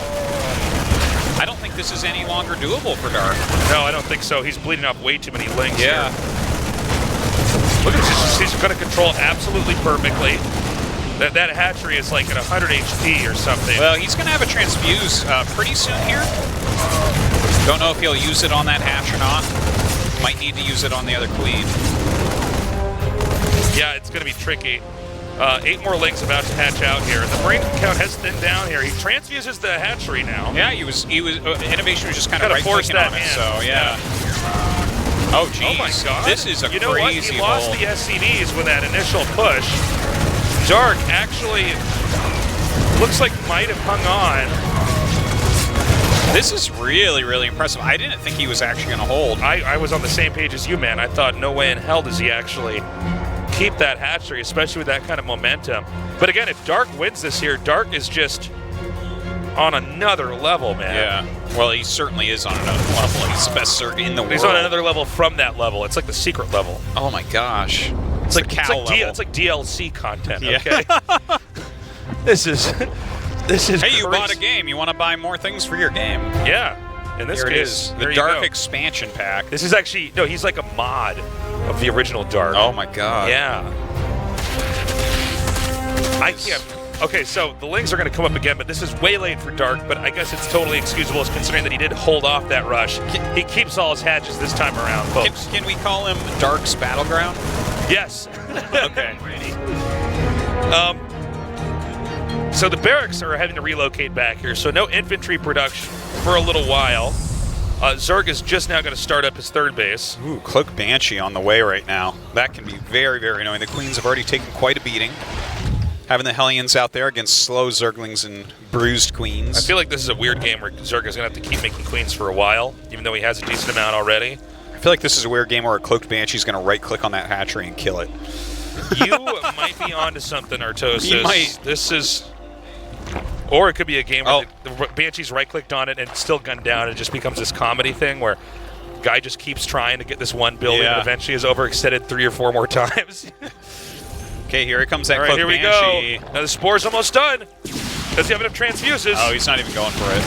[SPEAKER 4] I don't think this is any longer doable for Dark.
[SPEAKER 1] No, I don't think so. He's bleeding off way too many lings
[SPEAKER 4] here.
[SPEAKER 1] Look at this. He's going to control absolutely perfectly. That hatchery is like at 100 HP or something.
[SPEAKER 4] Well, he's going to have a transfuse pretty soon here. Don't know if he'll use it on that hatch or not. Might need to use it on the other Queen.
[SPEAKER 1] Yeah, it's going to be tricky. 8 more lings about to hatch out here. The Marine count has thinned down here. He transfuses the hatchery now.
[SPEAKER 4] Yeah, he was. Innovation was just kind of right-clicking on it, so yeah. Oh, geez.
[SPEAKER 1] Oh my God.
[SPEAKER 4] This is a crazy
[SPEAKER 1] You know what? He lost the SCVs with that initial push. Dark actually looks like might have hung on.
[SPEAKER 4] This is really, really impressive. I didn't think he was actually going to hold.
[SPEAKER 1] I was on the same page as you, man. I thought no way in hell does he actually keep that hatchery, especially with that kind of momentum. But again, if Dark wins this here, Dark is just on another level, man.
[SPEAKER 4] Yeah. Well, he certainly is on another level. He's the best Zerg in the world.
[SPEAKER 1] He's on another level from that level. It's like the secret level.
[SPEAKER 4] Oh my gosh.
[SPEAKER 1] It's like it's like DLC content. Okay. This is
[SPEAKER 4] Hey,
[SPEAKER 1] crazy.
[SPEAKER 4] you bought a game. You want to buy more things for your game?
[SPEAKER 1] Yeah. In this
[SPEAKER 4] Here
[SPEAKER 1] case,
[SPEAKER 4] it is. The Dark expansion pack.
[SPEAKER 1] This is actually he's like a mod of the original Dark.
[SPEAKER 4] Oh my God.
[SPEAKER 1] Yeah. Okay, so the Lings are going to come up again, but this is way late for Dark, but I guess it's totally excusable considering that he did hold off that rush. He keeps all his hatches this time around, folks.
[SPEAKER 4] Can we call him Dark's Battleground?
[SPEAKER 1] Yes.
[SPEAKER 4] Okay.
[SPEAKER 1] So the barracks are having to relocate back here, so no infantry production for a little while. Zerg is just now going to start up his third base.
[SPEAKER 4] Ooh, Cloak Banshee on the way right now. That can be very, very annoying. The Queens have already taken quite a beating. Having the Hellions out there against slow Zerglings and bruised Queens.
[SPEAKER 1] I feel like this is a weird game where Zerg is going to have to keep making Queens for a while, even though he has a decent amount already.
[SPEAKER 4] I feel like this is a weird game where a Cloaked Banshee is going to right-click on that hatchery and kill it.
[SPEAKER 1] You might be onto something, Artosis.
[SPEAKER 4] You might.
[SPEAKER 1] This is... Or it could be a game where the Banshee's right-clicked on it and it's still gunned down. And it just becomes this comedy thing where guy just keeps trying to get this one building and eventually is overextended 3 or 4 more times.
[SPEAKER 4] Okay, here it comes that
[SPEAKER 1] All right,
[SPEAKER 4] Cloak
[SPEAKER 1] here we
[SPEAKER 4] Banshee.
[SPEAKER 1] go. Now the Spore's almost done. Does he have enough transfuses?
[SPEAKER 4] Oh, he's not even going for it.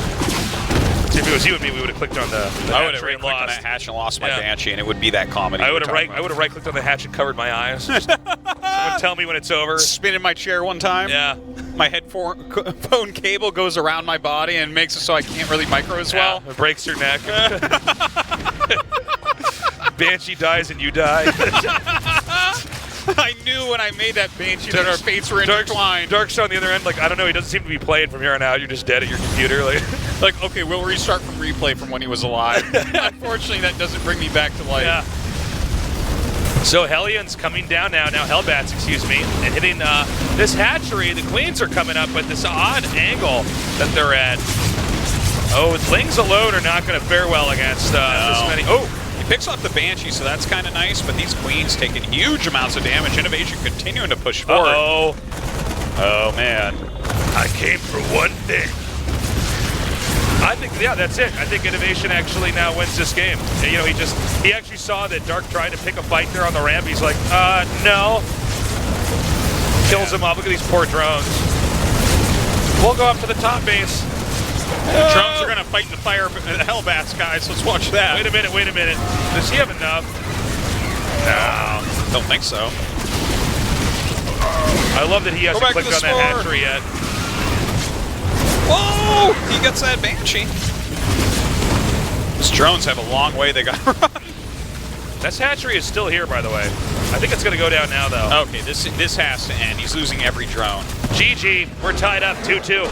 [SPEAKER 1] See, if it was you and me, we would have clicked on the
[SPEAKER 4] I would have
[SPEAKER 1] hatchery and
[SPEAKER 4] right-clicked on
[SPEAKER 1] lost.
[SPEAKER 4] that hatch and lost my Banshee, and it would be that comedy.
[SPEAKER 1] I would have right-clicked on the hatch and covered my eyes. Someone tell me when it's over.
[SPEAKER 4] Spin in my chair one time.
[SPEAKER 1] Yeah.
[SPEAKER 4] My headphone cable goes around my body and makes it so I can't really micro as well.
[SPEAKER 1] It breaks your neck. Banshee dies and you die.
[SPEAKER 4] I knew when I made that Banshee that our fates were intertwined.
[SPEAKER 1] Dark's on the other end, like, I don't know, he doesn't seem to be playing from here on out. You're just dead at your computer.
[SPEAKER 4] Like, okay, we'll restart from replay from when he was alive. Unfortunately, that doesn't bring me back to life.
[SPEAKER 1] Yeah. So Hellions coming down now, Hellbats, excuse me, and hitting this hatchery. The Queens are coming up with this odd angle that they're at. Oh, Lings alone are not going to fare well against this many. Oh!
[SPEAKER 4] He picks off the Banshee, so that's kind of nice, but these Queens taking huge amounts of damage. Innovation continuing to push forward.
[SPEAKER 1] Uh-oh.
[SPEAKER 4] Oh, man.
[SPEAKER 1] I came for one thing. I think, yeah, that's it. I think Innovation actually now wins this game. You know, he actually saw that Dark tried to pick a fight there on the ramp. He's like, no. Kills him off. Look at these poor drones. We'll go up to the top base.
[SPEAKER 4] The drones are going to fight in the fire of the Hellbats, guys. Let's watch that.
[SPEAKER 1] Wait a minute. Does he have enough?
[SPEAKER 4] No, don't think so.
[SPEAKER 1] I love that he hasn't clicked on that hatchery yet.
[SPEAKER 4] Whoa! He gets that Banshee. These drones have a long way they got to run.
[SPEAKER 1] This hatchery is still here, by the way. I think it's going to go down now, though.
[SPEAKER 4] Okay, this has to end. He's losing every drone.
[SPEAKER 1] GG. We're tied up 2-2.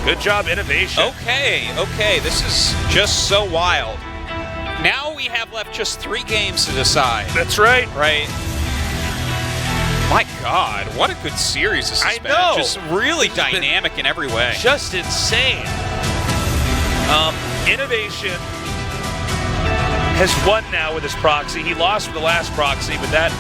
[SPEAKER 1] Good job, Innovation.
[SPEAKER 4] Okay. This is just so wild. Now we have left just 3 games to decide.
[SPEAKER 1] That's right.
[SPEAKER 4] Right. My God, what a good series this has been.
[SPEAKER 1] I know.
[SPEAKER 4] Just really dynamic in every way.
[SPEAKER 1] Just insane. Innovation has won now with his proxy. He lost with the last proxy, but that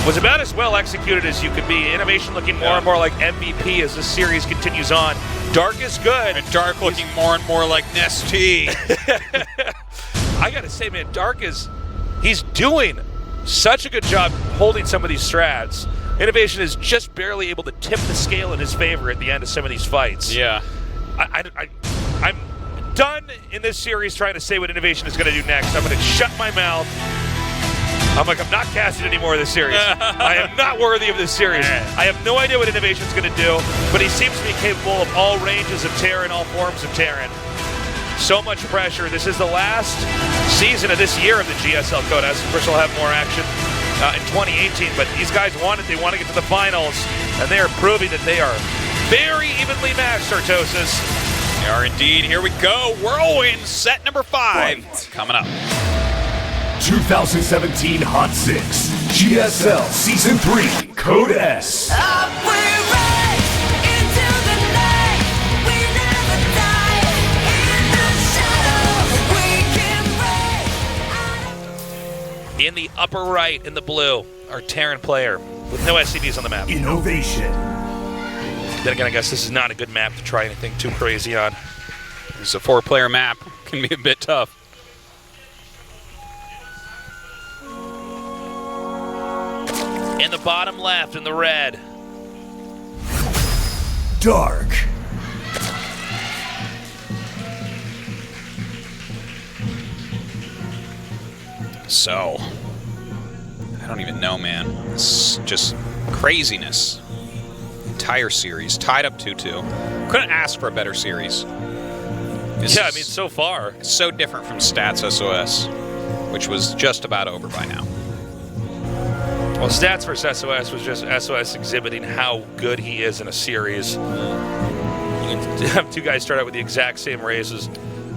[SPEAKER 1] was about as well executed as you could be. Innovation looking more and more like MVP as this series continues on. Dark is good.
[SPEAKER 4] And Dark looking more and more like Nesty.
[SPEAKER 1] I gotta say, man, Dark he's doing such a good job holding some of these strats. Innovation is just barely able to tip the scale in his favor at the end of some of these fights.
[SPEAKER 4] Yeah.
[SPEAKER 1] I'm done in this series trying to say what Innovation is going to do next. I'm going to shut my mouth. I'm not casting any more of this series. I am not worthy of this series. I have no idea what Innovation's going to do, but he seems to be capable of all ranges of Terran, all forms of Terran. So much pressure. This is the last season of this year of the GSL Codex. Of course, we'll have more action in 2018, but these guys want it. They want to get to the finals, and they are proving that they are very evenly matched, Artosis.
[SPEAKER 4] They are indeed. Here we go. Whirlwind set number 5 coming up.
[SPEAKER 20] 2017 Hot 6 GSL Season 3 Code S.
[SPEAKER 1] In the upper right, in the blue, our Terran player with no SCVs on the map.
[SPEAKER 20] Innovation.
[SPEAKER 1] Then again, I guess this is not a good map to try anything too crazy on.
[SPEAKER 4] It's a 4-player map. Can be a bit tough.
[SPEAKER 1] In the bottom left, in the red.
[SPEAKER 20] Dark.
[SPEAKER 4] So, I don't even know, man. It's just craziness. entire series, tied up 2-2. Couldn't ask for a better series.
[SPEAKER 1] Yeah, I mean, so far.
[SPEAKER 4] So different from Stats SOS, which was just about over by now.
[SPEAKER 1] Well, Stats vs. SOS was just SOS exhibiting how good he is in a series. You can have two guys start out with the exact same races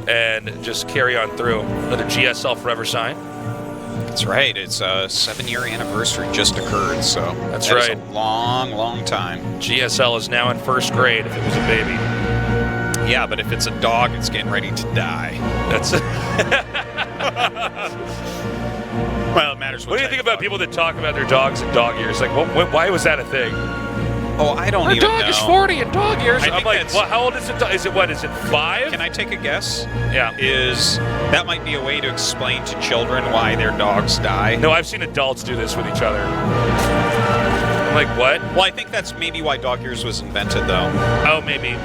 [SPEAKER 1] and just carry on through. Another GSL Forever sign.
[SPEAKER 4] That's right. It's a 7-year anniversary just occurred, so
[SPEAKER 1] that's
[SPEAKER 4] that
[SPEAKER 1] right.
[SPEAKER 4] Is a long, long time.
[SPEAKER 1] GSL is now in 1st grade if it was a baby.
[SPEAKER 4] Yeah, but if it's a dog, it's getting ready to die.
[SPEAKER 1] That's
[SPEAKER 4] well, it matters.
[SPEAKER 1] What do you think about people that talk about their dogs in dog years? Like, why was that a thing?
[SPEAKER 4] Oh, I don't even know.
[SPEAKER 1] My dog is 40 in dog years.
[SPEAKER 4] I'm
[SPEAKER 1] like, well, how old is it? Is it 5?
[SPEAKER 4] Can I take a guess?
[SPEAKER 1] Yeah.
[SPEAKER 4] That might be a way to explain to children why their dogs die?
[SPEAKER 1] No, I've seen adults do this with each other. I'm like, what?
[SPEAKER 4] Well, I think that's maybe why dog years was invented, though.
[SPEAKER 1] Oh, maybe.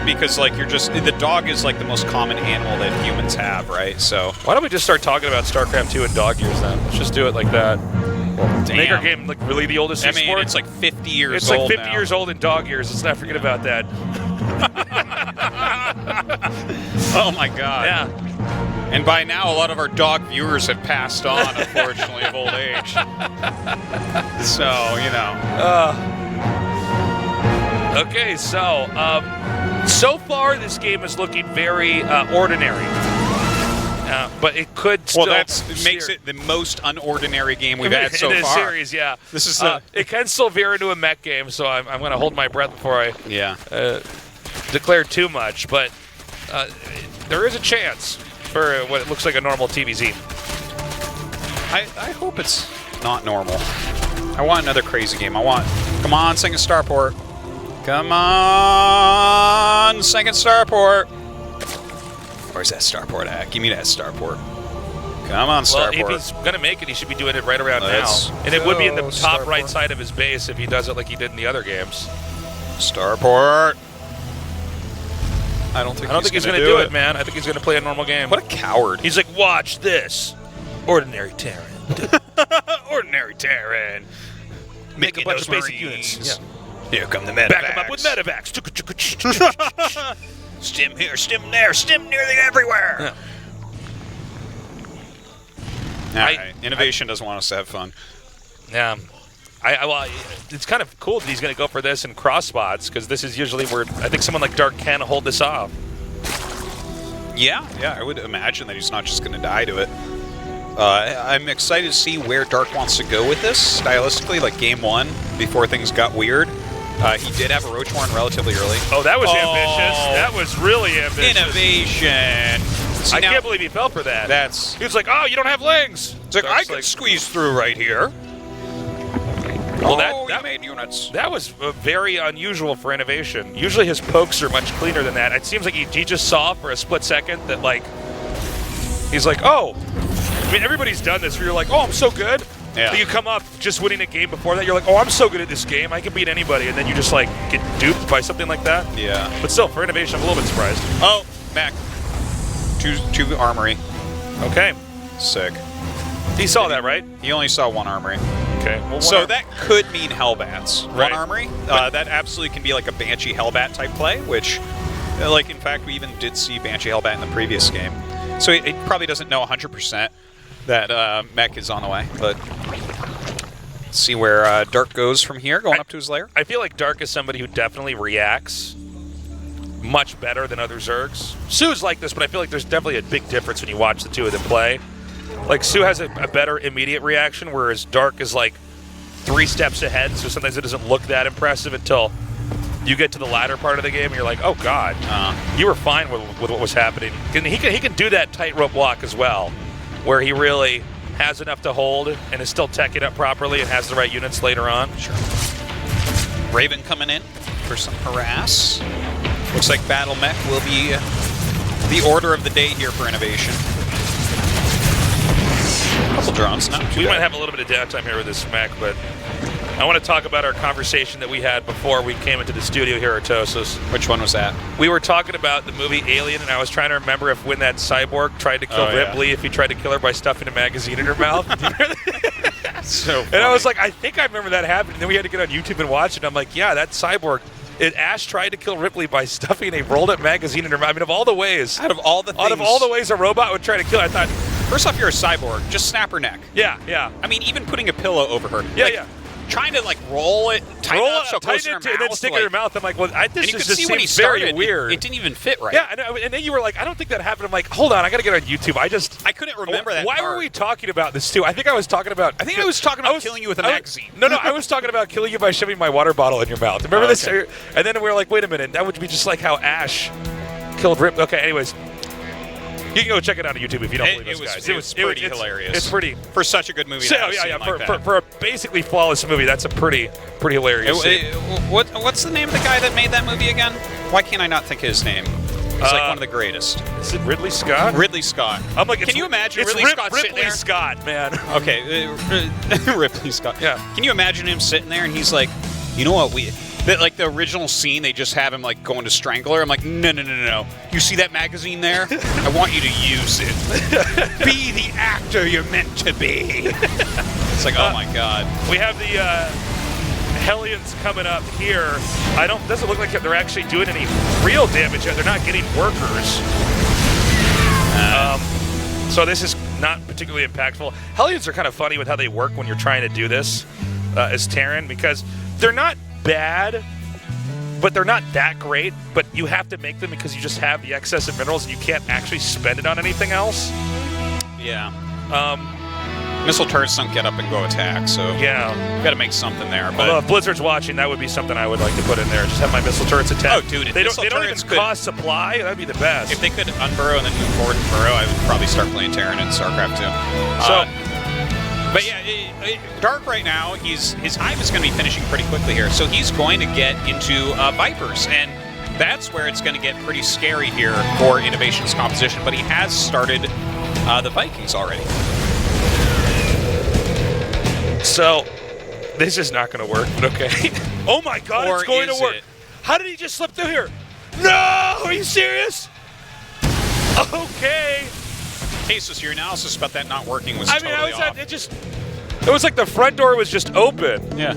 [SPEAKER 4] Because, like, the dog is, like, the most common animal that humans have, right? So
[SPEAKER 1] why don't we just start talking about StarCraft 2 and dog years then? Let's just do it like that.
[SPEAKER 4] Damn.
[SPEAKER 1] Make our game like really the oldest sport.
[SPEAKER 4] It's like 50 years old.
[SPEAKER 1] It's like 50
[SPEAKER 4] now.
[SPEAKER 1] years old in dog years. Let's not forget about that.
[SPEAKER 4] Oh my God.
[SPEAKER 1] Yeah.
[SPEAKER 4] And by now, a lot of our dog viewers have passed on, unfortunately, of old age. So, you know.
[SPEAKER 1] Okay, so far this game is looking very ordinary. But it could still...
[SPEAKER 4] Well, it makes it the most unordinary game we've had so
[SPEAKER 1] far. In this
[SPEAKER 4] far.
[SPEAKER 1] series, yeah.
[SPEAKER 4] This is
[SPEAKER 1] it can still veer into a mech game, so I'm going to hold my breath before I declare too much. But there is a chance for what it looks like a normal TVZ.
[SPEAKER 4] I hope it's not normal. I want another crazy game. Come on, second starport. Come on, second starport. Where's that starport at? Give me that starport. Come on, starport.
[SPEAKER 1] Well, if he's going to make it, he should be doing it right around now. And it would be in the top right side of his base if he does it like he did in the other games.
[SPEAKER 4] Starport. I don't think
[SPEAKER 1] he's going to do it, man. I think he's going to play a normal game.
[SPEAKER 4] What a coward.
[SPEAKER 1] He's like, watch this. Ordinary Terran.
[SPEAKER 4] Ordinary Terran.
[SPEAKER 1] Make a bunch of basic units. Yeah.
[SPEAKER 4] Here come the medevacs.
[SPEAKER 1] Back him up with medevacs.
[SPEAKER 4] Stim here, stim there, stim nearly everywhere. Yeah. Innovation doesn't want us to have fun.
[SPEAKER 1] Yeah. Well, it's kind of cool that he's going to go for this in cross spots, because this is usually where I think someone like Dark can hold this off.
[SPEAKER 4] Yeah, I would imagine that he's not just going to die to it. I'm excited to see where Dark wants to go with this, stylistically, like Game 1, before things got weird. He did have a Roach Horn relatively early.
[SPEAKER 1] Oh, that was ambitious. That was really ambitious.
[SPEAKER 4] Innovation. See,
[SPEAKER 1] I can't believe he fell for that. He was like, oh, you don't have legs.
[SPEAKER 4] It's like, I can squeeze through right here.
[SPEAKER 1] Well,
[SPEAKER 4] that made units.
[SPEAKER 1] That was very unusual for Innovation. Usually his pokes are much cleaner than that. It seems like he just saw for a split second that, like, he's like, oh. I mean, everybody's done this where you're like, oh, I'm so good.
[SPEAKER 4] Yeah.
[SPEAKER 1] You come up just winning a game before that, you're like, oh, I'm so good at this game, I can beat anybody, and then you just like get duped by something like that.
[SPEAKER 4] Yeah.
[SPEAKER 1] But still, for Innovation, I'm a little bit surprised.
[SPEAKER 4] Oh, Mac. Two armory.
[SPEAKER 1] Okay.
[SPEAKER 4] Sick.
[SPEAKER 1] He saw that, right?
[SPEAKER 4] He only saw one armory.
[SPEAKER 1] Okay. Well,
[SPEAKER 4] so that could mean Hellbats.
[SPEAKER 1] Right.
[SPEAKER 4] One armory. That absolutely can be like a Banshee Hellbat type play, which, like, in fact, we even did see Banshee Hellbat in the previous game. So it probably doesn't know 100% that mech is on the way, but let's see where Dark goes from here, going up to his lair.
[SPEAKER 1] I feel like Dark is somebody who definitely reacts much better than other Zergs. Sue's like this, but I feel like there's definitely a big difference when you watch the two of them play. Like, Sue has a better immediate reaction, whereas Dark is like 3 steps ahead, so sometimes it doesn't look that impressive until you get to the latter part of the game and you're like, oh god, you were fine with what was happening. And he can do that tightrope walk as well, where he really has enough to hold and is still teching up properly and has the right units later on.
[SPEAKER 4] Sure. Raven coming in for some harass. Looks like Battle Mech will be the order of the day here for Innovation. A couple drones, not too
[SPEAKER 1] We
[SPEAKER 4] bad.
[SPEAKER 1] might have a little bit of downtime here with this mech, but I want to talk about our conversation that we had before we came into the studio here at Tosos.
[SPEAKER 4] Which one was that?
[SPEAKER 1] We were talking about the movie Alien, and I was trying to remember if when that cyborg tried to kill Ripley, if he tried to kill her by stuffing a magazine in her mouth.
[SPEAKER 4] So
[SPEAKER 1] and I was like, I think I remember that happening. And then we had to get on YouTube and watch it. And I'm like, yeah, that cyborg. Ash tried to kill Ripley by stuffing a rolled-up magazine in her mouth. I mean, of all the ways.
[SPEAKER 4] Out of all the
[SPEAKER 1] ways a robot would try to kill her, I thought.
[SPEAKER 4] First off, you're a cyborg. Just snap her neck.
[SPEAKER 1] Yeah, yeah.
[SPEAKER 4] I mean, even putting a pillow over her.
[SPEAKER 1] Yeah,
[SPEAKER 4] like,
[SPEAKER 1] yeah.
[SPEAKER 4] Trying to, like, roll it, tighten it up so close to her mouth.
[SPEAKER 1] And then stick it in her mouth. I'm like, well, this
[SPEAKER 4] is
[SPEAKER 1] just seems very weird.
[SPEAKER 4] It didn't even fit right.
[SPEAKER 1] Yeah, and then you were like, I don't think that happened. I'm like, hold on, I got to get on YouTube. I
[SPEAKER 4] couldn't remember that
[SPEAKER 1] Why
[SPEAKER 4] part.
[SPEAKER 1] were we talking about this, too? I think I was talking about
[SPEAKER 4] killing you with a magazine.
[SPEAKER 1] No, I was talking about killing you by shoving my water bottle in your mouth. Remember this? And then we were like, wait a minute, that would be just like how Ash killed Rip. Okay, anyways. You can go check it out on YouTube if you don't believe us, guys.
[SPEAKER 4] It was pretty hilarious.
[SPEAKER 1] It's pretty
[SPEAKER 4] for such a good movie.
[SPEAKER 1] For a basically flawless movie, that's a pretty hilarious.
[SPEAKER 4] What's the name of the guy that made that movie again? Why can't I not think of his name? He's like one of the greatest.
[SPEAKER 1] Is it Ridley Scott?
[SPEAKER 4] Ridley Scott.
[SPEAKER 1] I'm like,
[SPEAKER 4] can you imagine
[SPEAKER 1] Ridley Scott, man?
[SPEAKER 4] Okay, Ripley Scott.
[SPEAKER 1] Yeah.
[SPEAKER 4] Can you imagine him sitting there and he's like, you know what, like the original scene, they just have him like going to strangle her. I'm like, no. You see that magazine there? I want you to use it. Be the actor you're meant to be. It's like, oh my God.
[SPEAKER 1] We have the Hellions coming up here. Doesn't look like they're actually doing any real damage yet. They're not getting workers. So this is not particularly impactful. Hellions are kind of funny with how they work when you're trying to do this as Terran, because they're not bad, but they're not that great. But you have to make them because you just have the excess of minerals and you can't actually spend it on anything else.
[SPEAKER 4] Yeah. Missile turrets don't get up and go attack, so
[SPEAKER 1] yeah,
[SPEAKER 4] you got to make something there. But
[SPEAKER 1] although if Blizzard's watching, that would be something I would like to put in there. Just have my missile turrets attack.
[SPEAKER 4] Oh, dude,
[SPEAKER 1] they don't even cost supply. That'd be the best.
[SPEAKER 4] If they could unburrow and then move forward and burrow, I would probably start playing Terran in StarCraft 2. But yeah, Dark right now, his hive is going to be finishing pretty quickly here, so he's going to get into Vipers, and that's where it's going to get pretty scary here for Innovation's composition. But he has started the Vikings already.
[SPEAKER 1] So, this is not going to work, but okay. Oh my God, it's going to work. How did he just slip through here? No! Are you serious? Okay.
[SPEAKER 4] Hey, so your analysis about that not working was totally off.
[SPEAKER 1] It was like the front door was just open.
[SPEAKER 4] Yeah.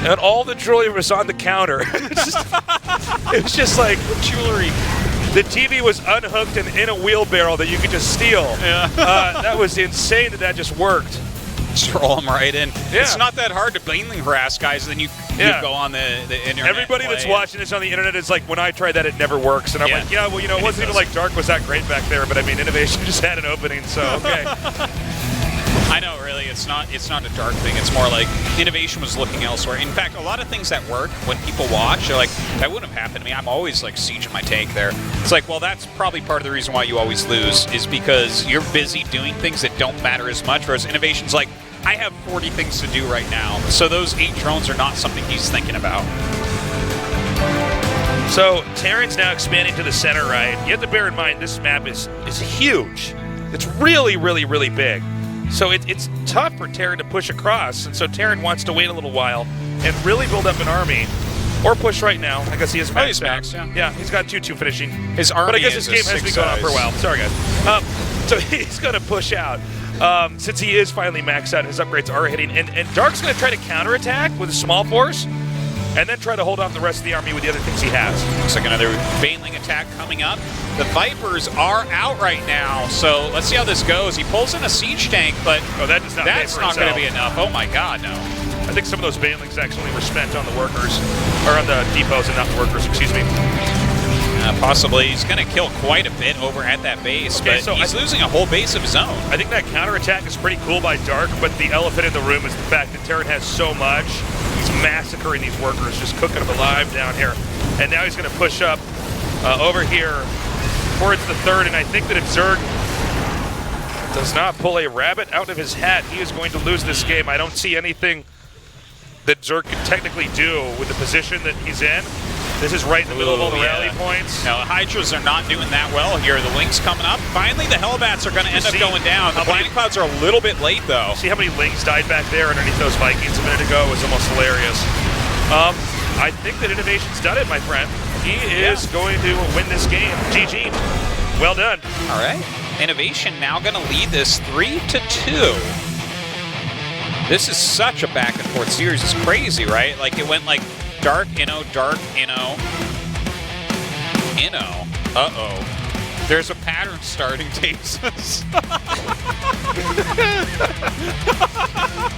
[SPEAKER 1] And all the jewelry was on the counter. It was just like
[SPEAKER 4] jewelry.
[SPEAKER 1] The TV was unhooked and in a wheelbarrow that you could just steal.
[SPEAKER 4] Yeah.
[SPEAKER 1] That was insane that just worked.
[SPEAKER 4] Just roll them right in.
[SPEAKER 1] Yeah.
[SPEAKER 4] It's not that hard to blatantly harass guys, and then you go on the internet.
[SPEAKER 1] Everybody that's watching this on the internet is like, when I tried that, it never works. And I'm like, yeah, well, it wasn't even like Dark was that great back there, but I mean, Innovation just had an opening, so okay.
[SPEAKER 4] I know, really, it's not a Dark thing. It's more like Innovation was looking elsewhere. In fact, a lot of things that work when people watch, they're like, that wouldn't have happened to me. I'm always like sieging my tank there. It's like, well, that's probably part of the reason why you always lose, is because you're busy doing things that don't matter as much, whereas Innovation's like, I have 40 things to do right now. So those 8 drones are not something he's thinking about.
[SPEAKER 1] So Terran's now expanding to the center, right? You have to bear in mind this map is huge. It's really, really, really big. So it's tough for Terran to push across. And so Terran wants to wait a little while and really build up an army. Or push right now. I guess he has max. Yeah, he's got 2-2 finishing.
[SPEAKER 4] His army.
[SPEAKER 1] But I guess this game has been going on for a while. Sorry, guys. So he's going to push out. Since he is finally maxed out, his upgrades are hitting. And Dark's going to try to counterattack with a small force, and then try to hold off the rest of the army with the other things he has.
[SPEAKER 4] Looks like another Baneling attack coming up. The Vipers are out right now, so let's see how this goes. He pulls in a siege tank, but
[SPEAKER 1] that's
[SPEAKER 4] not going to be enough. Oh my God, no.
[SPEAKER 1] I think some of those Banelings actually were spent on the workers, or on the depots and not the workers, excuse me.
[SPEAKER 4] Possibly. He's going to kill quite a bit over at that base, but so he's losing a whole base of his own.
[SPEAKER 1] I think that counterattack is pretty cool by Dark, but the elephant in the room is the fact that Terran has so much. He's massacring these workers, just cooking them alive down here. And now he's going to push up over here towards the third, and I think that if Zerg does not pull a rabbit out of his hat, he is going to lose this game. I don't see anything that Zerg can technically do with the position that he's in. This is right in the middle of all the rally points.
[SPEAKER 4] Now, the Hydras are not doing that well here. The Lynx coming up. Finally, the Hellbats are going to end up going down. The Blinding Clouds are a little bit late, though.
[SPEAKER 1] See how many Lynx died back there underneath those Vikings a minute ago? It was almost hilarious. I think that Innovation's done it, my friend. He is going to win this game. GG. Well done.
[SPEAKER 4] All right. Innovation now going to lead this 3-2. This is such a back and forth series. It's crazy, right? Like it went like dark, dark, uh-oh. There's a pattern starting, Jesus.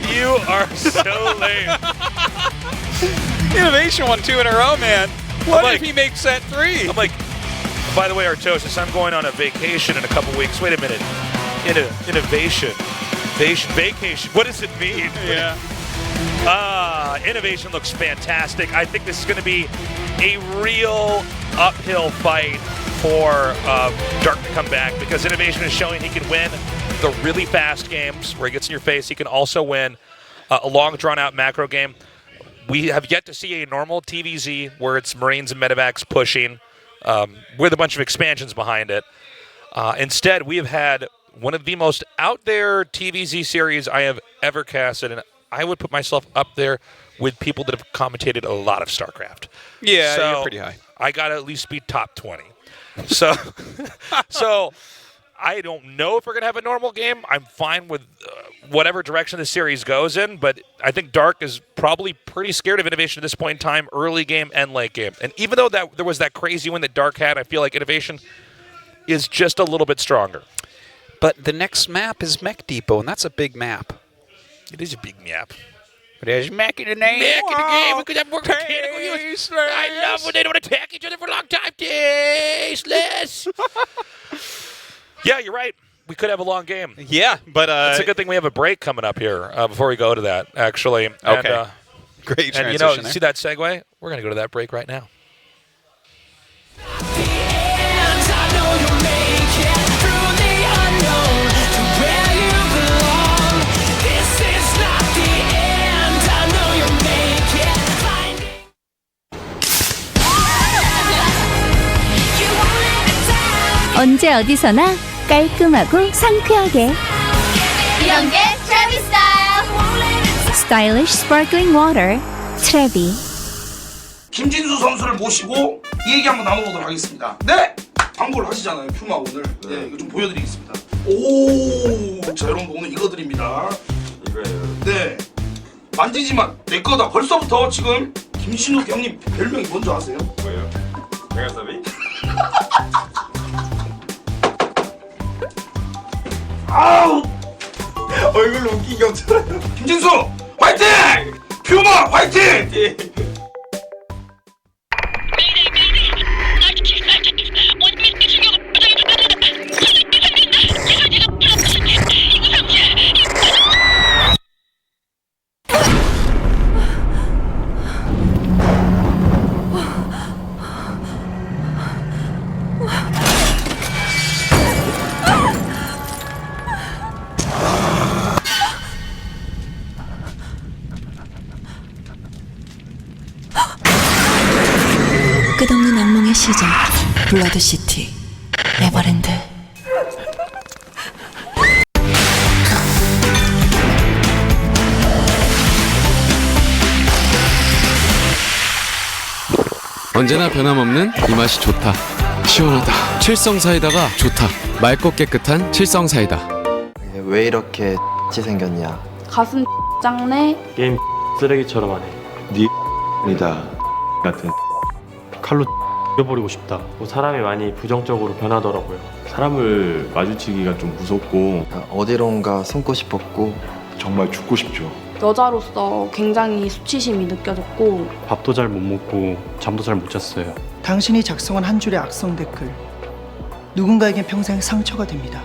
[SPEAKER 1] You are so lame.
[SPEAKER 4] Innovation won 2 in a row, man. What if he makes set 3?
[SPEAKER 1] I'm like, by the way, Artosis, I'm going on a vacation in a couple weeks. Wait a minute. Innovation. Vacation. What does it mean?
[SPEAKER 4] Yeah.
[SPEAKER 1] Innovation looks fantastic. I think this is going to be a real uphill fight for Dark to come back, because Innovation is showing he can win the really fast games where he gets in your face. He can also win a long, drawn-out macro game. We have yet to see a normal TVZ where it's Marines and Medevacs pushing with a bunch of expansions behind it. Instead, we have had one of the most out there TVZ series I have ever casted, and I would put myself up there with people that have commentated a lot of StarCraft.
[SPEAKER 4] Yeah,
[SPEAKER 1] so
[SPEAKER 4] you're pretty high.
[SPEAKER 1] I got to at least be top 20. So, I don't know if we're going to have a normal game. I'm fine with whatever direction the series goes in, but I think Dark is probably pretty scared of Innovation at this point in time, early game and late game. And even though there was that crazy win that Dark had, I feel like Innovation is just a little bit stronger.
[SPEAKER 4] But the next map is Mech Depot, and that's a big map.
[SPEAKER 1] It is a big map.
[SPEAKER 4] But there's mech in the name.
[SPEAKER 1] Mech in the game. We could have more mechanical use. I love when they don't attack each other for a long time. Tasteless. Yeah, you're right. We could have a long game.
[SPEAKER 4] Yeah, but
[SPEAKER 1] it's a good thing we have a break coming up here before we go to that, actually.
[SPEAKER 4] Okay.
[SPEAKER 1] And,
[SPEAKER 4] great transition.
[SPEAKER 1] And
[SPEAKER 4] there.
[SPEAKER 1] See that segue? We're going to go to that break right now.
[SPEAKER 10] 언제 어디서나 깔끔하고 상쾌하게
[SPEAKER 11] 이런 게 트래비 스타일.
[SPEAKER 10] Stylish Sparkling Water 트래비.
[SPEAKER 12] 김진수 선수를 모시고 이 얘기 한번 나눠보도록 하겠습니다. 네! 광고를 하시잖아요, 퓨마 오늘. 네, 이거 좀 보여드리겠습니다. 오, 자 여러분 오늘 이거 드립니다.
[SPEAKER 16] 이거예요.
[SPEAKER 12] 네, 만지지만 내 거다. 벌써부터 지금 김신욱 형님 별명이 뭔지 아세요?
[SPEAKER 16] 뭐예요? 메가사비?
[SPEAKER 12] 아우!
[SPEAKER 16] 얼굴로 웃기게 없잖아요.
[SPEAKER 12] 김진수 화이팅! 퓨마 화이팅!
[SPEAKER 13] 끝없는 악몽의 시작 블러드시티 에버랜드.
[SPEAKER 14] 언제나 변함없는 이 맛이 좋다. 시원하다. 칠성 사이다가 좋다. 맑고 깨끗한 칠성 사이다.
[SPEAKER 15] 왜 이렇게 생겼냐.
[SPEAKER 9] 가슴 짱네.
[SPEAKER 8] 게임 쓰레기처럼 하네.
[SPEAKER 5] 니다
[SPEAKER 8] 같은 칼로 죽여버리고 싶다. 뭐 사람이 많이 부정적으로 변하더라고요.
[SPEAKER 5] 사람을 마주치기가 좀 무섭고
[SPEAKER 15] 어디론가 숨고 싶었고
[SPEAKER 5] 정말 죽고 싶죠.
[SPEAKER 9] 여자로서 굉장히 수치심이 느껴졌고
[SPEAKER 8] 밥도 잘 못 먹고 잠도 잘 못 잤어요.
[SPEAKER 17] 당신이 작성한 한 줄의 악성 댓글 누군가에겐 평생 상처가 됩니다.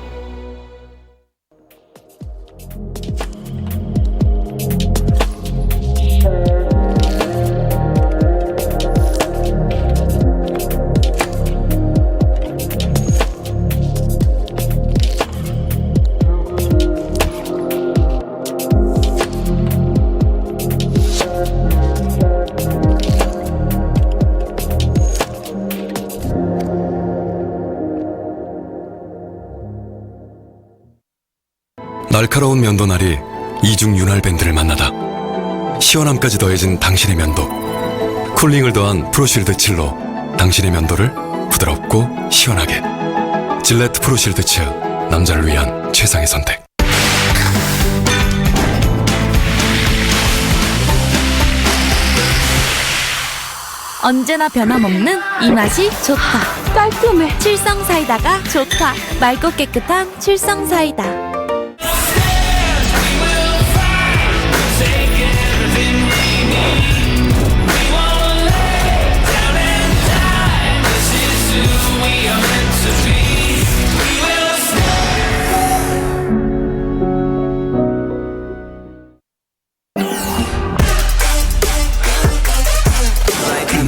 [SPEAKER 18] 날카로운 면도날이 이중 윤활 밴드를 만나다 시원함까지 더해진 당신의 면도, 쿨링을 더한 프로실드 7로 당신의 면도를 부드럽고 시원하게. 질레트 프로실드 7, 남자를 위한 최상의 선택.
[SPEAKER 13] 언제나 변함없는 이 맛이 좋다. 깔끔해. 칠성 사이다가 좋다. 맑고 깨끗한 칠성 사이다.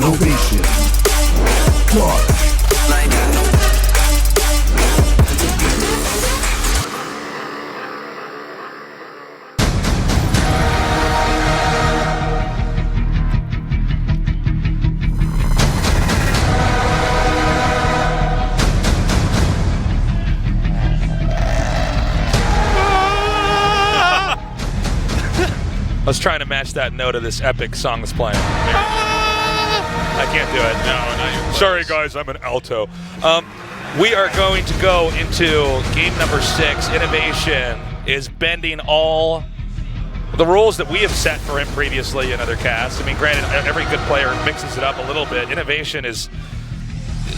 [SPEAKER 20] Innovation. Dark.
[SPEAKER 1] I was trying to match that note of this epic song that's playing. I can't do it.
[SPEAKER 4] No, not your place.
[SPEAKER 1] Sorry, guys, I'm an alto. We are going to go into game number 6. Innovation is bending all the rules that we have set for him previously in other casts. I mean, granted, every good player mixes it up a little bit. Innovation is,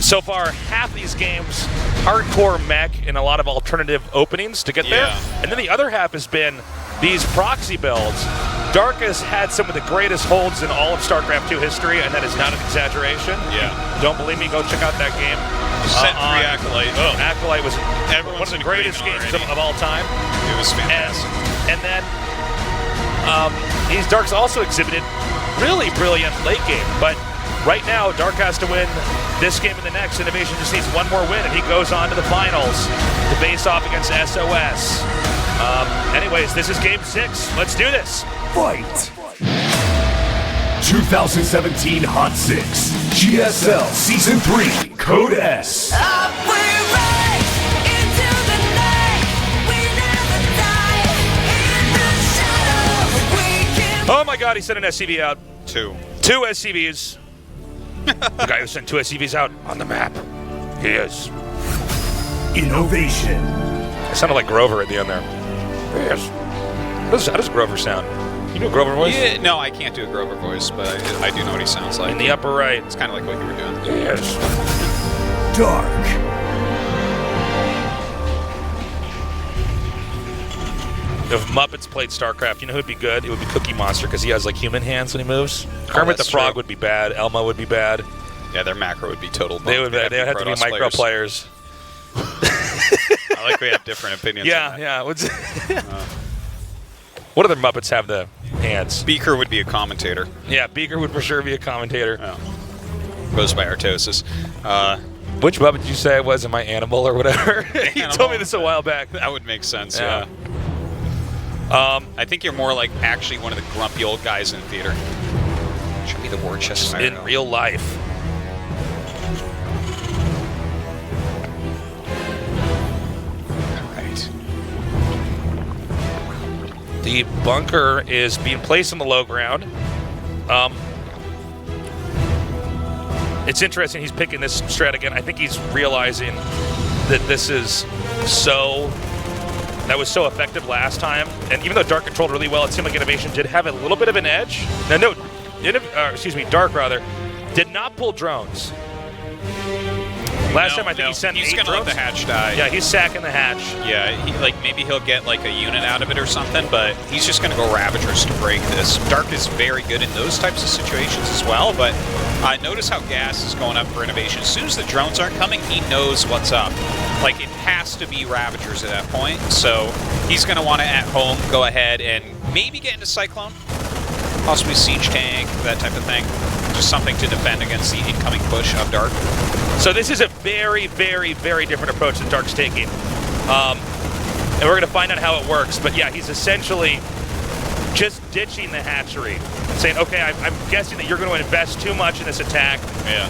[SPEAKER 1] so far, half these games hardcore mech and a lot of alternative openings to get there. And then the other half has been these proxy builds. Dark has had some of the greatest holds in all of StarCraft 2 history, and that is not an exaggeration.
[SPEAKER 4] Yeah.
[SPEAKER 1] Don't believe me? Go check out that game.
[SPEAKER 4] Set 3 Acolyte. Oh.
[SPEAKER 1] Acolyte was one of the greatest games of all time.
[SPEAKER 4] It was fantastic.
[SPEAKER 1] And then Dark's also exhibited really brilliant late game, but right now Dark has to win this game and the next. Innovation just needs one more win, and he goes on to the finals to face off against SOS. Anyways, this is game 6. Let's do this.
[SPEAKER 20] Fight! 2017 Hot 6 GSL Season 3 Code S.
[SPEAKER 1] Oh my god, he sent an SCV out.
[SPEAKER 4] 2
[SPEAKER 1] SCVs. The guy who sent 2 SCVs out on the map. He is.
[SPEAKER 20] Innovation.
[SPEAKER 1] It sounded like Grover at the end there. Yes. How does Grover sound? You know Grover voice?
[SPEAKER 4] Yeah, no, I can't do a Grover voice, but I do know what he sounds like.
[SPEAKER 1] In the upper right.
[SPEAKER 4] It's kind of like what you were doing.
[SPEAKER 1] Yes.
[SPEAKER 20] Dark.
[SPEAKER 1] If Muppets played StarCraft, you know who'd be good? It would be Cookie Monster, because he has like human hands when he moves. Kermit the Frog would be bad. Elmo would be bad.
[SPEAKER 4] Yeah, their macro would be total.
[SPEAKER 1] They would have to be micro players.
[SPEAKER 4] I like we have different opinions.
[SPEAKER 1] Yeah. What other Muppets have the hands?
[SPEAKER 4] Beaker would be a commentator.
[SPEAKER 1] Yeah, Beaker would for sure be a commentator.
[SPEAKER 4] Oh. Goes by Artosis.
[SPEAKER 1] Which Muppet did you say I was? Am I Animal or whatever? You told me this a while back.
[SPEAKER 4] That would make sense, yeah. I think you're more like actually one of the grumpy old guys in the theater. Show me the war chest.
[SPEAKER 1] In real life. The bunker is being placed on the low ground. It's interesting he's picking this strat again. I think he's realizing that this is that was so effective last time. And even though Dark controlled really well, it seemed like Innovation did have a little bit of an edge. Dark rather, did not pull drones. Last time I think he sent 8 drones.
[SPEAKER 4] He's gonna let the hatch die.
[SPEAKER 1] Yeah, he's sacking the hatch.
[SPEAKER 4] Yeah, maybe he'll get like a unit out of it or something, but he's just gonna go Ravagers to break this. Dark is very good in those types of situations as well, but notice how gas is going up for Innovation. As soon as the drones aren't coming, he knows what's up. Like, it has to be Ravagers at that point, so he's gonna want to at home go ahead and maybe get into Cyclone, possibly Siege Tank, that type of thing. Just something to defend against the incoming push of Dark.
[SPEAKER 1] So this is a very, very, very different approach that Dark's taking. And we're going to find out how it works. But yeah, he's essentially just ditching the hatchery and saying, okay, I'm guessing that you're going to invest too much in this attack,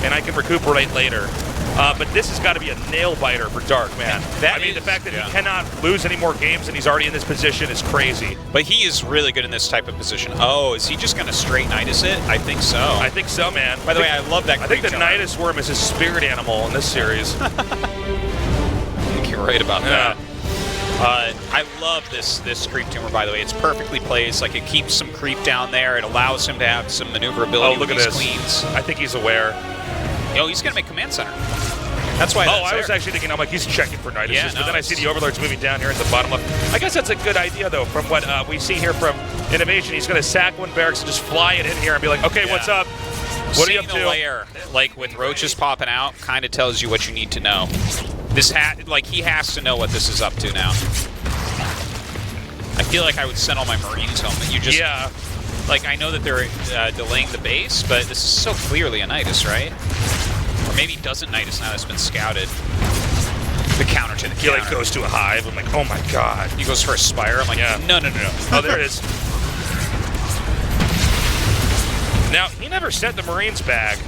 [SPEAKER 1] and I can recuperate later. But this has got to be a nail-biter for Dark, man. The fact that he cannot lose any more games and he's already in this position is crazy.
[SPEAKER 4] But he is really good in this type of position. Oh, is he just going to straight Nidus it? I think so.
[SPEAKER 1] I think so, man.
[SPEAKER 4] By the way, I love that.
[SPEAKER 1] I think the Nidus Worm is his spirit animal in this series.
[SPEAKER 4] I think you're right about that. I love love this creep tumor, by the way. It's perfectly placed. Like, it keeps some creep down there. It allows him to have some maneuverability.
[SPEAKER 1] Oh, look at
[SPEAKER 4] with
[SPEAKER 1] this.
[SPEAKER 4] these queens.
[SPEAKER 1] I think he's aware.
[SPEAKER 4] Oh, he's going to make command center. That's why.
[SPEAKER 1] I was actually thinking, I'm like, he's checking for Nidus.
[SPEAKER 4] Yeah,
[SPEAKER 1] but then I see the Overlords moving down here at the bottom left. I guess that's a good idea, though, from what we see here from Innovation. He's going to sack one barracks and just fly it in here and be like, okay, what's up? What are you up
[SPEAKER 4] Seeing
[SPEAKER 1] to?
[SPEAKER 4] the layer, like with roaches popping out, kind of tells you what you need to know. This like he has to know what this is up to now. I feel like I would send all my Marines home, but you just like I know that they're delaying the base, but this is so clearly a Nidus, right? Or maybe it doesn't Nidus now that's been scouted. The counter to the
[SPEAKER 1] He like goes to a hive. I'm like, oh my god.
[SPEAKER 4] He goes for a spire. I'm like, no.
[SPEAKER 1] Oh, there it is. Now, he never sent the Marines back.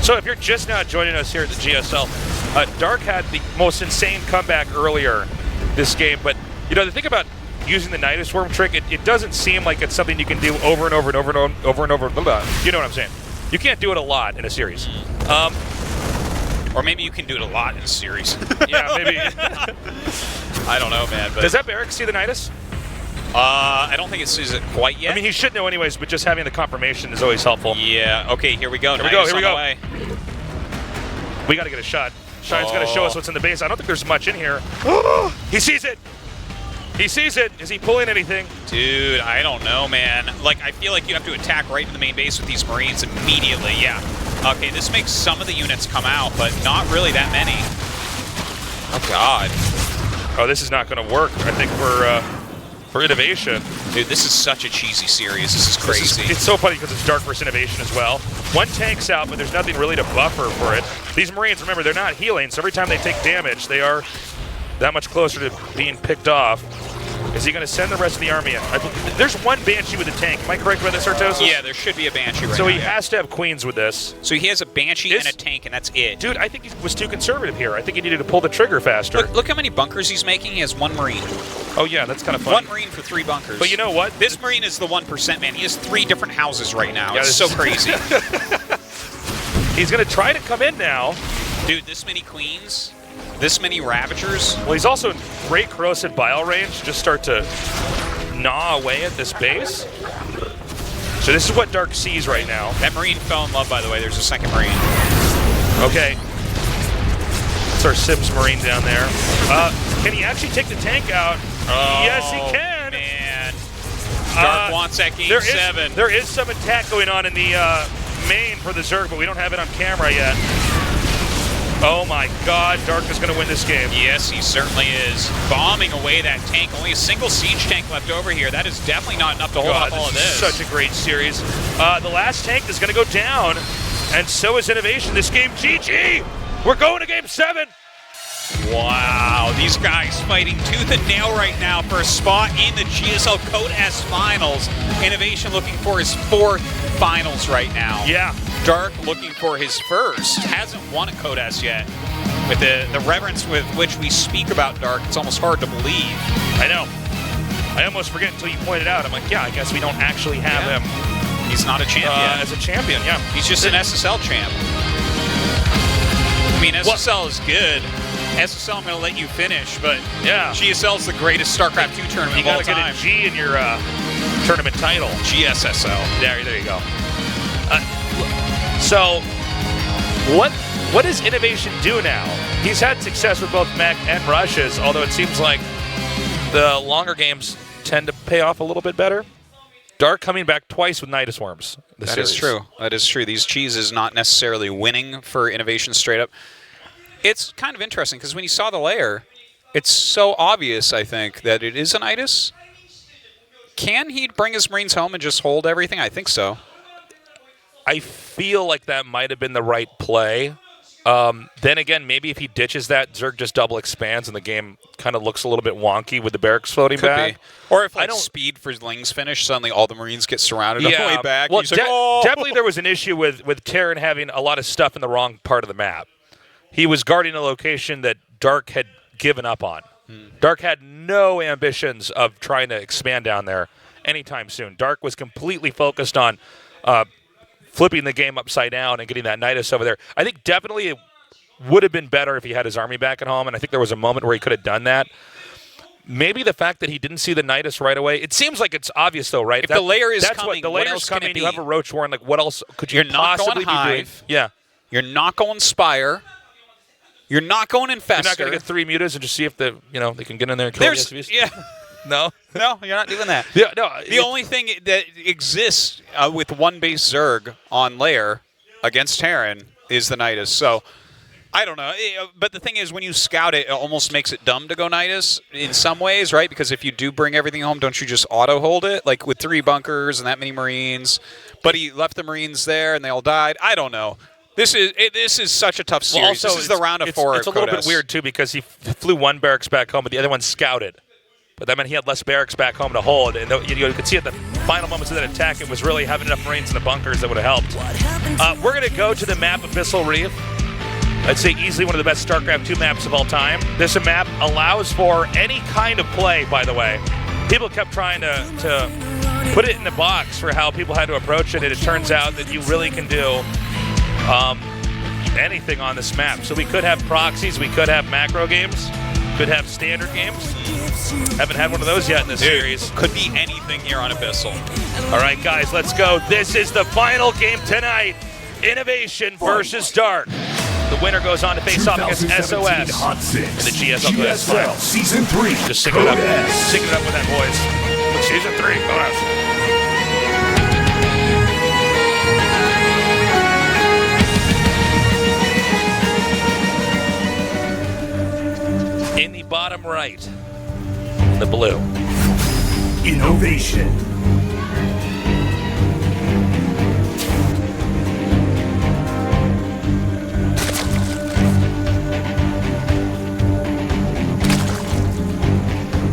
[SPEAKER 1] So if you're just now joining us here at the GSL, Dark had the most insane comeback earlier this game. But, you know, the thing about using the Nidus Worm trick, it doesn't seem like it's something you can do over and over and over and over and over. You know what I'm saying? You can't do it a lot in a series.
[SPEAKER 4] Or maybe you can do it a lot in a series.
[SPEAKER 1] Yeah, maybe.
[SPEAKER 4] I don't know, man. But
[SPEAKER 1] does that barracks see the Nidus?
[SPEAKER 4] I don't think it sees it quite yet.
[SPEAKER 1] I mean, he should know anyways, but just having the confirmation is always helpful.
[SPEAKER 4] Yeah, okay, here we go.
[SPEAKER 1] Here we go. We got to get a shot. Shine's going to show us what's in the base. I don't think there's much in here. He sees it. He sees it. Is he pulling anything?
[SPEAKER 4] Dude, I don't know, man. Like, I feel like you have to attack right in the main base with these Marines immediately. Yeah. Okay, this makes some of the units come out, but not really that many. Oh, God.
[SPEAKER 1] Oh, this is not going to work, I think, for Innovation.
[SPEAKER 4] Dude, this is such a cheesy series. This is crazy.
[SPEAKER 1] It's so funny because it's Dark versus Innovation as well. One tank's out, but there's nothing really to buffer for it. These Marines, remember, they're not healing, so every time they take damage, they are that much closer to being picked off. Is he going to send the rest of the army in? There's one Banshee with a tank. Am I correct about this, Artosis?
[SPEAKER 4] Yeah, there should be a Banshee right now.
[SPEAKER 1] So he has to have Queens with this.
[SPEAKER 4] So he has a Banshee and a tank, and that's it.
[SPEAKER 1] Dude, I think he was too conservative here. I think he needed to pull the trigger faster.
[SPEAKER 4] Look how many bunkers he's making. He has one Marine.
[SPEAKER 1] Oh, yeah, that's kind of fun.
[SPEAKER 4] One Marine for 3 bunkers.
[SPEAKER 1] But you know what?
[SPEAKER 4] This Marine is the 1%, man. He has 3 different houses right now. Yeah, it's so crazy.
[SPEAKER 1] He's going to try to come in now.
[SPEAKER 4] Dude, this many Queens, this many Ravagers.
[SPEAKER 1] Well, he's also in great corrosive bile range. Just start to gnaw away at this base. So this is what Dark sees right now.
[SPEAKER 4] That Marine fell in love, by the way. There's a second Marine.
[SPEAKER 1] Okay. That's our Sims Marine down there. Can he actually take the tank out?
[SPEAKER 4] Oh,
[SPEAKER 1] yes, he can.
[SPEAKER 4] Man. Dark wants that game 7.
[SPEAKER 1] There is some attack going on in the main for the Zerg, but we don't have it on camera yet. Oh my god, Dark is going to win this game.
[SPEAKER 4] Yes, he certainly is. Bombing away that tank. Only a single siege tank left over here. That is definitely not enough to hold up all of this.
[SPEAKER 1] Such a great series. The last tank is going to go down, and so is Innovation. This game, GG! We're going to game 7!
[SPEAKER 4] Wow, these guys fighting tooth and nail right now for a spot in the GSL Code S Finals. Innovation looking for his 4th finals right now.
[SPEAKER 1] Yeah.
[SPEAKER 4] Dark looking for his first. Hasn't won at Code S yet. With the reverence with which we speak about Dark, it's almost hard to believe.
[SPEAKER 1] I know. I almost forget until you point it out. I'm like, yeah, I guess we don't actually have him.
[SPEAKER 4] He's not a champ yet.
[SPEAKER 1] As a champion, yeah.
[SPEAKER 4] He's just an SSL champ. I mean, SSL is good. SSL, I'm going to let you finish, but
[SPEAKER 1] yeah,
[SPEAKER 4] GSL is the greatest StarCraft 2 tournament of all time.
[SPEAKER 1] You got to get a G in your tournament title.
[SPEAKER 4] GSSL.
[SPEAKER 1] There you go. So, what does Innovation do now? He's had success with both mech and rushes, although it seems like the longer games tend to pay off a little bit better. Dark coming back twice with Nidus Worms.
[SPEAKER 4] That is true. That is true. These cheeses not necessarily winning for Innovation straight up. It's kind of interesting because when you saw the layer, it's so obvious, I think, that it is a Nidus. Can he bring his Marines home and just hold everything? I think so.
[SPEAKER 1] I feel like that might have been the right play. Then again, maybe if he ditches that, Zerg just double expands and the game kind of looks a little bit wonky with the barracks floating back.
[SPEAKER 4] Be. Or if like speed for Lings finish, suddenly all the Marines get surrounded on the way back.
[SPEAKER 1] Well,
[SPEAKER 4] like, oh!
[SPEAKER 1] Definitely there was an issue with Terran having a lot of stuff in the wrong part of the map. He was guarding a location that Dark had given up on. Dark had no ambitions of trying to expand down there anytime soon. Dark was completely focused on flipping the game upside down and getting that Nidus over there. I think definitely it would have been better if he had his army back at home, and I think there was a moment where he could have done that. maybe the fact that he didn't see the Nidus right away. It seems like it's obvious, though, right?
[SPEAKER 4] If the layer is
[SPEAKER 1] that's
[SPEAKER 4] coming,
[SPEAKER 1] what the
[SPEAKER 4] what
[SPEAKER 1] layer's
[SPEAKER 4] else can
[SPEAKER 1] coming.
[SPEAKER 4] it be?
[SPEAKER 1] You have a Roach Warren. Like, what else could you
[SPEAKER 4] You're not
[SPEAKER 1] possibly
[SPEAKER 4] going Hive.
[SPEAKER 1] be doing? Yeah.
[SPEAKER 4] You're not going Spire. You're not going Infester.
[SPEAKER 1] You're not going to get 3 mutas and just see if they can get in there and kill the SVs?
[SPEAKER 4] Yeah.
[SPEAKER 1] No?
[SPEAKER 4] No, you're not doing that.
[SPEAKER 1] Yeah, no.
[SPEAKER 4] The only thing that exists with one base Zerg on layer against Terran is the Nidus. So, I don't know. But the thing is, when you scout it, it almost makes it dumb to go Nidus in some ways, right? Because if you do bring everything home, don't you just auto-hold it? Like with 3 bunkers and that many Marines. But he left the Marines there and they all died. I don't know. This is such a tough series.
[SPEAKER 1] Well, also,
[SPEAKER 4] this is the round of 4.
[SPEAKER 1] It's a little bit weird, too, because he flew 1 barracks back home, but the other one scouted. But that meant he had less barracks back home to hold. And you could see at the final moments of that attack, it was really having enough Marines in the bunkers that would have helped. We're going to go to the map Abyssal Reef. I'd say easily one of the best StarCraft 2 maps of all time. This map allows for any kind of play, by the way. People kept trying to put it in the box for how people had to approach it, and it turns out that you really can do anything on this map. So we could have proxies, we could have macro games, could have standard games. Haven't had one of those yet in this series.
[SPEAKER 4] Could be anything here on Abyssal.
[SPEAKER 1] All right, guys, let's go. This is the final game tonight. Innovation versus Dark. The winner goes on to face off against SOS
[SPEAKER 20] Hot 6
[SPEAKER 1] in the GSL
[SPEAKER 20] GSL Season 3.
[SPEAKER 1] Just sing it up. Sing it up with that voice. Season 3, go ahead. In the bottom right, the blue.
[SPEAKER 20] Innovation.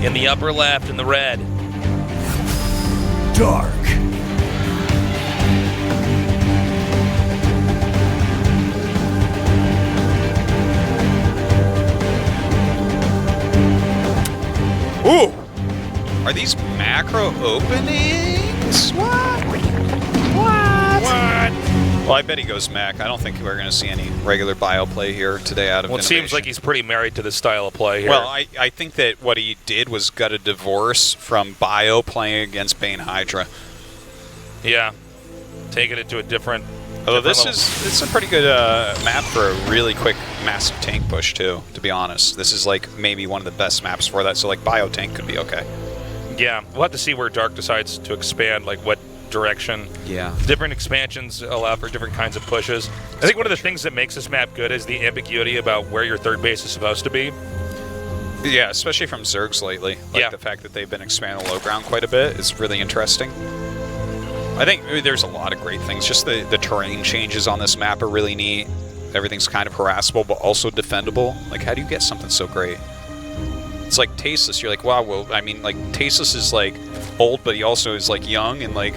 [SPEAKER 1] In the upper left, in the red.
[SPEAKER 20] Dark.
[SPEAKER 4] Ooh! Are these macro openings? What? Well, I bet he goes Mac. I don't think we're going to see any regular bio play here today out of
[SPEAKER 1] Well, it seems like he's pretty married to this style of play here.
[SPEAKER 4] Well, I think that what he did was got a divorce from bio playing against Bane Hydra.
[SPEAKER 1] Yeah. Taking it to a different...
[SPEAKER 4] Although
[SPEAKER 1] level.
[SPEAKER 4] it's a pretty good map for a really quick massive tank push too, to be honest. This is like maybe one of the best maps for that, so like bio tank could be okay.
[SPEAKER 1] Yeah, we'll have to see where Dark decides to expand, like what direction.
[SPEAKER 4] Yeah.
[SPEAKER 1] Different expansions allow for different kinds of pushes. I think one of the things that makes this map good is the ambiguity about where your third base is supposed to be.
[SPEAKER 4] Yeah, especially from Zergs lately. Like the fact that they've been expanding low ground quite a bit is really interesting. I think there's a lot of great things. Just the terrain changes on this map are really neat. Everything's kind of harassable, but also defendable. Like, how do you get something so great? It's like Tasteless. You're like, wow, well, I mean, like, Tasteless is, like, old, but he also is, like, young, and, like,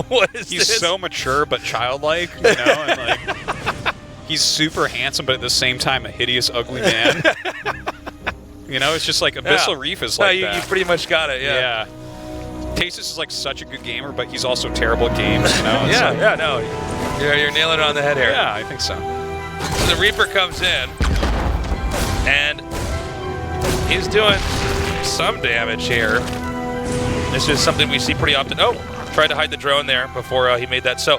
[SPEAKER 1] what is
[SPEAKER 4] he's
[SPEAKER 1] this?
[SPEAKER 4] so mature but childlike, you know? And, like, he's super handsome, but at the same time, a hideous, ugly man. You know, it's just like Abyssal Reef is like that.
[SPEAKER 1] You pretty much got it, yeah.
[SPEAKER 4] Tasteless is like such a good gamer, but he's also terrible at games, you know?
[SPEAKER 1] No. You're nailing it on the head here.
[SPEAKER 4] Yeah, I think so.
[SPEAKER 1] So the Reaper comes in, and he's doing some damage here. This is something we see pretty often. Oh, tried to hide the drone there before he made that. So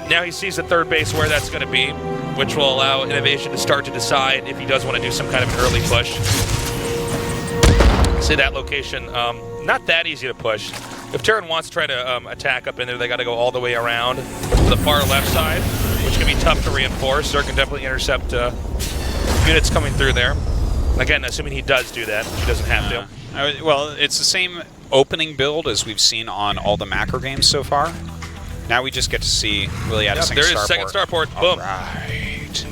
[SPEAKER 1] now he sees the third base where that's going to be, which will allow Innovation to start to decide if he does want to do some kind of an early push. See that location, not that easy to push. If Terran wants to try to attack up in there, they got to go all the way around to the far left side, which can be tough to reinforce. Zerg can definitely intercept units coming through there. Again, assuming he does do that, he doesn't have to.
[SPEAKER 4] Well, it's the same opening build as we've seen on all the macro games so far. Now we just get to see Willie add a second starport.
[SPEAKER 1] There is second starport. Boom.
[SPEAKER 4] Right.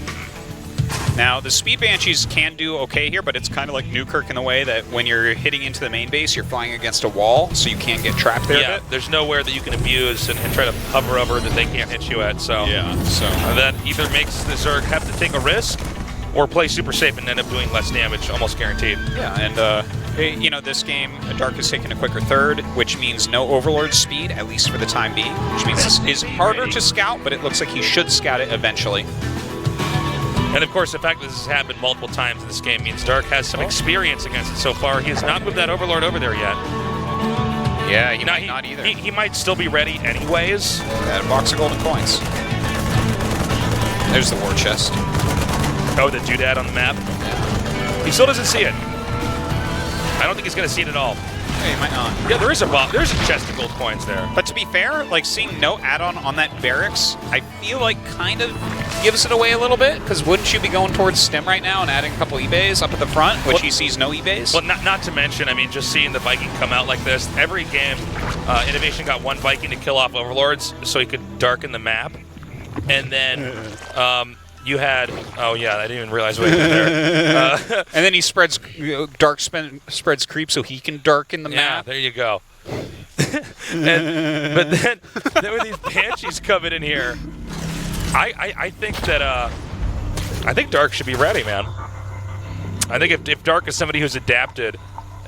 [SPEAKER 4] Now, the Speed Banshees can do okay here, but it's kind of like Newkirk in the way that when you're hitting into the main base, you're flying against a wall, so you can't get trapped there.
[SPEAKER 1] Yeah, there's nowhere that you can abuse and try to hover over that they can't hit you at. So that either makes the Zerg have to take a risk or play super safe and end up doing less damage, almost guaranteed.
[SPEAKER 4] Yeah, and you know, this game, Dark has taken a quicker third, which means no Overlord speed, at least for the time being, which means this is harder to scout, but it looks like he should scout it eventually.
[SPEAKER 1] And of course, the fact that this has happened multiple times in this game means Dark has some experience against it so far. He has not moved that Overlord over there yet.
[SPEAKER 4] Yeah, he might not either.
[SPEAKER 1] He might still be ready anyways.
[SPEAKER 4] Got a box of golden coins. There's the war chest.
[SPEAKER 1] Oh, the doodad on the map? Yeah. He still doesn't see it. I don't think he's going to see it at all.
[SPEAKER 4] Yeah, he might not.
[SPEAKER 1] Yeah, there's a chest of gold coins there.
[SPEAKER 4] But to be fair, like seeing no add-on on that barracks, I feel like kind of gives it away a little bit, because wouldn't you be going towards Stim right now and adding a couple eBays up at the front, which he sees no eBays?
[SPEAKER 1] Well, not to mention, I mean, just seeing the Viking come out like this, every game, Innovation got one Viking to kill off Overlords so he could darken the map. And then you had, oh yeah, I didn't even realize what he did there.
[SPEAKER 4] And then he spreads, spreads creep so he can darken the map.
[SPEAKER 1] Yeah, there you go. But then when these Banshees coming in here, I think that I think Dark should be ready, man. I think if Dark is somebody who's adapted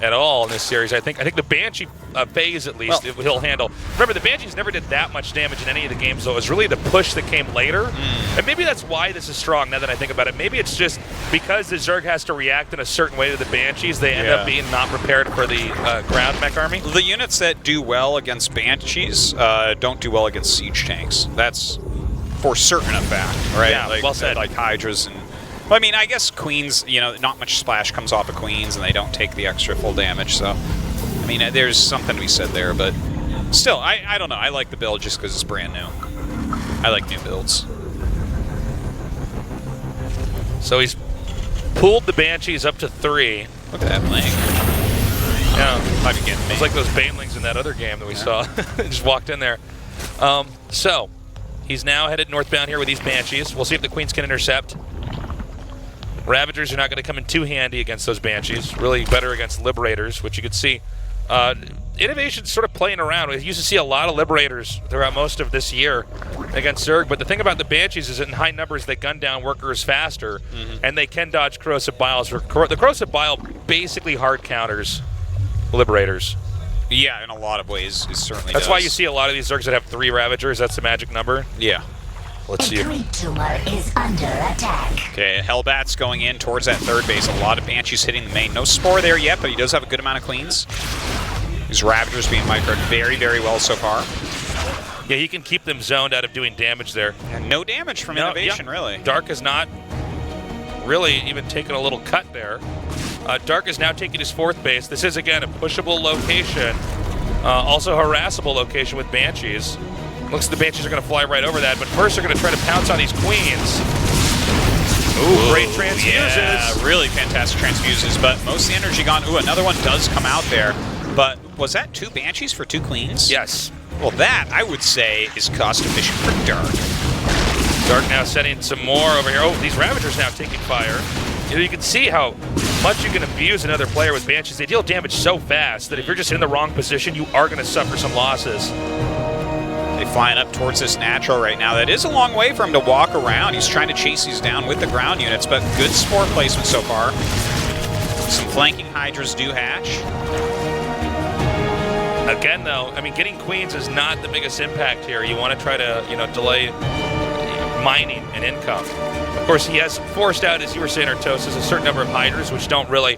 [SPEAKER 1] at all in this series, I think the Banshee phase at least he'll handle. Remember, the Banshees never did that much damage in any of the games, though. It was really the push that came later. And maybe that's why this is strong now that I think about it. Maybe it's just because the Zerg has to react in a certain way to the Banshees, they end up being not prepared for the ground mech army.
[SPEAKER 4] The units that do well against Banshees don't do well against siege tanks. That's for certain a fact, right?
[SPEAKER 1] Yeah,
[SPEAKER 4] like,
[SPEAKER 1] well said.
[SPEAKER 4] Like Hydras and... Well, I mean, I guess Queens, you know, not much splash comes off of Queens, and they don't take the extra full damage, so... I mean, there's something to be said there, but... Still, I don't know. I like the build just because it's brand new. I like new builds.
[SPEAKER 1] So he's pulled the Banshees up to 3.
[SPEAKER 4] Look at that link.
[SPEAKER 1] Yeah.
[SPEAKER 4] Might be getting me.
[SPEAKER 1] It's like those Banelings in that other game that we saw. Just walked in there. So, he's now headed northbound here with these Banshees. We'll see if the Queens can intercept. Ravagers are not going to come in too handy against those Banshees. Really better against Liberators, which you could see. Innovation's sort of playing around. We used to see a lot of Liberators throughout most of this year against Zerg, but the thing about the Banshees is that in high numbers they gun down workers faster, and they can dodge Corrosive Biles. The Corrosive Bile basically hard counters Liberators.
[SPEAKER 4] Yeah, in a lot of ways, it certainly
[SPEAKER 1] That's
[SPEAKER 4] does.
[SPEAKER 1] why you see a lot of these Zergs that have 3 Ravagers. That's the magic number.
[SPEAKER 4] Yeah.
[SPEAKER 1] Let's see.
[SPEAKER 11] Tumor is under attack.
[SPEAKER 4] Okay, Hellbat's going in towards that third base. A lot of Banshees hitting the main. No Spore there yet, but he does have a good amount of Queens. These Ravagers being microed very, very well so far.
[SPEAKER 1] Yeah, he can keep them zoned out of doing damage there.
[SPEAKER 4] And no damage from Innovation, really.
[SPEAKER 1] Dark has not really even taken a little cut there. Dark is now taking his 4th base. This is, again, a pushable location. Also a harassable location with Banshees. Looks like the Banshees are going to fly right over that, but first they're going to try to pounce on these Queens. Ooh, great transfuses.
[SPEAKER 4] Yeah, really fantastic transfuses, but most of the energy gone. Ooh, another one does come out there. But was that 2 Banshees for 2 Queens?
[SPEAKER 1] Yes.
[SPEAKER 4] Well, that, I would say, is cost efficient for Dark.
[SPEAKER 1] Dark now setting some more over here. Oh, these Ravagers now taking fire. You can see how much you can abuse another player with Banshees. They deal damage so fast that if you're just in the wrong position, you are going to suffer some losses.
[SPEAKER 4] They flying up towards this natural right now. That is a long way for him to walk around. He's trying to chase these down with the ground units, but good Spore placement so far. Some flanking Hydras do hatch.
[SPEAKER 1] Again, though, I mean, getting Queens is not the biggest impact here. You want to try to, delay mining and income. Of course, he has forced out, as you were saying, Artosis, a certain number of Hydras, which don't really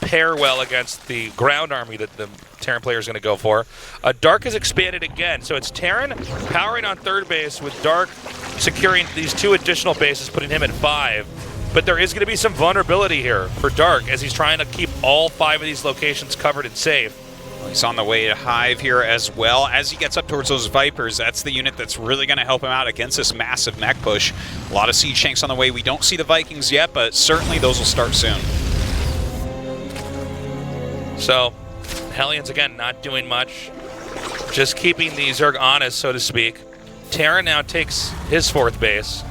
[SPEAKER 1] pair well against the ground army that the Terran player is going to go for. Dark has expanded again, so it's Terran powering on 3rd base with Dark securing these 2 additional bases, putting him at 5. But there is going to be some vulnerability here for Dark as he's trying to keep all 5 of these locations covered and safe.
[SPEAKER 4] He's on the way to Hive here as well. As he gets up towards those Vipers, that's the unit that's really going to help him out against this massive mech push. A lot of siege tanks on the way. We don't see the Vikings yet, but certainly those will start soon.
[SPEAKER 1] So, Hellions, again, not doing much. Just keeping the Zerg honest, so to speak. Terran now takes his 4th base.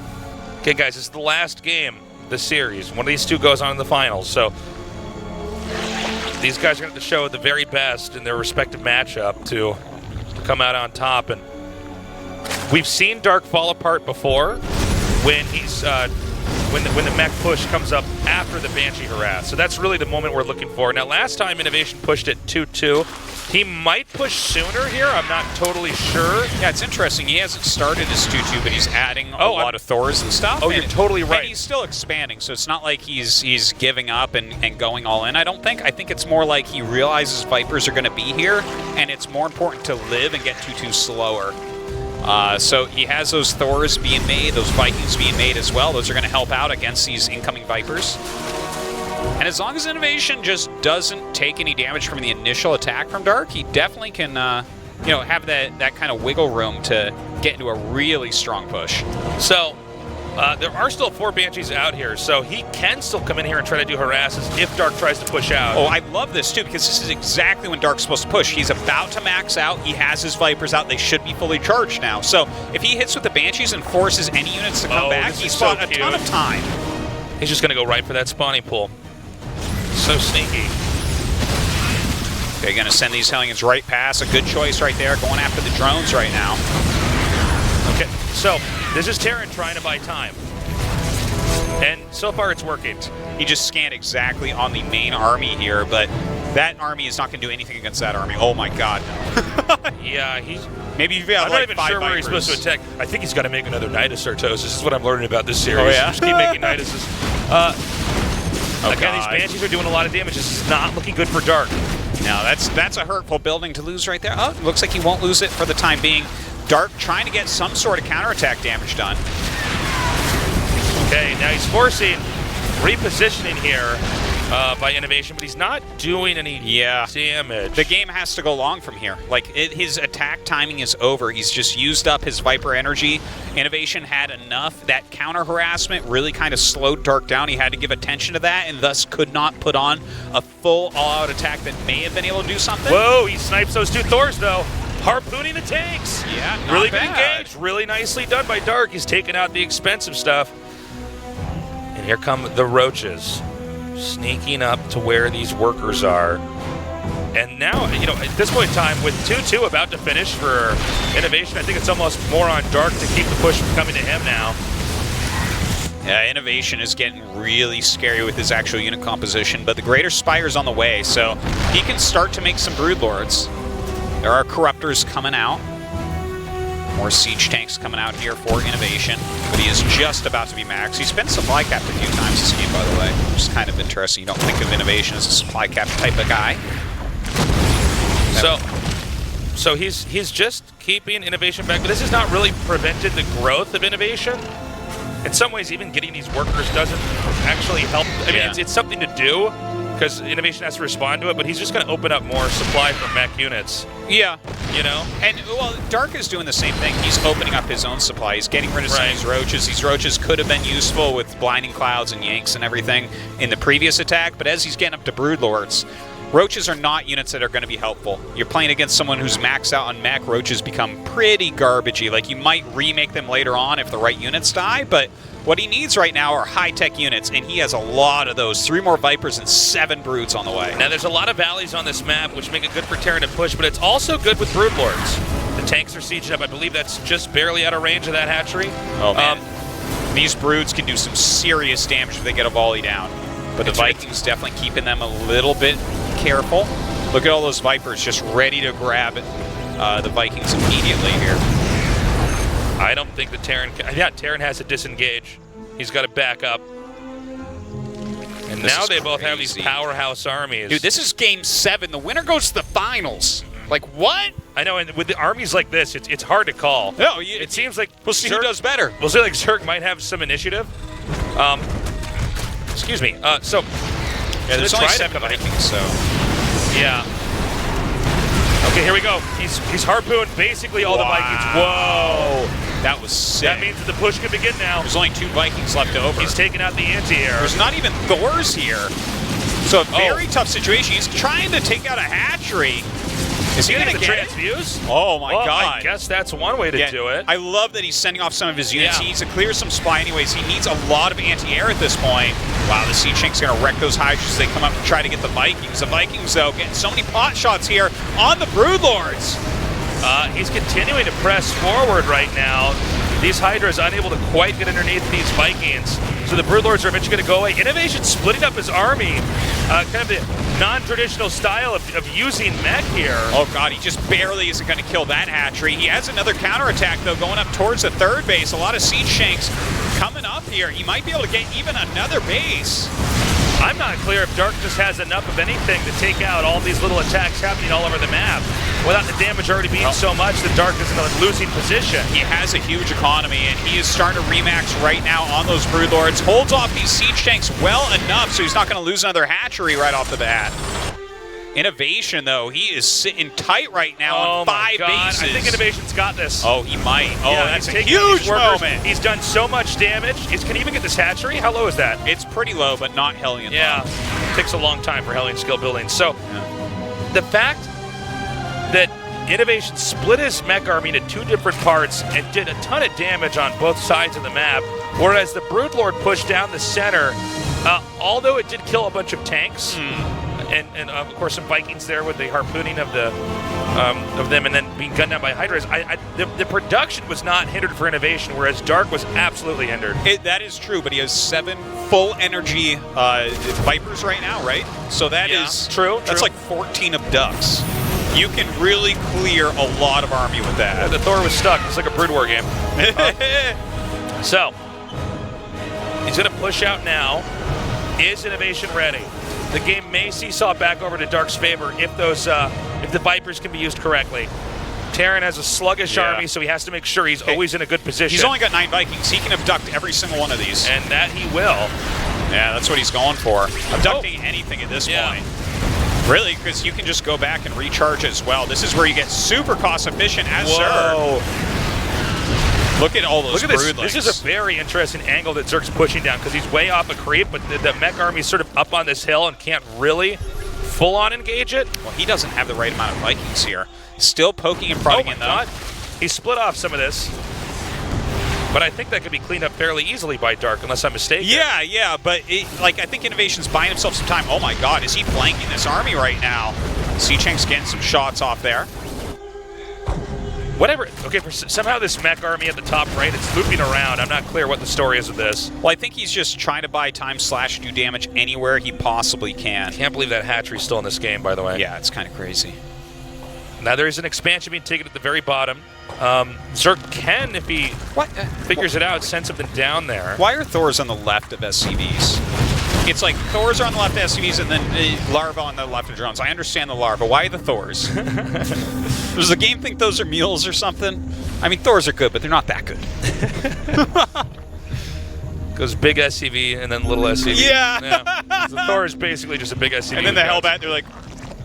[SPEAKER 1] Okay, guys, it's the last game of the series. One of these 2 goes on in the finals, so these guys are going to have to show the very best in their respective matchup to come out on top. And we've seen Dark fall apart before when he's when the mech push comes up after the Banshee harass. So that's really the moment we're looking for. Now, last time Innovation pushed it 2-2. He might push sooner here. I'm not totally sure.
[SPEAKER 4] Yeah, it's interesting. He hasn't started his 2-2, but he's adding a lot of Thors and stuff.
[SPEAKER 1] Oh, you're totally right.
[SPEAKER 4] And he's still expanding, so it's not like he's giving up and going all in, I don't think. I think it's more like he realizes Vipers are going to be here, and it's more important to live and get 2-2 slower. So he has those Thors being made, those Vikings being made as well. Those are going to help out against these incoming Vipers. And as long as Innovation just doesn't take any damage from the initial attack from Dark, he definitely can, you know, have that kind of wiggle room to get into a really strong push.
[SPEAKER 1] So there are still 4 Banshees out here, so he can still come in here and try to do harasses if Dark tries to push out.
[SPEAKER 4] Oh, I love this too, because this is exactly when Dark's supposed to push. He's about to max out. He has his Vipers out. They should be fully charged now. So if he hits with the Banshees and forces any units to come back, he's got a ton of time.
[SPEAKER 1] He's just going to go right for that spawning pool. So sneaky.
[SPEAKER 4] Okay, going to send these Hellions right past. A good choice right there, going after the drones right now.
[SPEAKER 1] Okay, so this is Terran trying to buy time. And so far it's working.
[SPEAKER 4] He just scanned exactly on the main army here, but that army is not going to do anything against that army. Oh my god, no.
[SPEAKER 1] Yeah, he's...
[SPEAKER 4] Maybe you've got
[SPEAKER 1] I'm
[SPEAKER 4] like
[SPEAKER 1] not even sure where he's supposed to attack. I think he's got to make another Nidus Certos. This is what I'm learning about this series.
[SPEAKER 4] Oh, yeah?
[SPEAKER 1] Just keep making Niduses. Again,
[SPEAKER 4] God.
[SPEAKER 1] these Banshees are doing a lot of damage. This is not looking good for Dark.
[SPEAKER 4] No, that's a hurtful building to lose right there. Oh, looks like he won't lose it for the time being. Dark trying to get some sort of counterattack damage done.
[SPEAKER 1] Okay, now he's forcing repositioning here by Innovation, but he's not doing any damage.
[SPEAKER 4] The game has to go long from here. Like, his attack timing is over. He's just used up his Viper energy. Innovation had enough. That counter harassment really kind of slowed Dark down. He had to give attention to that and thus could not put on a full all-out attack that may have been able to do something.
[SPEAKER 1] Whoa, he snipes those 2 Thors, though. Harpooning the tanks.
[SPEAKER 4] Yeah, not
[SPEAKER 1] really
[SPEAKER 4] bad.
[SPEAKER 1] good engage. Really nicely done by Dark. He's taking out the expensive stuff. And here come the Roaches, sneaking up to where these workers are. And now, you know, at this point in time, with 2-2 about to finish for Innovation, I think it's almost more on Dark to keep the push from coming to him now.
[SPEAKER 4] Yeah, Innovation is getting really scary with his actual unit composition, but the Greater Spire's on the way, so he can start to make some Broodlords. There are Corruptors coming out. More Siege Tanks coming out here for Innovation, but he is just about to be maxed. He's been supply capped a few times this game, by the way, which is kind of interesting. You don't think of Innovation as a supply cap type of guy.
[SPEAKER 1] So he's just keeping Innovation back, but this has not really prevented the growth of Innovation. In some ways, even getting these workers doesn't actually help. I mean, it's something to do, because Innovation has to respond to it, but he's just going to open up more supply for mech units.
[SPEAKER 4] Yeah.
[SPEAKER 1] You know?
[SPEAKER 4] And, well, Dark is doing the same thing. He's opening up his own supply. He's getting rid of some of these Roaches. These Roaches could have been useful with Blinding Clouds and Yanks and everything in the previous attack, but as he's getting up to Broodlords, Roaches are not units that are going to be helpful. You're playing against someone who's maxed out on mech. Roaches become pretty garbagey. Like, you might remake them later on if the right units die, but what he needs right now are high-tech units, and he has a lot of those. 3 more Vipers and 7 Broods on the way.
[SPEAKER 1] Now, there's a lot of valleys on this map, which make it good for Terran to push, but it's also good with Broodlords. The tanks are sieged up. I believe that's just barely out of range of that hatchery.
[SPEAKER 4] Oh, man. These Broods can do some serious damage if they get a volley down. But the Vikings definitely keeping them a little bit careful. Look at all those Vipers just ready to grab the Vikings immediately here.
[SPEAKER 1] I don't think the Terran... Yeah, Terran has to disengage. He's got to back up. And now they both have these powerhouse armies.
[SPEAKER 4] Dude, this is Game 7. The winner goes to the finals. Like, what?
[SPEAKER 1] I know, and with the armies like this, it's hard to call.
[SPEAKER 4] No,
[SPEAKER 1] it seems like...
[SPEAKER 4] We'll see who does better.
[SPEAKER 1] We'll see like Zerg might have some initiative. Excuse me. So...
[SPEAKER 4] Yeah, there's only 7 Vikings, so...
[SPEAKER 1] Yeah. Okay, here we go. He's harpooned basically all the Vikings. Whoa!
[SPEAKER 4] That was sick.
[SPEAKER 1] That means that the push can begin now.
[SPEAKER 4] There's only 2 Vikings left over.
[SPEAKER 1] He's taking out the anti-air.
[SPEAKER 4] There's not even Thors here. So a very tough situation. He's trying to take out a hatchery. Is he going to get
[SPEAKER 1] transfuse?
[SPEAKER 4] Oh my god.
[SPEAKER 1] I guess that's one way to do it.
[SPEAKER 4] I love that he's sending off some of his units. He needs to clear some supply anyways. He needs a lot of anti-air at this point. Wow, the Siege Tank's going to wreck those Hydras as they come up and try to get the Vikings. The Vikings, though, getting so many pot shots here on the Broodlords.
[SPEAKER 1] He's continuing to press forward right now. These Hydras unable to quite get underneath these Vikings. So the Broodlords are eventually going to go away. Innovation splitting up his army. Kind of the non-traditional style of using mech here.
[SPEAKER 4] Oh god, he just barely isn't going to kill that hatchery. He has another counterattack though going up towards the third base. A lot of siege shanks coming up here. He might be able to get even another base.
[SPEAKER 1] I'm not clear if Dark just has enough of anything to take out all these little attacks happening all over the map without the damage already being so much that Dark is in a losing position.
[SPEAKER 4] He has a huge economy, and he is starting to remax right now on those Broodlords. Holds off these siege tanks well enough, so he's not going to lose another hatchery right off the bat. Innovation, though, he is sitting tight right now on 5 bases.
[SPEAKER 1] I think Innovation's got this.
[SPEAKER 4] Oh, he might. Oh,
[SPEAKER 1] yeah,
[SPEAKER 4] that's a huge moment.
[SPEAKER 1] He's done so much damage. Can he even get this hatchery? How low is that?
[SPEAKER 4] It's pretty low, but not Hellion.
[SPEAKER 1] Yeah, takes a long time for Hellion skill building. So the fact that Innovation split his mech army into 2 different parts and did a ton of damage on both sides of the map, whereas the Broodlord pushed down the center, although it did kill a bunch of tanks, and of course some Vikings there with the harpooning of the of them and then being gunned down by Hydras. The production was not hindered for Innovation, whereas Dark was absolutely hindered.
[SPEAKER 4] That is true, but he has 7 full energy Vipers right now, right? So that is
[SPEAKER 1] true.
[SPEAKER 4] That's like 14 abducts. You can really clear a lot of army with that.
[SPEAKER 1] Yeah, the Thor was stuck. It's like a Brood War game. So he's going to push out now. Is Innovation ready? The game may seesaw back over to Dark's favor if those if the Vipers can be used correctly. Terran has a sluggish army, so he has to make sure he's always in a good position.
[SPEAKER 4] He's only got 9 Vikings. He can abduct every single one of these.
[SPEAKER 1] And that he will.
[SPEAKER 4] Yeah, that's what he's going for. Abducting anything at this point. Really, because you can just go back and recharge as well. This is where you get super cost efficient as Zerg. Look at all those broodlings.
[SPEAKER 1] This is a very interesting angle that Zerg's pushing down because he's way off a creep, but the mech army is sort of up on this hill and can't really full-on engage it.
[SPEAKER 4] Well, he doesn't have the right amount of Vikings here. Still poking and prodding in, though.
[SPEAKER 1] He split off some of this. But I think that could be cleaned up fairly easily by Dark, unless I'm mistaken.
[SPEAKER 4] Yeah, but I think Innovation's buying himself some time. Oh my god, is he flanking this army right now? Seachank's getting some shots off there.
[SPEAKER 1] Whatever. Okay, somehow this mech army at the top right, it's looping around. I'm not clear what the story is of this.
[SPEAKER 4] Well, I think he's just trying to buy time / do damage anywhere he possibly can.
[SPEAKER 1] Can't believe that hatchery's still in this game, by the way.
[SPEAKER 4] Yeah, it's kind of crazy.
[SPEAKER 1] Now there is an expansion being taken at the very bottom. Zerg can, if he figures it out, send something down there.
[SPEAKER 4] Why are Thors on the left of SCVs? It's like Thors are on the left of SCVs and then larvae on the left of drones. I understand the larvae. Why the Thors? Does the game think those are mules or something? I mean, Thors are good, but they're not that good.
[SPEAKER 1] Goes big SCV and then little SCV.
[SPEAKER 4] Yeah.
[SPEAKER 1] The Thor is basically just a big SCV.
[SPEAKER 4] And then the Hellbat, they're like,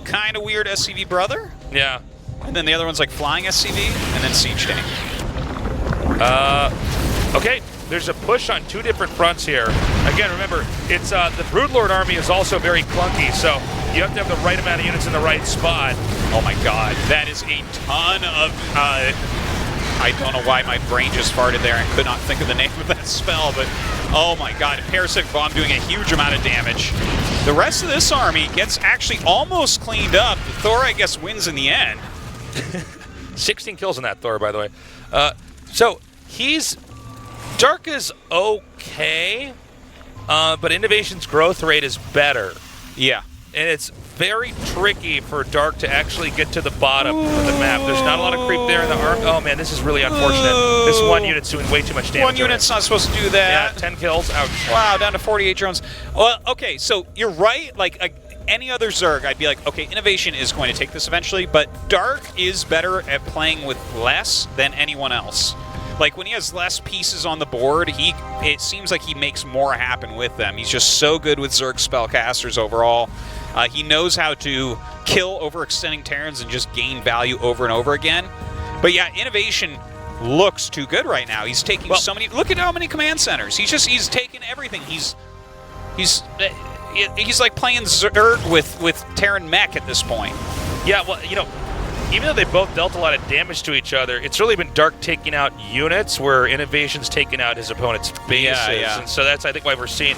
[SPEAKER 4] kind of weird SCV brother?
[SPEAKER 1] Yeah.
[SPEAKER 4] And then the other one's like flying SCV, and then siege tank.
[SPEAKER 1] Okay, there's a push on 2 different fronts here. Again, remember, it's the Broodlord army is also very clunky, so you have to have the right amount of units in the right spot.
[SPEAKER 4] Oh my god, that is a ton of... I don't know why my brain just farted there and could not think of the name of that spell, but oh my god, Parasitic Bomb doing a huge amount of damage. The rest of this army gets actually almost cleaned up. Thor, I guess, wins in the end.
[SPEAKER 1] 16 kills on that Thor, by the way. So he's... Dark is okay, but Innovation's growth rate is better.
[SPEAKER 4] Yeah.
[SPEAKER 1] And it's very tricky for Dark to actually get to the bottom of the map. There's not a lot of creep there in the arm. Oh man, this is really unfortunate. This one unit's doing way too much damage.
[SPEAKER 4] One unit's not supposed to do that.
[SPEAKER 1] Yeah, 10 kills. Ouch.
[SPEAKER 4] Wow, down to 48 drones. Well, okay, so you're right. Like any other Zerg, I'd be like, okay, Innovation is going to take this eventually, but Dark is better at playing with less than anyone else. Like, when he has less pieces on the board, it seems like he makes more happen with them. He's just so good with Zerg spellcasters overall. He knows how to kill overextending Terrans and just gain value over and over again. But yeah, Innovation looks too good right now. He's taking so many... Look at how many command centers. He's taking everything. He's like playing Zerg with Terran mech at this point.
[SPEAKER 1] Yeah, well, you know, even though they both dealt a lot of damage to each other, it's really been Dark taking out units where Innovation's taking out his opponent's bases.
[SPEAKER 4] Yeah.
[SPEAKER 1] And so that's, I think, why we're seeing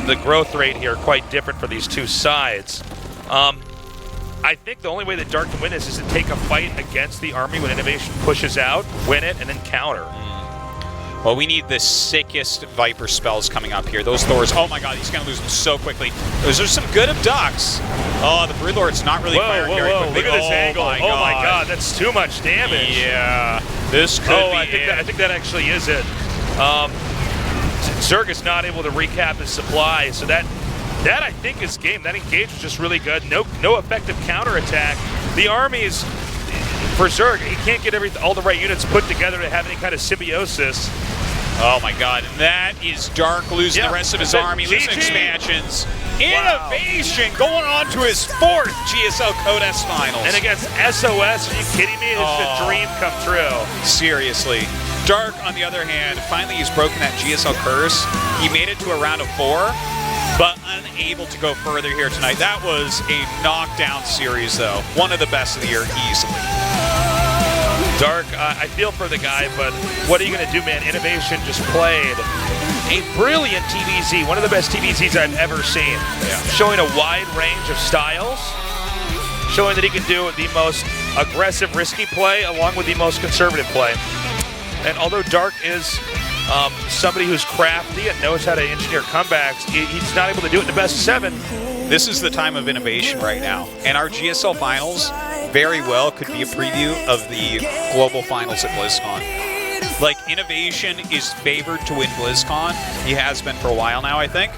[SPEAKER 1] the growth rate here quite different for these two sides. I think the only way that Dark can win this is to take a fight against the army when Innovation pushes out, win it, and then counter.
[SPEAKER 4] Well, we need the sickest Viper spells coming up here. Those Thors, oh my god, he's going to lose them so quickly. Those are some good abducts. Oh, the Broodlord's not really firing very quickly.
[SPEAKER 1] Look at this angle. Oh my god, that's too much damage.
[SPEAKER 4] Yeah, this could be
[SPEAKER 1] I think that actually is it. Zerg is not able to recap his supply, so that I think is game. That engage was just really good. No effective counterattack. The armies, for Zerg, he can't get all the right units put together to have any kind of symbiosis.
[SPEAKER 4] Oh my god, and that is Dark losing the rest of his army, losing expansions. Innovation going on to his 4th GSL Code S Finals.
[SPEAKER 1] And against SOS, are you kidding me? It's a dream come true.
[SPEAKER 4] Seriously. Dark, on the other hand, finally he's broken that GSL curse. He made it to a round of 4, but unable to go further here tonight. That was a knockdown series, though. One of the best of the year, easily.
[SPEAKER 1] Dark, I feel for the guy, but what are you going to do, man? Innovation just played a brilliant TVZ, one of the best TVZs I've ever seen.
[SPEAKER 4] Yeah.
[SPEAKER 1] Showing a wide range of styles, showing that he can do the most aggressive, risky play along with the most conservative play. And although Dark is somebody who's crafty and knows how to engineer comebacks, he's not able to do it in the best of 7.
[SPEAKER 4] This is the time of innovation right now. And our GSL Finals very well could be a preview of the global finals at BlizzCon. Like, innovation is favored to win BlizzCon. He has been for a while now, I think.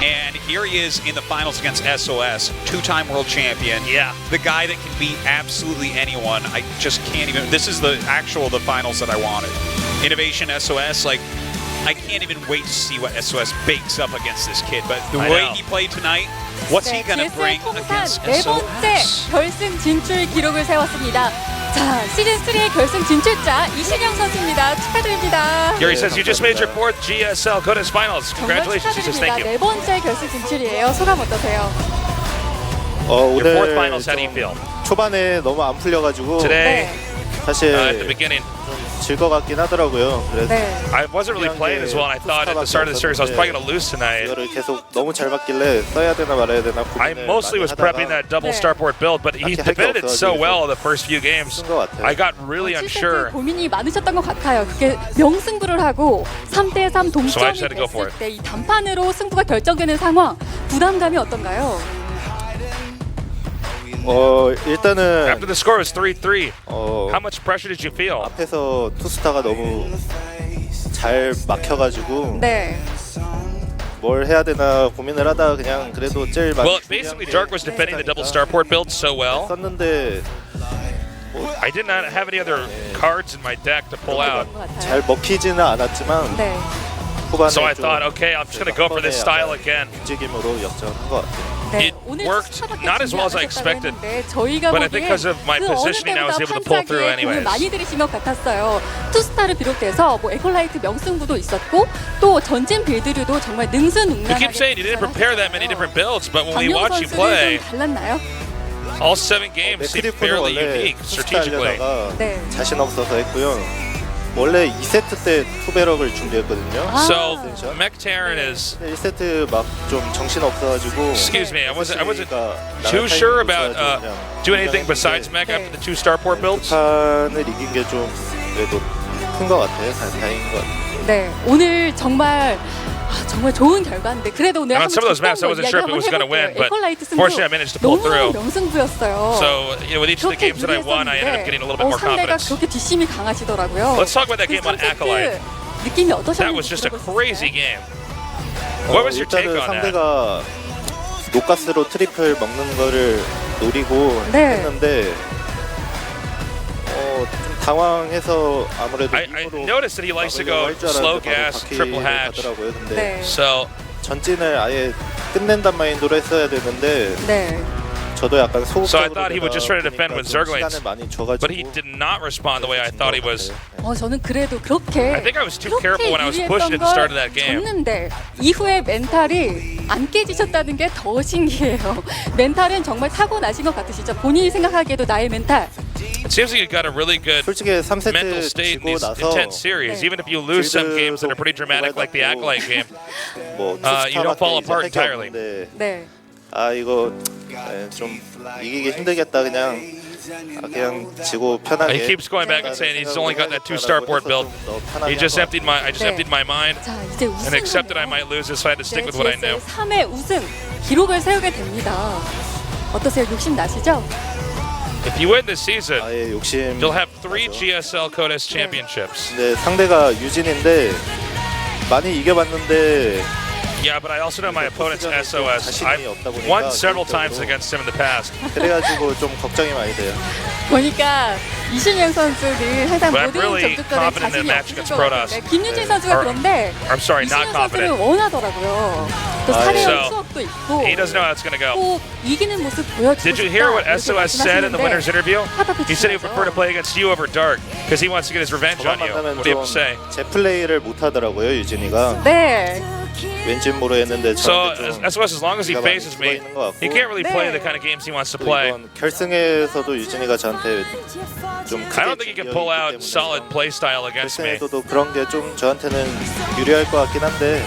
[SPEAKER 4] And here he is in the finals against SOS, 2-time world champion.
[SPEAKER 1] Yeah.
[SPEAKER 4] The guy that can beat absolutely anyone. I just can't even. This is the finals that I wanted. Innovation SOS, like, I can't even wait to see what SOS bakes up against this kid. But the way he played tonight, what's he going to bring against
[SPEAKER 21] 네
[SPEAKER 4] SOS?
[SPEAKER 21] 번째 결승 진출 기록을 세웠습니다. 자, 시즌3의 결승 진출자 이신영 선수입니다. 축하드립니다.
[SPEAKER 1] Gary says you just made your 4th GSL Code S Finals. Congratulations. He says thank you.
[SPEAKER 21] 네 번째 결승 진출이에요. 소감 어떠세요?
[SPEAKER 1] Your 4th finals, how do you feel?
[SPEAKER 6] 초반에 너무 안 풀려가지고
[SPEAKER 1] Today,
[SPEAKER 6] 사실
[SPEAKER 1] at the beginning,
[SPEAKER 6] 질 것 같긴 하더라고요. 그래서
[SPEAKER 1] I wasn't really playing as well, and I thought at the start of the series I was probably going to lose tonight.
[SPEAKER 6] 이거를 계속 너무 잘 맞길래 써야 되나 말아야 되나
[SPEAKER 1] I mostly was prepping that double starport build, but he defended it so well the first few games. I got really unsure.
[SPEAKER 21] 고민이 많으셨던 것 같아요. 그게 명승부를 하고 3대3
[SPEAKER 1] So I
[SPEAKER 21] 동점이
[SPEAKER 1] just had to go for
[SPEAKER 21] 됐을
[SPEAKER 1] it.
[SPEAKER 21] 때 이 단판으로 승부가 결정되는 상황, 부담감이 어떤가요?
[SPEAKER 6] 일단은
[SPEAKER 1] After the score was 3-3. How much pressure did you feel?
[SPEAKER 6] 앞에서 투스타가 너무 잘 막혀가지고
[SPEAKER 21] 네.
[SPEAKER 6] 뭘 해야 되나 고민을 하다가 그냥 그래도 제일 많이
[SPEAKER 1] Well, basically, Dark was defending the double starport build so well.
[SPEAKER 6] 썼는데
[SPEAKER 1] I did not have any other cards in my deck to pull out.
[SPEAKER 6] 잘 먹히지는 않았지만
[SPEAKER 21] 네.
[SPEAKER 6] 후반에
[SPEAKER 1] So I thought, okay, I'm just going to go for this style again.
[SPEAKER 6] 움직임으로 역전한 것 같아요.
[SPEAKER 1] It worked not as well as I expected, but I think because of my positioning, I was able to pull through anyways.
[SPEAKER 21] 많이 들으신 것 같았어요. 투스타를 비롯해서 뭐 에콜라이트 명승부도 있었고 또 전진 빌드류도 정말
[SPEAKER 1] You
[SPEAKER 21] 능수능란하게.
[SPEAKER 1] keep saying you didn't prepare that many different builds, but when we
[SPEAKER 21] 박명
[SPEAKER 1] watch you
[SPEAKER 21] 선수는
[SPEAKER 1] play,
[SPEAKER 21] 좀 달랐나요?
[SPEAKER 1] all 7 games seem fairly unique strategically.
[SPEAKER 21] 네.
[SPEAKER 6] 자신 없어서 했고요. 원래 2세트 때 투베럭을 준비했거든요.
[SPEAKER 1] So Mech Terran is.
[SPEAKER 6] 1세트 막 좀 정신 없어가지고.
[SPEAKER 1] Excuse me, I wasn't too sure about doing anything besides Mech after the 2 starport builds.
[SPEAKER 6] 판을 이긴 게 좀 그래도 큰 것 같아요. 다행인 것 같아요.
[SPEAKER 21] 네, 오늘 정말 좋은 결과인데 그래도 오늘
[SPEAKER 1] And on some of those maps, I wasn't sure if it was going to win, but fortunately, I managed to pull through.
[SPEAKER 21] 명승부였어요.
[SPEAKER 1] So, with each of the games that I won, I ended up getting a little bit more
[SPEAKER 21] 상대가
[SPEAKER 1] confidence.
[SPEAKER 21] 그렇게 뒷심이 강하시더라고요.
[SPEAKER 1] Let's talk about that game on Acolyte.
[SPEAKER 21] 느낌이 어떠셨는지
[SPEAKER 1] That was just a crazy game. What was your take on that?
[SPEAKER 6] 상대가 노가스로 트리플 먹는 거를 노리고
[SPEAKER 21] 네.
[SPEAKER 6] 했는데 좀 당황해서 아무래도
[SPEAKER 1] I noticed that he likes to go slow gas, triple hatch.
[SPEAKER 6] 근데
[SPEAKER 1] So
[SPEAKER 6] 전진을 아예 끝낸단 마인드로 했어야 되는데 저도 약간 소극적으로
[SPEAKER 1] So I thought he would just try to defend with Zerglings,
[SPEAKER 6] 시간을 많이 줘가지고
[SPEAKER 1] but he did not respond the way I thought he was.
[SPEAKER 21] 저는 그래도 그렇게
[SPEAKER 1] I think I was too careful when I was pushing at the start of that game.
[SPEAKER 21] 졌는데 이후에 멘탈이 안 깨지셨다는 게 더 신기해요. 멘탈은 정말 타고나신 것 같으시죠? 본인이 생각하기에도 나의 멘탈.
[SPEAKER 1] It seems like you got a really good mental state in these intense series. Even if you lose some games that are pretty dramatic, like the Acolyte game, you don't fall apart entirely.
[SPEAKER 21] 네.
[SPEAKER 6] 이거 좀 이기기 힘들겠다 그냥 그냥 지고 편하게.
[SPEAKER 1] He keeps going back and saying he's only got that 2-star board build. He just emptied my mind
[SPEAKER 21] 자, 이제
[SPEAKER 1] and accepted I might lose this, so I had to stick with what I knew.
[SPEAKER 21] 3회 우승 기록을 세우게 됩니다. 어떠세요? 욕심 나시죠?
[SPEAKER 1] If you win this season,
[SPEAKER 6] 아예 욕심.
[SPEAKER 1] you'll have 3 GSL Codes championships.
[SPEAKER 6] 네, 상대가 유진인데 많이 이겨봤는데.
[SPEAKER 1] Yeah, but I also know my opponent's SOS. I've won several times against him in the past.
[SPEAKER 6] 그래가지고 좀 걱정이 많이 돼요.
[SPEAKER 21] 보니까 이신영 선수는 항상
[SPEAKER 1] But I'm
[SPEAKER 21] 모든
[SPEAKER 1] really
[SPEAKER 21] 전투권에
[SPEAKER 1] confident in
[SPEAKER 21] 자신이
[SPEAKER 1] the match
[SPEAKER 21] 없을
[SPEAKER 1] against
[SPEAKER 21] 것
[SPEAKER 1] Protoss.
[SPEAKER 21] 같은데 김유진 선수가 그런데
[SPEAKER 1] I'm sorry, not
[SPEAKER 21] 이신영 선수를
[SPEAKER 1] confident.
[SPEAKER 21] 원하더라고요. 또 사례의
[SPEAKER 1] So,
[SPEAKER 21] 추억도 있고
[SPEAKER 1] he doesn't know how it's going to go.
[SPEAKER 21] 꼭 이기는 모습 보여주고
[SPEAKER 1] Did you hear what
[SPEAKER 21] 싶다,
[SPEAKER 1] SOS said in the winner's interview?
[SPEAKER 21] 하다도
[SPEAKER 1] He said he would prefer to play against you over Dark because he wants to get his revenge on you. What do you have to say?
[SPEAKER 6] 제 플레이를 못하더라고요 유진이가.
[SPEAKER 21] 네.
[SPEAKER 6] 왠지 모르겠는데
[SPEAKER 1] So
[SPEAKER 6] 저한테 좀
[SPEAKER 1] SOS, as long as he faces me, he can't really play the kind of games he wants to play.
[SPEAKER 6] 결승에서도 유진이가 저한테 좀
[SPEAKER 1] I don't think he can pull out solid play style against me.
[SPEAKER 6] 결승에서도 그런 게 좀 저한테는 유리할 것 같긴 한데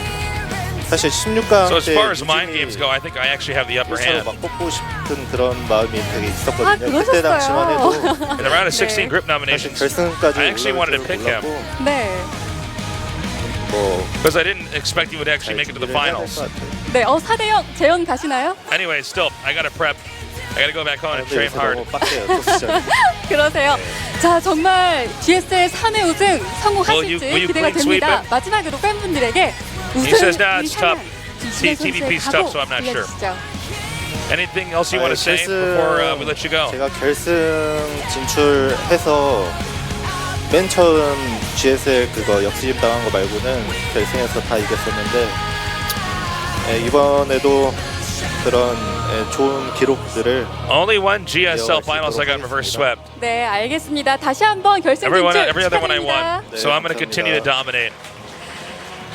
[SPEAKER 6] 사실 16강
[SPEAKER 1] So as
[SPEAKER 6] 때
[SPEAKER 1] far as mind games go, I think I actually have the upper hand.
[SPEAKER 6] 막 뽑고 싶은 그런 마음이 되게
[SPEAKER 21] 아,
[SPEAKER 6] 있었거든요. 그때 당시만 해도
[SPEAKER 1] In the round of 16
[SPEAKER 21] 네.
[SPEAKER 1] group
[SPEAKER 6] 사실
[SPEAKER 1] nominations,
[SPEAKER 6] 결승까지
[SPEAKER 1] I actually wanted to pick him
[SPEAKER 21] 네.
[SPEAKER 1] because I didn't expect he would actually make it to the finals.
[SPEAKER 21] 네. 4대0 재현 가시나요?
[SPEAKER 1] Anyway, still, I got to prep. I got to go back home and train hard.
[SPEAKER 21] 그러세요. 자, 정말 GSL 3회 우승 성공하실지
[SPEAKER 1] will you
[SPEAKER 21] 기대가
[SPEAKER 1] clean sweep
[SPEAKER 21] 됩니다.
[SPEAKER 1] it?
[SPEAKER 21] 마지막으로 팬분들에게
[SPEAKER 1] He says, nah,
[SPEAKER 21] 우승을
[SPEAKER 1] it's tough.
[SPEAKER 21] 향한
[SPEAKER 1] TVP's tough, so I'm not sure.
[SPEAKER 21] 알려주시죠.
[SPEAKER 1] Anything else you want to say before we let you go?
[SPEAKER 6] 제가 결승 진출해서 맨 처음 GSL 그거 역수집 당한 거 말고는 결승에서 다 이겼었는데 이번에도 그런 좋은 기록들을
[SPEAKER 1] Only one GSL finals I got reverse swept.
[SPEAKER 21] 네, 알겠습니다. 다시 한번 결승
[SPEAKER 1] Every
[SPEAKER 21] 진출
[SPEAKER 1] other one I
[SPEAKER 21] 축하드립니다.
[SPEAKER 1] won. So I'm going to continue to dominate.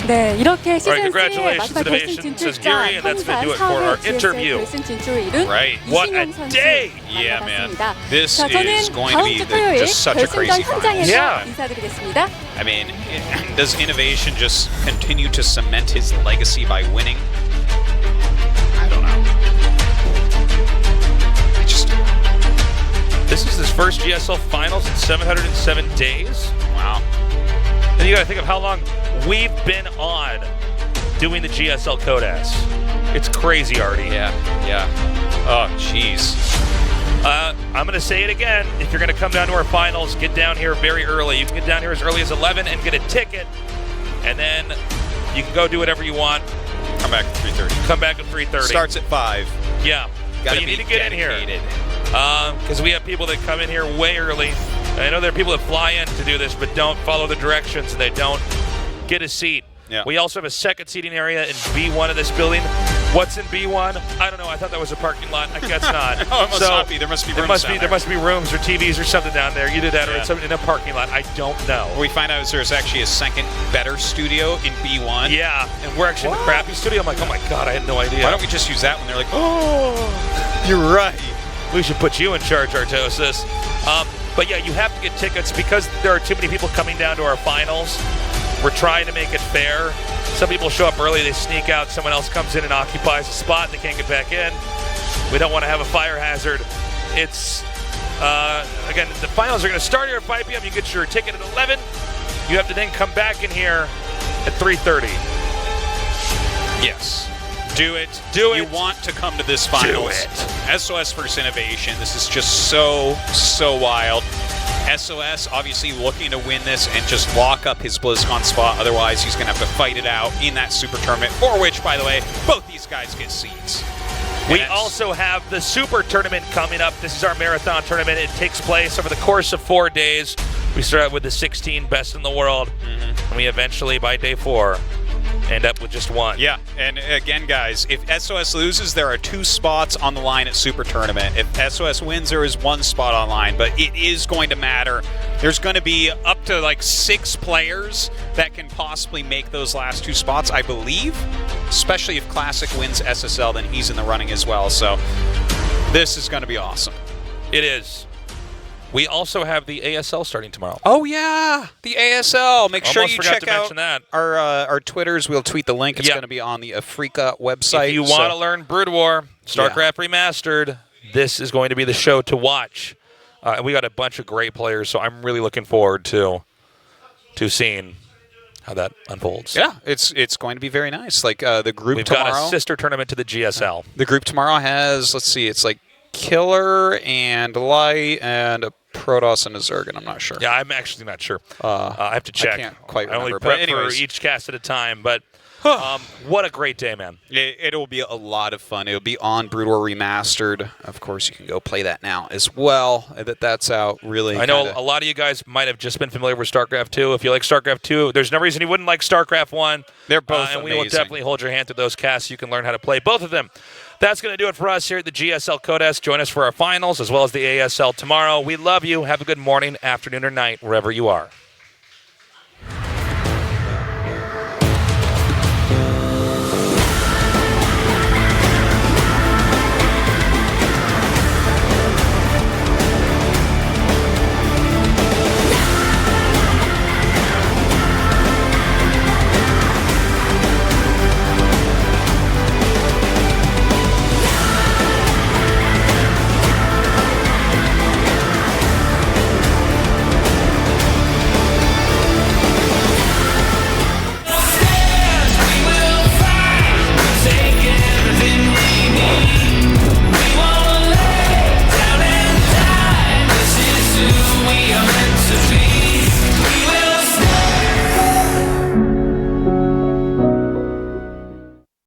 [SPEAKER 21] 네, 이렇게 시즌 3의
[SPEAKER 1] congratulations,
[SPEAKER 21] 마지막 결승
[SPEAKER 1] innovations, says
[SPEAKER 21] 진출자
[SPEAKER 1] Gary, and that's going to do it for our
[SPEAKER 21] 통산 4회
[SPEAKER 1] interview.
[SPEAKER 21] GSL 결승 진출을 이룬
[SPEAKER 1] Right. What a
[SPEAKER 21] 이신영 선수
[SPEAKER 1] day!
[SPEAKER 4] Yeah, man.
[SPEAKER 21] 만나봤습니다.
[SPEAKER 4] This
[SPEAKER 21] 자, 저는
[SPEAKER 4] is going to
[SPEAKER 21] 다음
[SPEAKER 4] be
[SPEAKER 21] 주 토요일
[SPEAKER 4] just such a
[SPEAKER 21] 결승전
[SPEAKER 4] crazy final.
[SPEAKER 21] 현장에서
[SPEAKER 1] Yeah.
[SPEAKER 21] 인사드리겠습니다.
[SPEAKER 4] I mean, does innovation just continue to cement his legacy by winning? I don't know.
[SPEAKER 1] This is his first GSL finals in 707 days.
[SPEAKER 4] Wow.
[SPEAKER 1] And you got to think of how long we've been on doing the GSL Codas. It's crazy, Artie.
[SPEAKER 4] Yeah. Oh, jeez.
[SPEAKER 1] I'm going to say it again. If you're going to come down to our finals, get down here very early. You can get down here as early as 11 and get a ticket. And then you can go do whatever you want.
[SPEAKER 4] Come back at 3:30.
[SPEAKER 1] Come back at 3:30.
[SPEAKER 4] Starts at 5.
[SPEAKER 1] Yeah.
[SPEAKER 4] Gotta
[SPEAKER 1] But you
[SPEAKER 4] be
[SPEAKER 1] need to get
[SPEAKER 4] dedicated.
[SPEAKER 1] in here. Because we have people that come in here way early. And I know there are people that fly in to do this, but don't follow the directions and they don't get a seat.
[SPEAKER 4] Yeah.
[SPEAKER 1] We also have a second seating area in B1 of this building. What's in B1? I don't know. I thought that was a parking lot. I guess not.
[SPEAKER 4] Oh, it must not be. There must be rooms down
[SPEAKER 1] there must be rooms or TVs or something down there. Either that or it's something in a parking lot. I don't know.
[SPEAKER 4] What we find out is there's actually a second, better studio in B1.
[SPEAKER 1] Yeah, and we're actually in the crappy studio. I'm like, oh my god, I had no idea.
[SPEAKER 4] Why don't we just use that when they're like, oh, you're right.
[SPEAKER 1] We should put you in charge, Artosis. But yeah, you have to get tickets because there are too many people coming down to our finals. We're trying to make it fair. Some people show up early, they sneak out, someone else comes in and occupies a spot, they can't get back in. We don't want to have a fire hazard. It's, again, the finals are going to start here at 5 p.m. You get your ticket at 11. You have to then come back in here at 3:30.
[SPEAKER 4] Yes. Do it. You want to come to this finals. SOS First Innovation. This is just so wild. SOS obviously looking to win this and just lock up his BlizzCon spot. Otherwise, he's going to have to fight it out in that super tournament, for which, by the way, both these guys get seats.
[SPEAKER 1] We also have the Super Tournament coming up. This is our marathon tournament. It takes place over the course of 4 days. We start out with the 16 best in the world, and we eventually, by day 4, end up with just 1.
[SPEAKER 4] Yeah, and again, guys, if SOS loses, there are 2 spots on the line at Super Tournament. If SOS wins, there is 1 spot on line, but it is going to matter. There's going to be up to like 6 players that can possibly make those last 2 spots, I believe. Especially if Classic wins SSL, then he's in the running as well. So this is going to be awesome.
[SPEAKER 1] It is. We also have the ASL starting tomorrow.
[SPEAKER 4] Oh yeah, the ASL. Make sure
[SPEAKER 1] Almost
[SPEAKER 4] you
[SPEAKER 1] forgot
[SPEAKER 4] check
[SPEAKER 1] to
[SPEAKER 4] out
[SPEAKER 1] mention that.
[SPEAKER 4] our Twitters. We'll tweet the link. It's going to be on the Afrika website.
[SPEAKER 1] If you want to learn Brood War, StarCraft Remastered, this is going to be the show to watch. We got a bunch of great players, so I'm really looking forward to seeing how that unfolds.
[SPEAKER 4] Yeah, it's going to be very nice. Like the group
[SPEAKER 1] We've
[SPEAKER 4] tomorrow.
[SPEAKER 1] got a sister tournament to the GSL.
[SPEAKER 4] The group tomorrow has, let's see, it's like Killer and Light and a Protoss and a Zerg, I'm not sure.
[SPEAKER 1] Yeah, I'm actually not sure. I have to check.
[SPEAKER 4] I can't quite remember.
[SPEAKER 1] I only
[SPEAKER 4] But
[SPEAKER 1] prep
[SPEAKER 4] anyways.
[SPEAKER 1] for each cast at a time, but what a great day, man.
[SPEAKER 4] It'll be a lot of fun. It'll be on Brood War Remastered. Of course, you can go play that now as well. That's out really.
[SPEAKER 1] I know a lot of you guys might have just been familiar with StarCraft 2. If you like StarCraft 2, there's no reason you wouldn't like StarCraft 1.
[SPEAKER 4] They're both
[SPEAKER 1] and
[SPEAKER 4] amazing.
[SPEAKER 1] we will definitely hold your hand through those casts. You can learn how to play both of them. That's going to do it for us here at the GSL Codesk. Join us for our finals as well as the ASL tomorrow. We love you. Have a good morning, afternoon, or night, wherever you are.